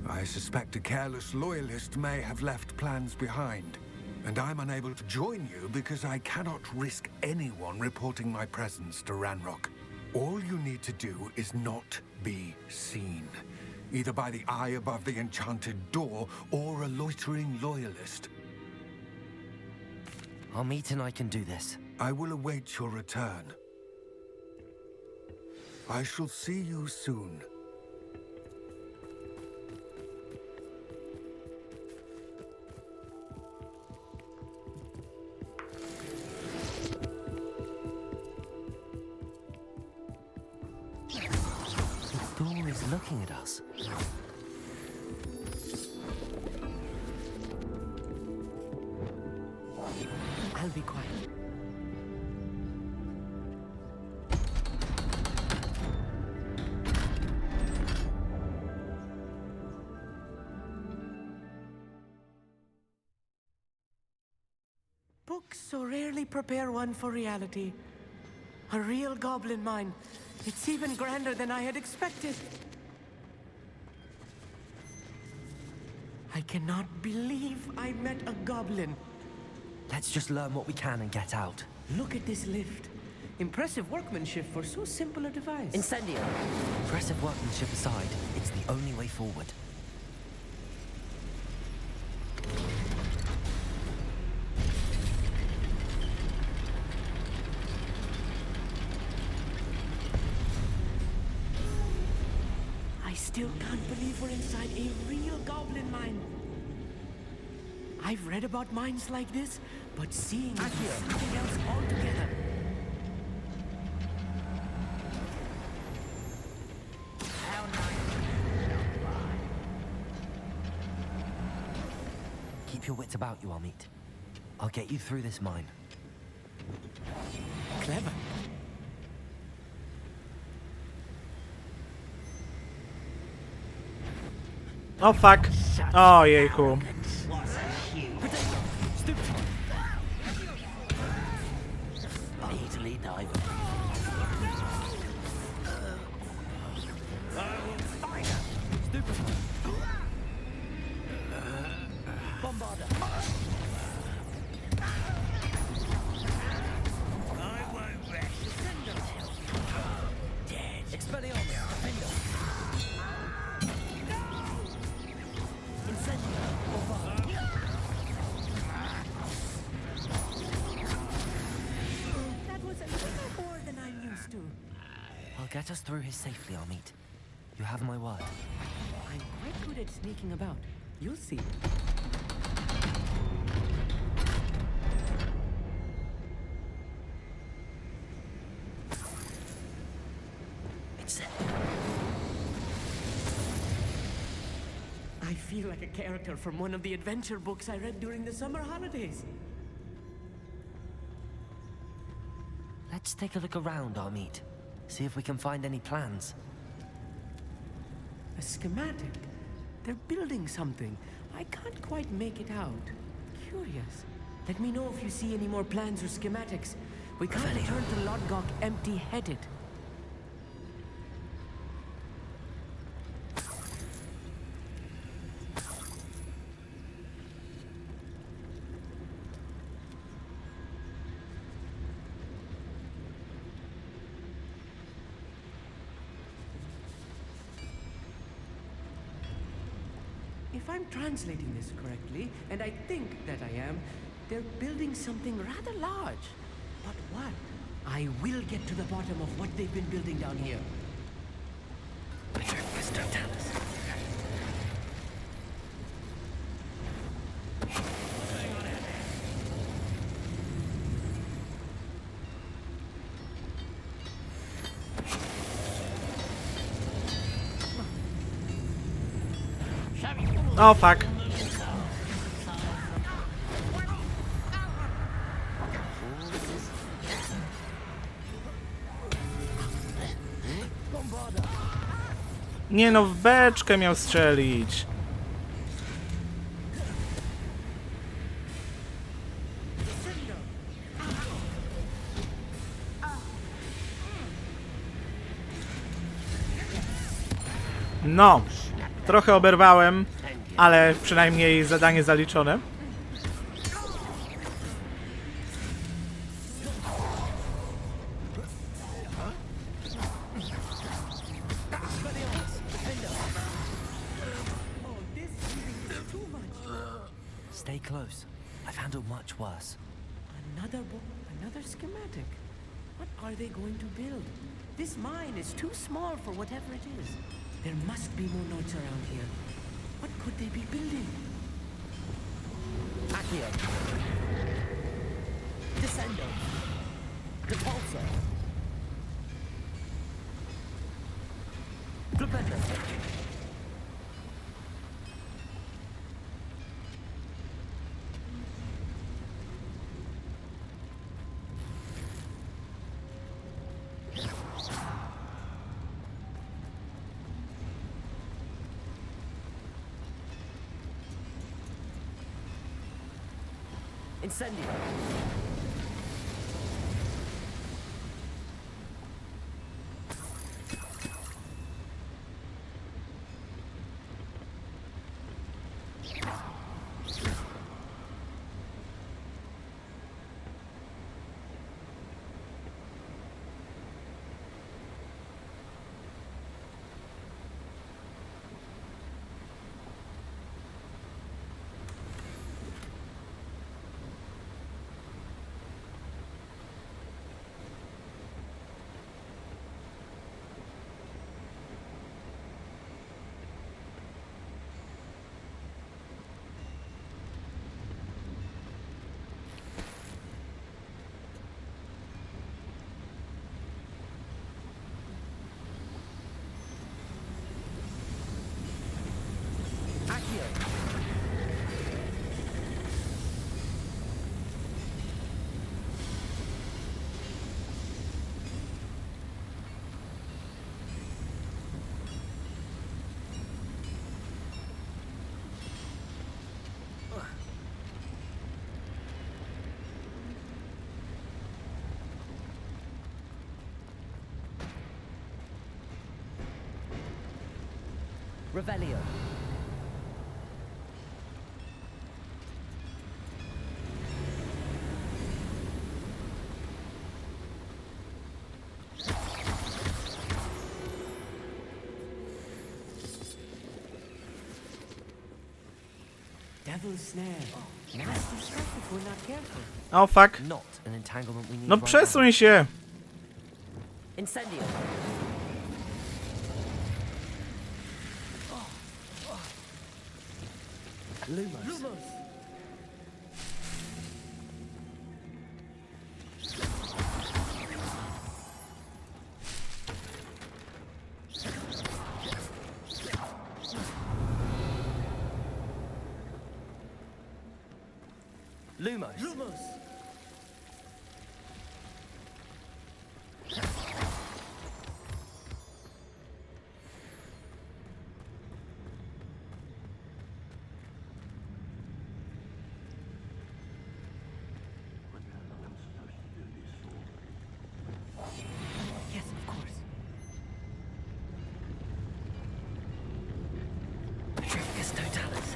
I suspect a careless loyalist may have left plans behind. And I'm unable to join you because I cannot risk anyone reporting my presence to Ranrock. All you need to do is not be seen, either by the eye above the enchanted door or a loitering loyalist. Amit and I can do this. I will await your return. I shall see you soon. The door is looking at us. I'll be quiet. Books so rarely prepare one for reality. A real goblin mine. It's even grander than I had expected. I cannot believe I met a goblin. Let's just learn what we can and get out. Look at this lift. Impressive workmanship for so simple a device. Incendio! Impressive workmanship aside, it's the only way forward. I still can't believe we're inside a real goblin mine. I've read about mines like this, but seeing it is something else altogether. Keep your wits about you, Amit. I'll get you through this mine. Clever. Oh fuck. Oh yeah, cool. Easily dive. Bombarder. I won't rest. Dead. Expelliarmus. That was a little more than I'm used to. I'll get us through here safely, Amit. You have my word. I'm quite good at sneaking about. You'll see. I feel like a character from one of the adventure books I read during the summer holidays. Let's take a look around, Amit. See if we can find any plans. A schematic? They're building something. I can't quite make it out. Curious. Let me know if you see any more plans or schematics. We can't return to Lodgok empty-headed. If I'm translating this correctly, and I think that I am, they're building something rather large. But what? I will get to the bottom of what they've been building down here. Oh, fuck. Nie no, w beczkę miał strzelić. No, trochę oberwałem, ale przynajmniej zadanie zaliczone. Stay close. I've handled much worse. Another schematic. What are they going to build? This mine is too small for whatever it is. There must be more notes around here. What could they be building? Accio. Descendo. Repulsor. Flipendo. Incendio. Revelio. Devil's snare. Nasty stuff if we're not careful. Oh fuck. Not an entanglement we need. No przesuń się. Incendio. Lumos. Lumos. Lumos! Yes, of course. Petrificus totalis.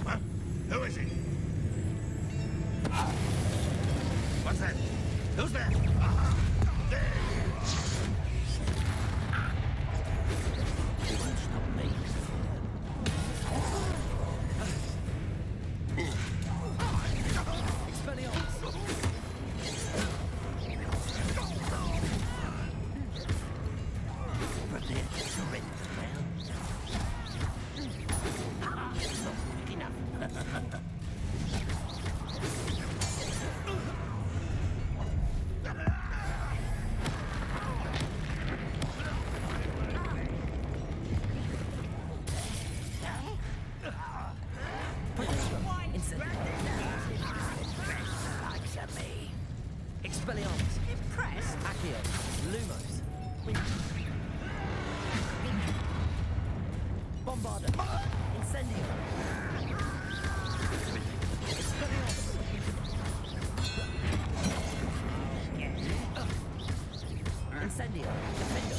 Huh? Who is it? What's that? Who's there? There you are. He won't stop me. Expelliarmus. Impressed? Accio. Lumos. Bombarda. Incendio. Expelliarmus. Incendio. Defendo.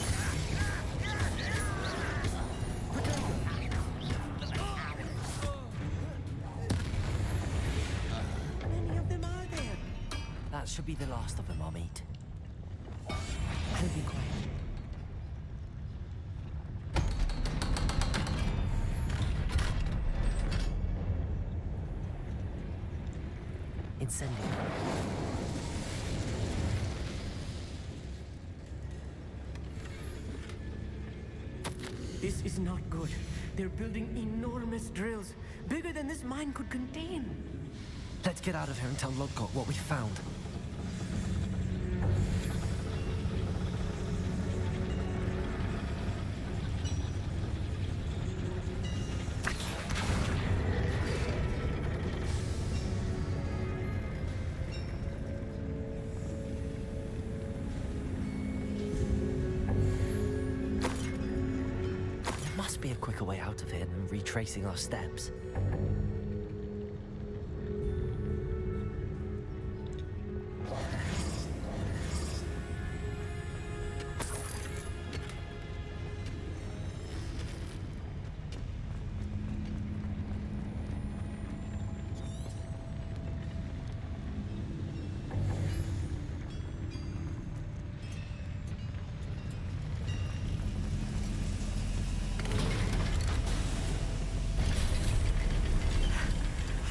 How many of them are there? That should be the last of them, I'll meet. I'll be quiet. Incendio. This is not good. They're building enormous drills, bigger than this mine could contain. Let's get out of here and tell Lodgok what we found. There must be a quicker way out of here than retracing our steps.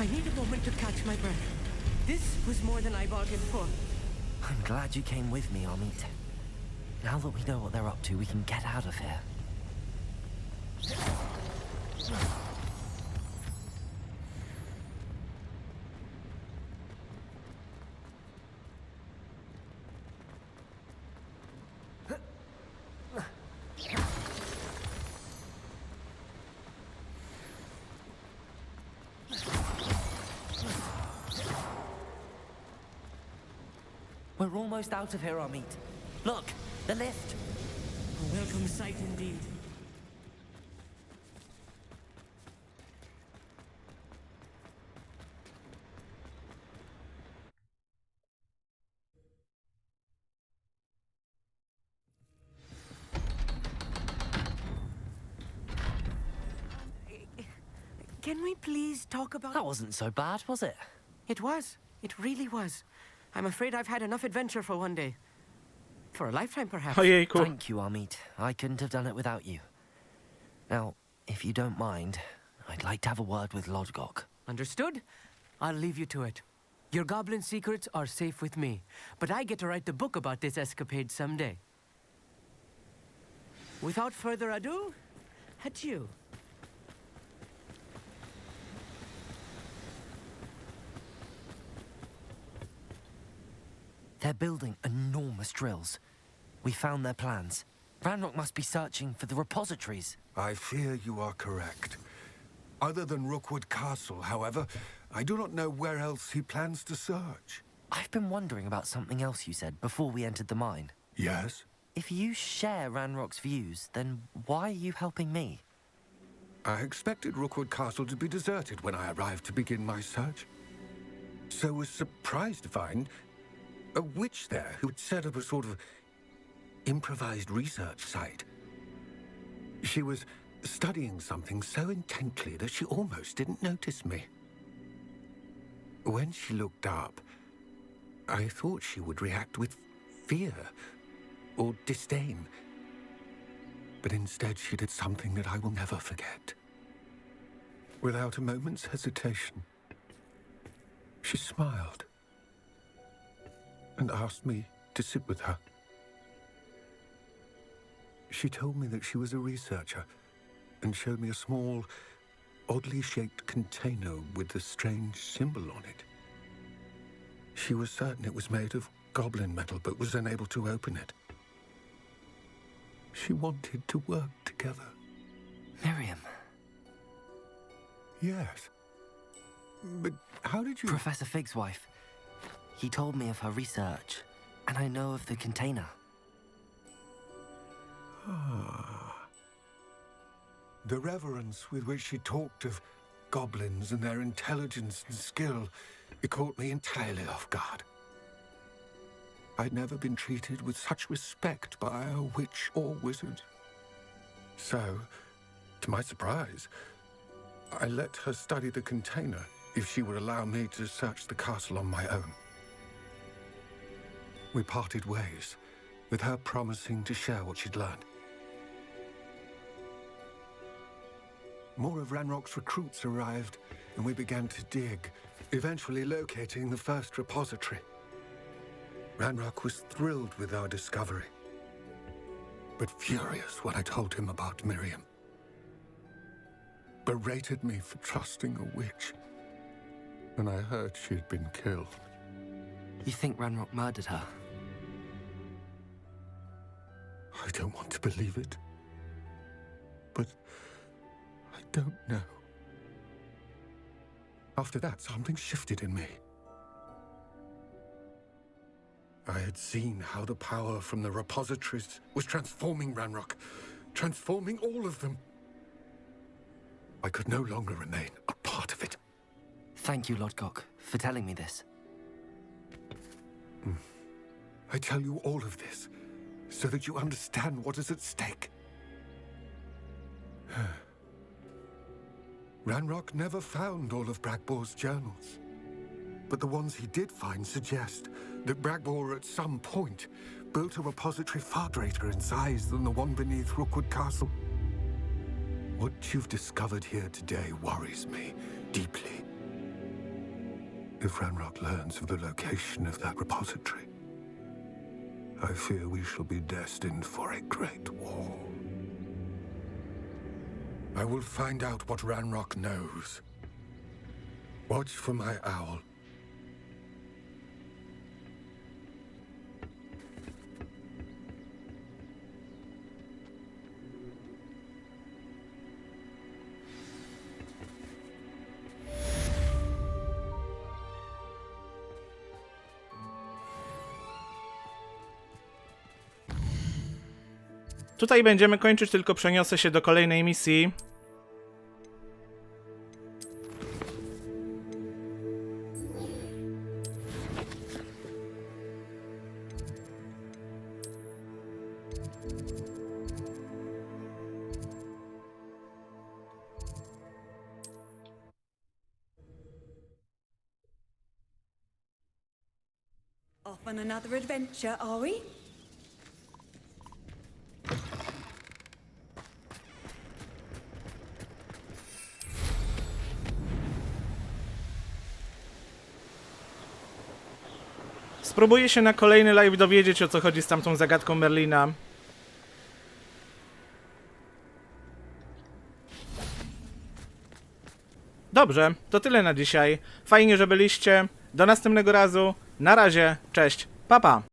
I need a moment to catch my breath. This was more than I bargained for. I'm glad you came with me, Amit. Now that we know what they're up to, we can get out of here. We're almost out of here, Amit. Look, the lift. A welcome sight indeed. Can we please talk about... That wasn't so bad, was it? It was. It really was. I'm afraid I've had enough adventure for one day. For a lifetime, perhaps. Oh, yeah, cool. Thank you, Amit. I couldn't have done it without you. Now, if you don't mind, I'd like to have a word with Lodgok. Understood? I'll leave you to it. Your goblin secrets are safe with me, but I get to write the book about this escapade someday. Without further ado, adieu. They're building enormous drills. We found their plans. Ranrock must be searching for the repositories. I fear you are correct. Other than Rookwood Castle, however, I do not know where else he plans to search. I've been wondering about something else you said before we entered the mine. Yes? If you share Ranrock's views, then why are you helping me? I expected Rookwood Castle to be deserted when I arrived to begin my search. So was surprised to find a witch there who had set up a sort of improvised research site. She was studying something so intently that she almost didn't notice me. When she looked up, I thought she would react with fear or disdain. But instead she did something that I will never forget. Without a moment's hesitation, she smiled and asked me to sit with her. She told me that she was a researcher and showed me a small, oddly shaped container with a strange symbol on it. She was certain it was made of goblin metal, but was unable to open it. She wanted to work together. Miriam. Yes. But how did you... Professor Fig's wife. He told me of her research, and I know of the container. Ah. The reverence with which she talked of goblins and their intelligence and skill, it caught me entirely off guard. I'd never been treated with such respect by a witch or wizard. So, to my surprise, I let her study the container if she would allow me to search the castle on my own. We parted ways, with her promising to share what she'd learned. More of Ranrock's recruits arrived, and we began to dig, eventually locating the first repository. Ranrock was thrilled with our discovery, but furious when I told him about Miriam. Berated me for trusting a witch, and I heard she'd been killed. You think Ranrock murdered her? I don't want to believe it, but I don't know. After that, something shifted in me. I had seen how the power from the repositories was transforming Ranrock, transforming all of them. I could no longer remain a part of it. Thank you, Lodgok, for telling me this. I tell you all of this so that you understand what is at stake. Ranrock never found all of Bragbor's journals, but the ones he did find suggest that Bragbor at some point built a repository far greater in size than the one beneath Rookwood Castle. What you've discovered here today worries me deeply. If Ranrock learns of the location of that repository, I fear we shall be destined for a great war. I will find out what Ranrock knows. Watch for my owl. Tutaj będziemy kończyć, tylko przeniosę się do kolejnej misji. Off on another adventure, are we? Spróbuję się na kolejny live dowiedzieć, o co chodzi z tamtą zagadką Merlina. Dobrze, to tyle na dzisiaj. Fajnie, że byliście. Do następnego razu. Na razie, cześć. Pa, pa.